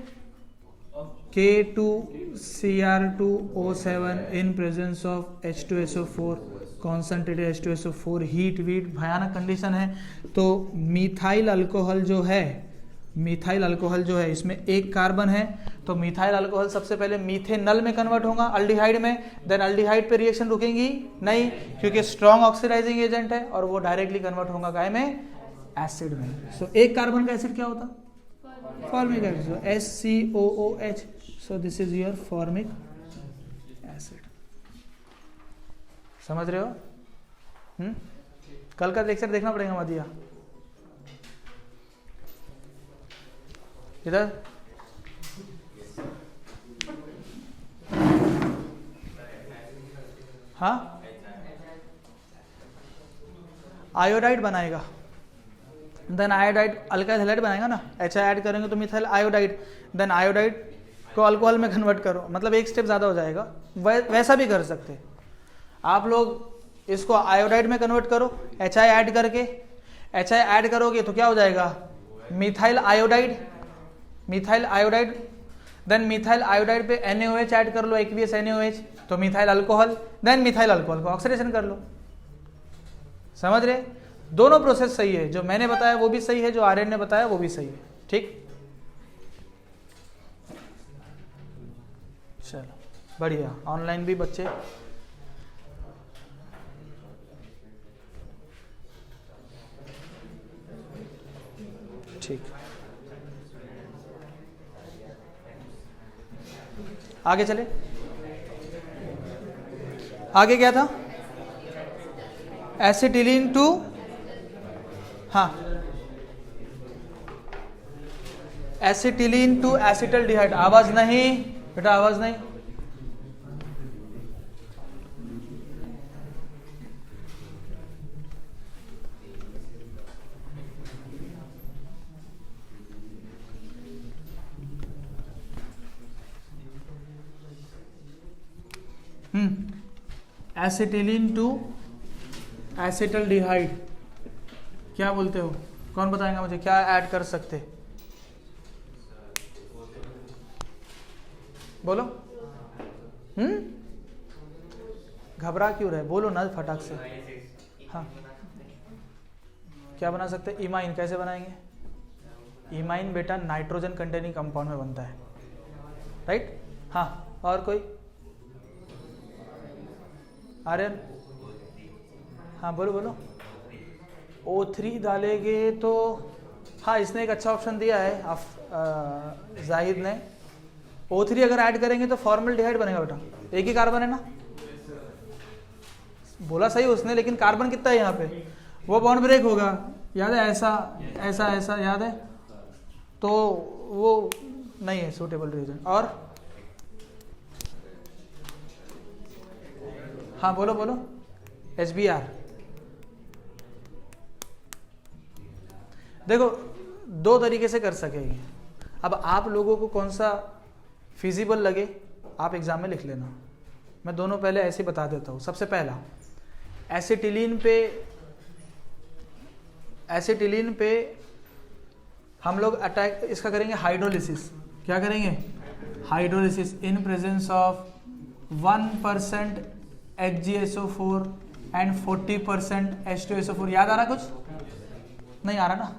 K2Cr2O7 in presence of H2SO4, concentrated H2SO4, heat wheat भयानक कंडीशन है। तो मिथाइल अल्कोहल जो है, मिथाइल अल्कोहल जो है इसमें एक कार्बन है, तो मिथाइल अल्कोहल सबसे पहले मीथेनल में कन्वर्ट होगा अल्डिहाइड में, देन अल्डिहाइड पे रिएक्शन रुकेंगी नहीं, क्योंकि स्ट्रॉन्ग ऑक्सीडाइजिंग एजेंट है और वो डायरेक्टली कन्वर्ट होगा काय में, एसिड में। सो एक कार्बन का एसिड क्या होता, formic acid, SCOOH। So this is your formic acid. समझ रहे हो? कल का लेक्चर देखना पड़ेगा मदिया, इधर हाँ, आयोडाइड बनाएगा, देन आयोडाइड अल्काइल हैलाइड बनाएगा ना, HI ऐड करेंगे तो मिथाइल आयोडाइड, देन आयोडाइड को अल्कोहल में कन्वर्ट करो, मतलब एक स्टेप ज़्यादा हो जाएगा। वैसा भी कर सकते आप लोग, इसको आयोडाइड में कन्वर्ट करो HI ऐड करके, HI ऐड करोगे तो क्या हो जाएगा, methyl iodide, methyl iodide, then methyl iodide पे NaOH ऐड कर लो, aqueous NaOH, तो methyl alcohol, then methyl alcohol को ऑक्सीडेशन कर लो। समझ रहे? दोनों प्रोसेस सही है, जो मैंने बताया वो भी सही है, जो आर्यन ने बताया वो भी सही है, ठीक। चलो बढ़िया, ऑनलाइन भी बच्चे ठीक। आगे चले, आगे क्या था, एसिटिलीन टू, हाँ, एसिटिलीन टू एसिटल्डिहाइड। आवाज नहीं बेटा, आवाज नहीं। एसिटिलीन टू एसिटल्डिहाइड, क्या बोलते हो, कौन बताएगा मुझे, क्या ऐड कर सकते, बोलो। घबरा क्यों रहे, बोलो ना फटाक से। हाँ, क्या बना सकते, इमाइन। कैसे बनाएंगे, इमाइन बेटा नाइट्रोजन कंटेनिंग कंपाउंड में बनता है, राइट। हाँ, और कोई, आर्यन, हाँ बोलो बोलो। O3 डालेंगे तो, हाँ इसने एक अच्छा ऑप्शन दिया है जाहिद ने, O3 अगर ऐड करेंगे तो फॉर्मल्डिहाइड बनेगा बेटा, एक ही कार्बन है ना, बोला सही उसने, लेकिन कार्बन कितना है यहाँ पे, वो बॉन्ड ब्रेक होगा, याद है, ऐसा ऐसा ऐसा, याद है, तो वो नहीं है सूटेबल रीजन। और हाँ बोलो बोलो, HBr। देखो दो तरीके से कर सकेंगे, अब आप लोगों को कौन सा फिजिबल लगे आप एग्जाम में लिख लेना, मैं दोनों पहले ऐसे बता देता हूँ। सबसे पहला, एसिटिलीन पे हम लोग अटैक इसका करेंगे हाइड्रोलिसिस। क्या करेंगे, hydrolysis in presence of 1% HgSO4 and 40% H2SO4। याद आ रहा कुछ? नहीं आ रहा ना?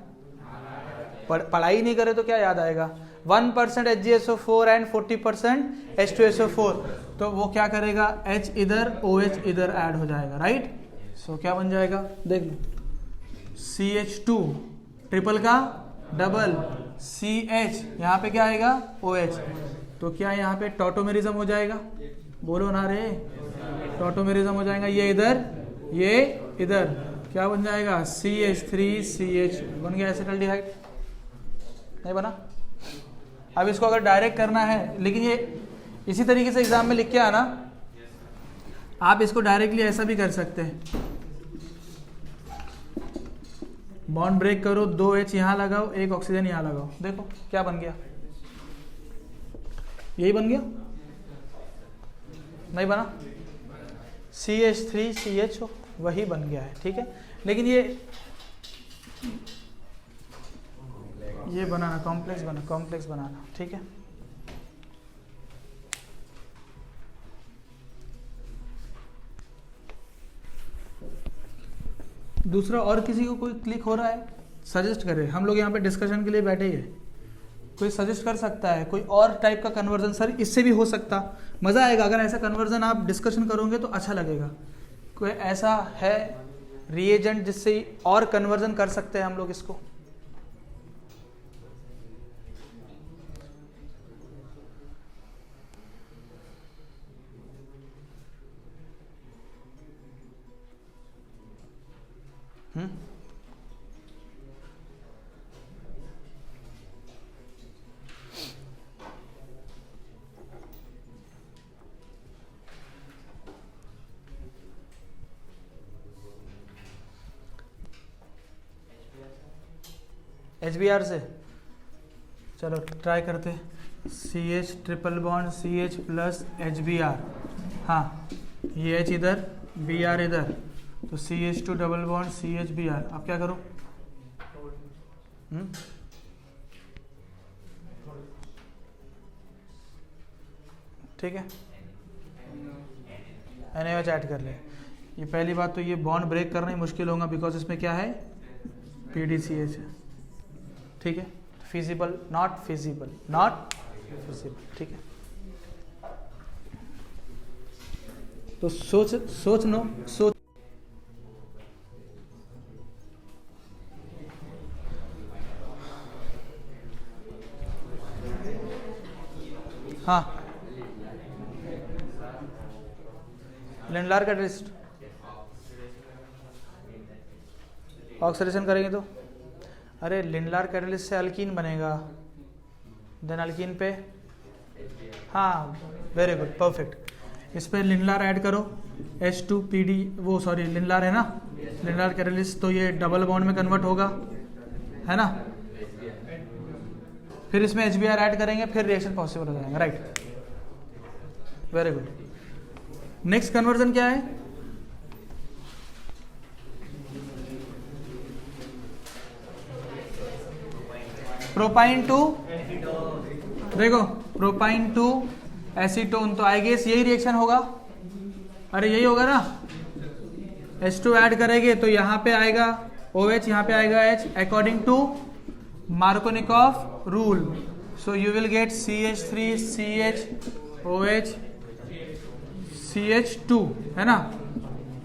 पढ़ाई नहीं करे तो क्या याद आएगा? 1% HgSO4 एंड 40% H2SO4, तो वो क्या करेगा? H इधर OH इधर ऐड हो जाएगा, राइट? सो क्या बन जाएगा? देख लो, CH2 ट्रिपल का डबल CH, यहाँ पे क्या आएगा? OH। तो क्या यहाँ पे टॉटोमेरिज्म हो जाएगा? बोलो ना रे, टॉटोमेरिज्म हो जाएगा। ये इधर, ये इधर, क्या बन जाएगा? CH3CH बन गया एसिटाल्डिहाइड। नहीं बना? अब इसको अगर डायरेक्ट करना है, लेकिन ये इसी तरीके से एग्जाम में लिख के आना, आप इसको डायरेक्टली ऐसा भी कर सकते हैं, बॉन्ड ब्रेक करो, 2H यहाँ लगाओ, एक ऑक्सीजन यहाँ लगाओ, देखो क्या बन गया? यही बन गया? नहीं बना? CH3CH वही बन गया है, ठीक है। लेकिन ये बनाना, कॉम्प्लेक्स बनाना, ठीक है। दूसरा, और किसी को कोई क्लिक हो रहा है? सजेस्ट करे, हम लोग यहाँ पे डिस्कशन के लिए बैठे ही है, कोई सजेस्ट कर सकता है कोई और टाइप का कन्वर्जन, सर इससे भी हो सकता, मज़ा आएगा अगर ऐसा कन्वर्जन आप डिस्कशन करोगे तो अच्छा लगेगा। कोई ऐसा है रिएजेंट जिससे और कन्वर्जन कर सकते हैं हम लोग इसको? HBr से चलो ट्राई करते। CH triple bond CH plus HBr, हाँ ये H इधर Br इधर, तो CH2 double bond CH Br। अब क्या करो? ठीक है, NaOH ऐड कर ले। ये पहली बात तो ये बॉन्ड ब्रेक करना ही मुश्किल होगा, बिकॉज इसमें क्या है? PDCH है, ठीक है। फिजिबल, नॉट फिजिबल, ठीक है। तो सोच लो, हाँ लिंडलार कैटलिस्ट ऑक्सीडेशन करेंगे तो, अरे लिंडलार कैटलिस्ट से अल्कीन बनेगा, देन अल्कीन पे, हाँ वेरी गुड, परफेक्ट। इस पे लिंडलार ऐड करो, H2PD, वो सॉरी लिंडलार है ना, लिंडलार कैटलिस्ट, तो ये डबल बॉन्ड में कन्वर्ट होगा, है ना। फिर इसमें HBr ऐड करेंगे, फिर रिएक्शन पॉसिबल हो जाएगा, right, very good. Next conversion क्या है? प्रोपाइन टू, देखो प्रोपाइन टू एसीटोन, तो आई गेस यही रिएक्शन होगा, अरे यही होगा ना। H2 ऐड करेंगे तो यहाँ पे आएगा OH, यहाँ पे आएगा H, according to Markovnikov rule. So you will get CH3CH OH CH2, है ना,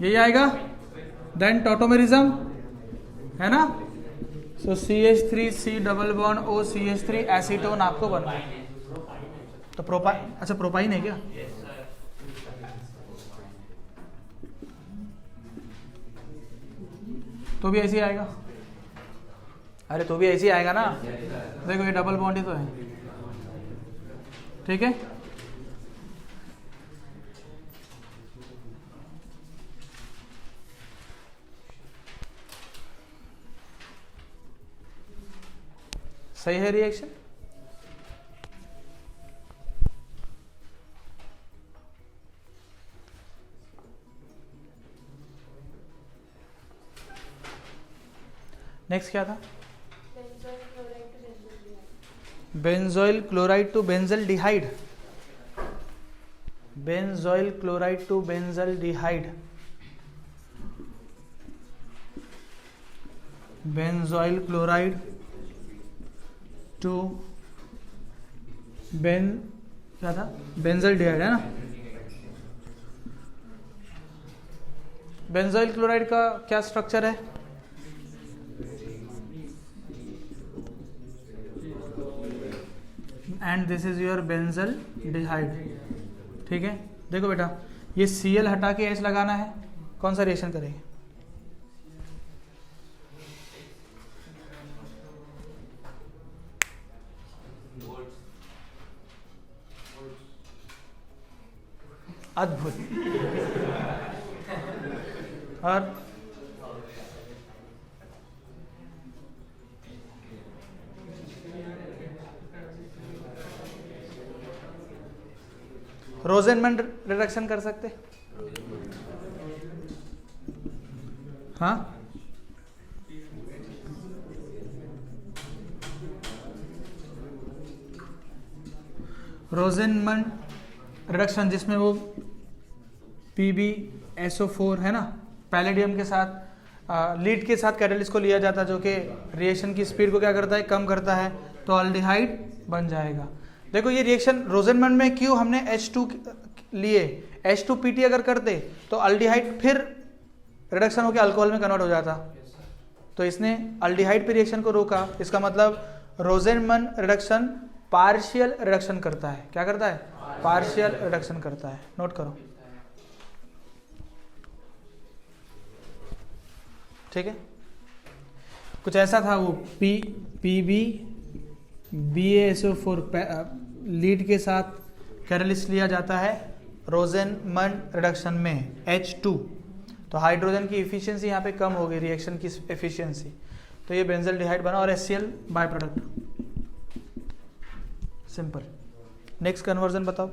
यही आएगा। देन टॉटोमेरिज्म, है ना, सो CH3C double bond O CH3 acetone आपको बना। तो प्रोपाइन, अच्छा प्रोपाइन है क्या? तो भी ऐसे ही आएगा, अरे तो भी ऐसे ही आएगा ना, देखो ये डबल बॉन्ड ही तो है, ठीक है। सही है रिएक्शन। नेक्स्ट क्या था? Benzoyl chloride to benzaldehyde. Benzoyl chloride to benzaldehyde, benzoyl chloride to क्या था, बेंजल्डिहाइड है ना। बेंजोइल क्लोराइड का क्या स्ट्रक्चर है, and this is your benzaldehyde. ठीक है, देखो बेटा ये Cl हटा के H लगाना है, कौन सा रिएक्शन करेंगे, अद्भुत। और रोजेनमन रिडक्शन कर सकते, हाँ रोजेनमन रिडक्शन जिसमें वो PbSO4 है ना, पैलेडियम के साथ लीड के साथ कैटलिस्ट को लिया जाता है, जो कि रिएक्शन की स्पीड को क्या करता है, कम करता है, तो अल्डिहाइड बन जाएगा। देखो ये रिएक्शन रोजेनमन में क्यों हमने H2 लिए, H2PT अगर करते तो अल्डिहाइड फिर रिडक्शन होकर अल्कोहल में कन्वर्ट हो जाता, तो इसने अल्डिहाइड पे रिएक्शन को रोका। इसका मतलब रोजेनमन रिडक्शन पार्शियल रिडक्शन करता है, क्या करता है, पार्शियल रिडक्शन करता है, नोट करो। ठीक है, कुछ ऐसा था वो PbBaSO4 लीड के साथ कैटलिस्ट लिया जाता है रोजेनमन रिडक्शन में H2, तो हाइड्रोजन की एफिशिएंसी यहाँ पे कम हो गई, रिएक्शन की एफिशिएंसी, तो ये बेंजल्डिहाइड बना और HCl by product, simple. Next conversion बताओ,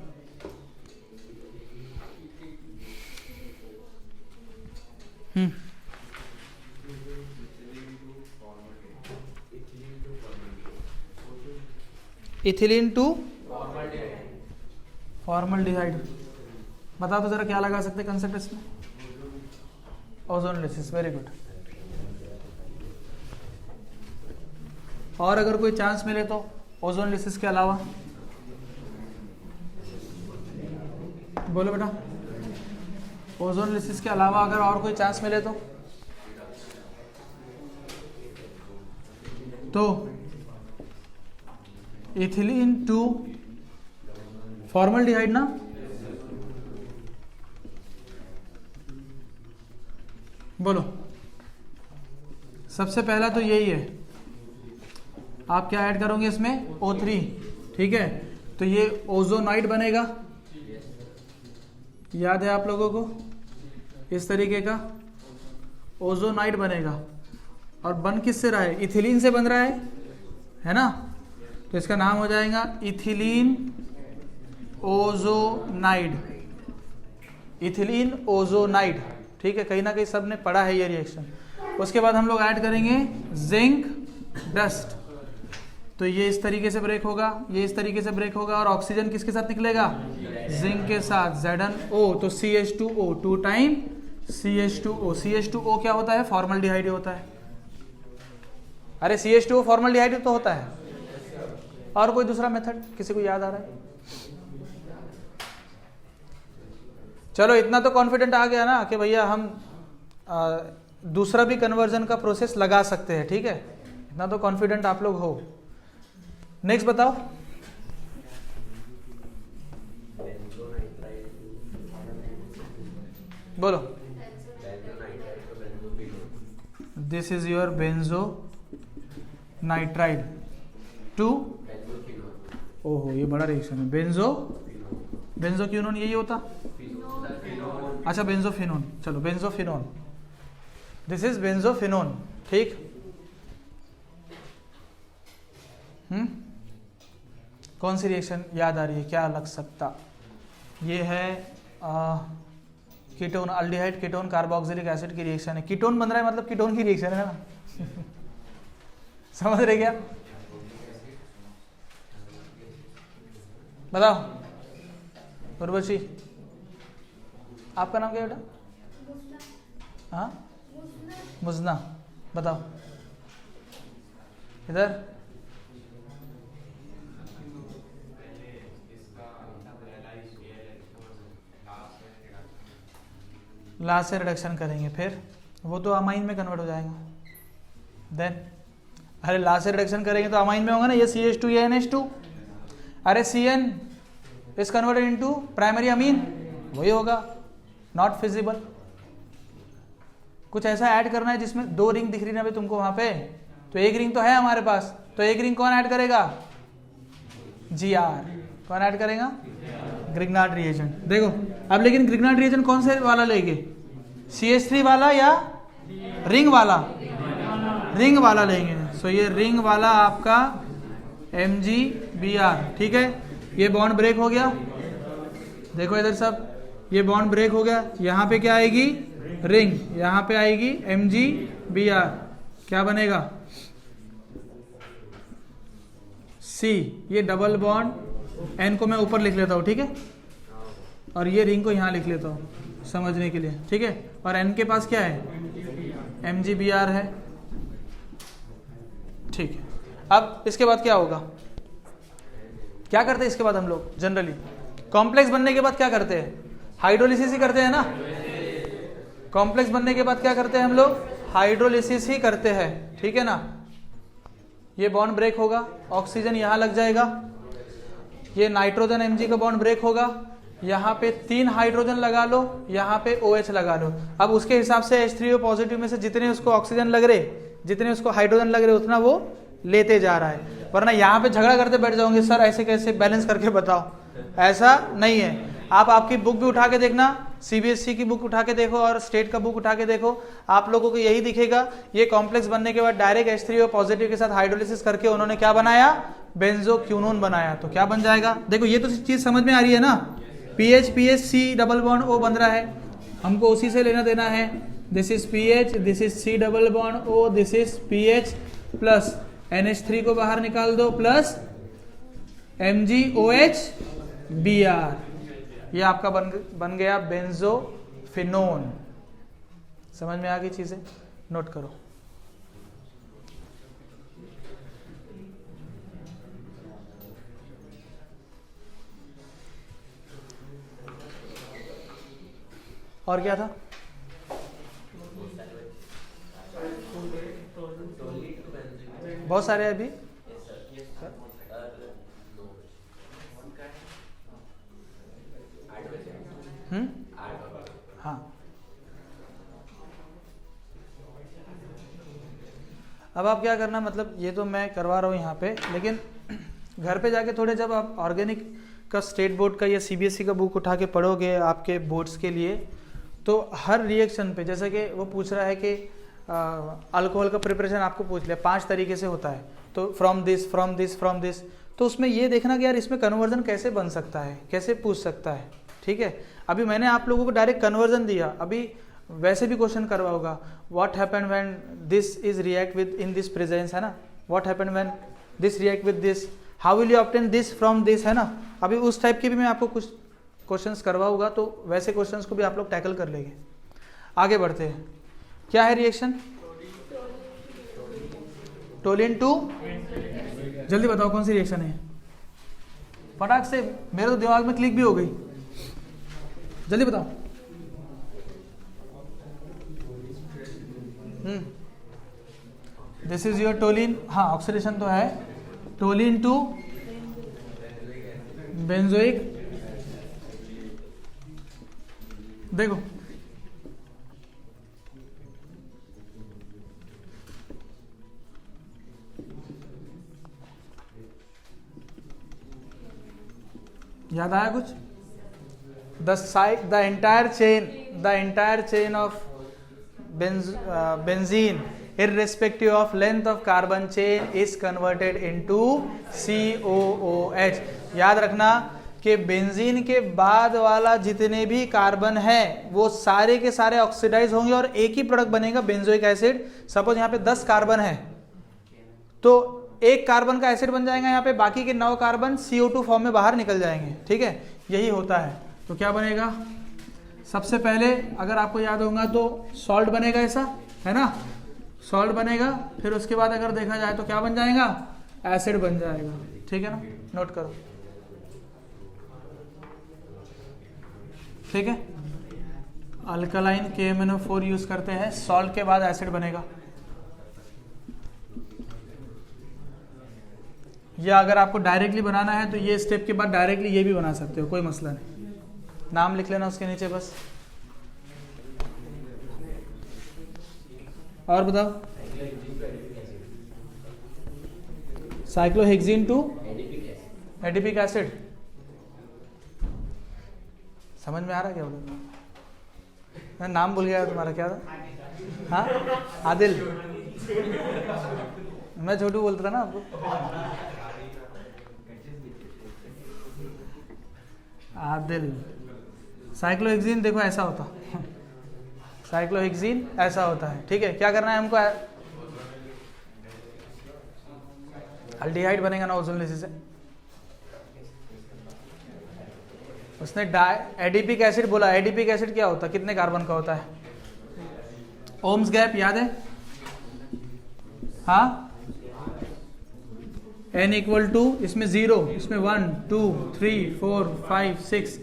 इथिलीन टू फॉर्मल्डिहाइड, बताओ तो जरा क्या लगा सकते कंसेप्ट इसमें, ओजोनलिसिस, वेरी गुड। और अगर कोई चांस मिले तो ओजोनलिसिस के अलावा, बोलो बेटा, ओजोनलिसिस के अलावा अगर और कोई चांस मिले तो इथिलीन टू फॉर्मल्डिहाइड ना, बोलो। सबसे पहला तो यही है, आप क्या ऐड करोगे इसमें, O3, ठीक है, तो ये ओजोनाइड बनेगा, याद है आप लोगों को, इस तरीके का ओजोनाइड बनेगा, और बन किससे रहा है, इथिलीन से बन रहा है ना, तो इसका नाम हो जाएगा इथिलीन ओजोनाइड, इथिलीन ओजोनाइड। ठीक है, कहीं ना कहीं सब ने पढ़ा है ये रिएक्शन। उसके बाद हम लोग ऐड करेंगे जिंक डस्ट, तो ये इस तरीके से ब्रेक होगा, ये इस तरीके से ब्रेक होगा, और ऑक्सीजन किसके साथ निकलेगा, जिंक के साथ, ZnO, तो CH2O, 2 टाइम CH2O। CH2O क्या होता है, फॉर्मल्डिहाइड होता है। अरे CH2O फॉर्मल्डिहाइड तो होता है। और कोई दूसरा मेथड किसी को याद आ रहा है? चलो इतना तो कॉन्फिडेंट आ गया ना कि भैया हम दूसरा भी कन्वर्जन का प्रोसेस लगा सकते हैं, ठीक है, इतना तो कॉन्फिडेंट आप लोग हो। नेक्स्ट बताओ, बोलो। This is your benzo nitride to, ओहो ये बड़ा रिएक्शन है, बेंजोक्विनोन यही होता, अच्छा बेंजोफिनोन, चलो बेंजोफिनोन, दिस इज बेंजोफिनोन, ठीक। कौन सी रिएक्शन याद आ रही है, क्या लग सकता, ये है ketone, aldehyde ketone carboxylic acid की रिएक्शन है, कीटोन बन रहा है मतलब कीटोन की रिएक्शन है ना समझ रहे क्या, बताओ उर्वशी आपका नाम क्या है बेटा? हाँ, मुजना, बताओ इधर। लास्ट से रिडक्शन करेंगे, फिर वो तो अमाइन में कन्वर्ट हो जाएगा। देन अरे लास्ट से रिडक्शन करेंगे तो अमाइन में होगा ना, ये CH2 ये NH2। अरे CN is converted into primary amine, वही होगा। Not feasible. कुछ ऐसा ऐड करना है जिसमें 2 रिंग दिख रही ना भाई तुमको वहां पे, तो 1 रिंग तो है हमारे पास, तो 1 रिंग कौन ऐड करेगा? GR। कौन ऐड करेगा? Grignard reagent. देखो अब लेकिन ग्रिग्नार्ड रिएजेंट कौन से वाला लेंगे? CH3 वाला या रिंग वाला? रिंग वाला लेंगे। सो ये रिंग वाला आपका MgBr, ठीक है। ये बॉन्ड ब्रेक हो गया, देखो इधर सब, ये बॉन्ड ब्रेक हो गया। यहाँ पे क्या आएगी? रिंग, यहाँ पे आएगी MgBr, क्या बनेगा? C। ये डबल बॉन्ड, N को मैं ऊपर लिख लेता हूँ, ठीक है, और ये रिंग को यहाँ लिख लेता हूँ समझने के लिए, ठीक है। और N के पास क्या है? MgBr है, ठीक है। अब इसके बाद क्या होगा? क्या करते हैं इसके बाद हम लोग जनरली? कॉम्प्लेक्स बनने के बाद क्या करते हैं? हाइड्रोलिसिस ही करते हैं ना। कॉम्प्लेक्स बनने के बाद क्या करते हैं हम लोग? हाइड्रोलिसिस ही करते हैं, ठीक है ना। ये बॉन्ड ब्रेक होगा, ऑक्सीजन यहाँ लग जाएगा, ये नाइट्रोजन Mg का बॉन्ड ब्रेक होगा, यहाँ पे 3 हाइड्रोजन लगा लो, यहाँ पे OH लगा लो। अब उसके हिसाब से H3O पॉजिटिव में से जितने उसको ऑक्सीजन लग रहे, जितने उसको हाइड्रोजन लग रहे, उतना वो लेते जा रहा है। वरना यहाँ पे झगड़ा करते बैठ जाओगे, सर ऐसे कैसे, बैलेंस करके बताओ। ऐसा नहीं है। आप आपकी बुक भी उठा के देखना, CBSE की बुक उठा के देखो और स्टेट का बुक उठा के देखो, आप लोगों को यही दिखेगा। ये कॉम्प्लेक्स बनने के बाद डायरेक्ट H3O पॉजिटिव के साथ हाइड्रोलिसिस करके उन्होंने क्या बनाया? बेंजोक्विनोन बनाया। तो क्या बन जाएगा? देखो ये तो चीज समझ में आ रही है ना। PH C double bond O बन रहा है, हमको उसी से लेना देना है। This is PH, this is C double bond O, this is PH plus NH3 को बाहर निकाल दो, प्लस MgOH-Br। ये आपका बन गया बेंजोफिनोन। समझ में आ गई चीजें? नोट करो। और क्या था? बहुत सारे अभी। हाँ, अब आप क्या करना, मतलब ये तो मैं करवा रहा हूँ यहाँ पे, लेकिन घर पे जाके थोड़े जब आप ऑर्गेनिक का स्टेट बोर्ड का या CBSE का बुक उठा के पढ़ोगे आपके बोर्ड्स के लिए, तो हर रिएक्शन पे, जैसे कि वो पूछ रहा है कि अल्कोहल का प्रिपरेशन आपको पूछ लिया 5 तरीके से होता है, तो from this from this from this, तो उसमें ये देखना कि यार इसमें कन्वर्जन कैसे बन सकता है, कैसे पूछ सकता है, ठीक है। अभी मैंने आप लोगों को डायरेक्ट कन्वर्जन दिया, अभी वैसे भी क्वेश्चन करवाऊंगा, what happened when this is react with in this presence, है ना, what happened when this react with this, how will you obtain this from this, है ना। अभी उस टाइप के भी मैं आपको कुछ क्वेश्चंस करवाऊंगा, तो वैसे क्वेश्चंस को भी आप लोग टैकल कर लेंगे। आगे बढ़ते हैं। क्या है रिएक्शन? टोलिन टू, जल्दी बताओ कौन सी रिएक्शन है? फटाक से, मेरे तो दिमाग में क्लिक भी हो गई, जल्दी बताओ। दिस इज योर टोलिन, हाँ ऑक्सीडेशन तो है, टोलिन टू बेंजोइक। देखो याद आया कुछ? the entire chain of benzene irrespective of length of carbon chain is converted into COOH। याद रखना कि बेंजीन के बाद वाला जितने भी कार्बन है वो सारे के सारे ऑक्सीडाइज होंगे और एक ही प्रोडक्ट बनेगा, बेंजोइक एसिड। सपोज यहाँ पे 10 कार्बन है तो एक कार्बन का एसिड बन जाएगा यहाँ पे, बाकी के 9 कार्बन CO2 फॉर्म में बाहर निकल जाएंगे, ठीक है, यही होता है। तो क्या बनेगा? सबसे पहले अगर आपको याद होगा तो सॉल्ट बनेगा, ऐसा है ना, सॉल्ट बनेगा, फिर उसके बाद अगर देखा जाए तो क्या बन जाएगा, एसिड बन जाएगा। ठीक है ना, नोट करो। ठीक है, अल्कलाइन KMnO4 यूज करते हैं, सॉल्ट के बाद एसिड बनेगा। या अगर आपको डायरेक्टली बनाना है तो ये स्टेप के बाद डायरेक्टली ये भी बना सकते हो, कोई मसला नहीं। नाम लिख लेना उसके नीचे बस। और बताओ, साइक्लोहेक्सीन टू एडिपिक एसिड, समझ में आ रहा क्या बोला? मैं नाम भूल गया तुम्हारा, क्या था? हाँ, आदिल। मैं छोटू बोलता था ना आपको। आदिल। साइक्लोहेक्सीन देखो ऐसा होता, साइक्लोहेक्सीन ऐसा होता है। ठीक है, क्या करना है हमको, अल्डिहाइड बनेगा ना ओजोनलेसिस से। उसने एडिपिक एसिड बोला, एडिपिक एसिड क्या होता है, कितने कार्बन का होता है? ओम्स गैप याद है? हाँ, n इक्वल टू, इसमें 0, इसमें 1 2 3 4 5 6,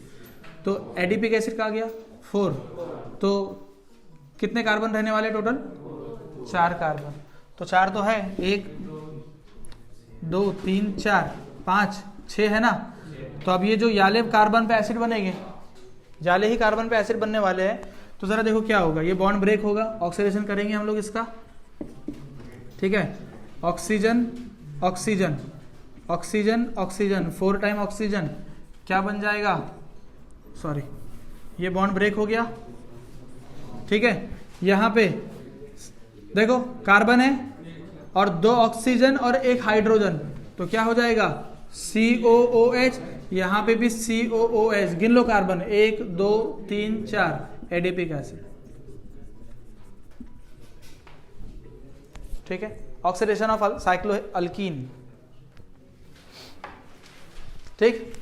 तो एडिपिक एसिड का आ गया 4, तो कितने कार्बन रहने वाले टोटल? 4 कार्बन। तो 4 तो है, 1 2 3 4 5 6 है ना। तो अब ये जो याले कार्बन पे एसिड बनेंगे, जाले ही कार्बन पे एसिड बनने वाले हैं, तो जरा देखो क्या होगा, ये बॉन्ड ब्रेक होगा, ऑक्सीडेशन करेंगे हम लोग इसका। ठीक है, oxygen oxygen oxygen oxygen, 4 time oxygen, क्या बन जाएगा, सॉरी, ये बॉन्ड ब्रेक हो गया। ठीक है, यहां पे देखो कार्बन है और 2 ऑक्सीजन और 1 हाइड्रोजन, तो क्या हो जाएगा, COOH, यहां पे भी COOH, गिन लो कार्बन, 1 2 3 4, एडिपिक एसिड। ठीक है, ऑक्सीडेशन ऑफ साइक्लोअल्कीन। ठीक,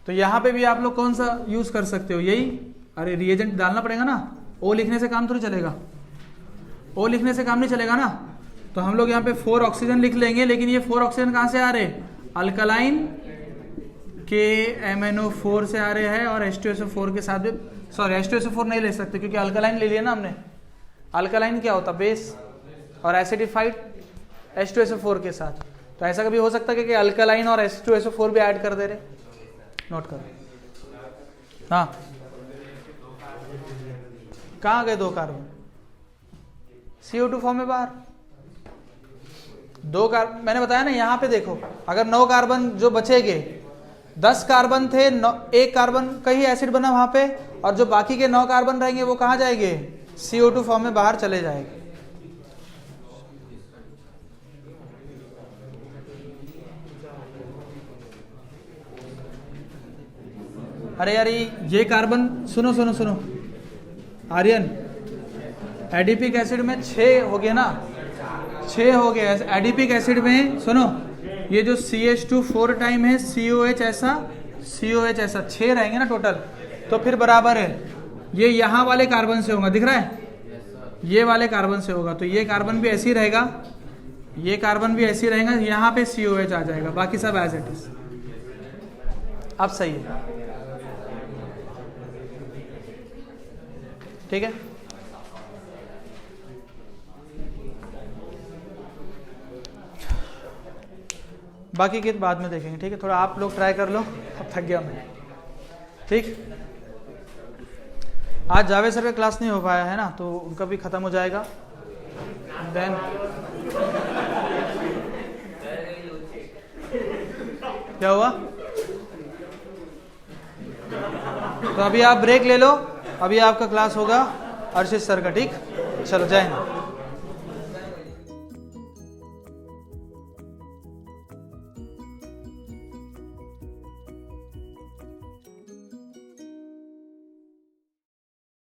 तो यहां पे भी आप लोग कौन सा यूज कर सकते हो, यही, अरे रिएजेंट डालना पड़ेगा ना, ओ लिखने से काम थोड़ी चलेगा, ओ लिखने से काम नहीं चलेगा ना। तो हम लोग यहाँ पे 4 ऑक्सीजन लिख लेंगे, लेकिन ये 4 ऑक्सीजन कहां से आ रहे, अल्कलाइन KMnO4 से आ रहे हैं, और H2SO4 के साथ भी, सॉरी H2SO4 नहीं ले सकते क्योंकि अल्कलाइन ले लिया ना हमने। अल्कलाइन क्या होता, बेस, और एसिडिफाइड H2SO4 के साथ। तो ऐसा कभी हो सकता है कि अल्कलाइन और H2SO4 भी ऐड कर दे रहे, नोट करो। हाँ, कहाँ गए 2 कार्बन, CO2 फॉर्म में बाहर। 2 कार्बन, मैंने बताया ना, यहां पे देखो, अगर 9 कार्बन जो बचेंगे, 10 कार्बन थे, 1 कार्बन का ही एसिड बना वहां पे, और जो बाकी के 9 कार्बन रहेंगे वो कहां जाएंगे, CO2 फॉर्म में बाहर चले जाएंगे। अरे यार ये कार्बन, सुनो सुनो सुनो आर्यन, एडिपिक एसिड में 6 हो गए ना, 6 हो गए एडिपिक एसिड में। सुनो, ये जो CH2 4 टाइम है, COH ऐसा 6 रहेंगे ना टोटल, तो फिर बराबर है, ये यहाँ वाले कार्बन से होगा, दिख रहा है, ये वाले कार्बन से होगा, तो ये कार्बन भी ऐसे ही रहेगा, ये कार्बन भी ऐसे ही रहेगा, यहाँ पे COH आ जाएगा, बाकी सब एज इट इज। अब सही है, ठीक है। बाकी के बाद में देखेंगे, ठीक है। थोड़ा आप लोग ट्राई कर लो, अब थक गया मैं, ठीक। आज जावेद सर का क्लास नहीं हो पाया है ना, तो उनका भी खत्म हो जाएगा। देन क्या हुआ, तो अभी आप ब्रेक ले लो, अभी आपका क्लास होगा अर्शित सर का, ठीक। चलो, जय हिंद।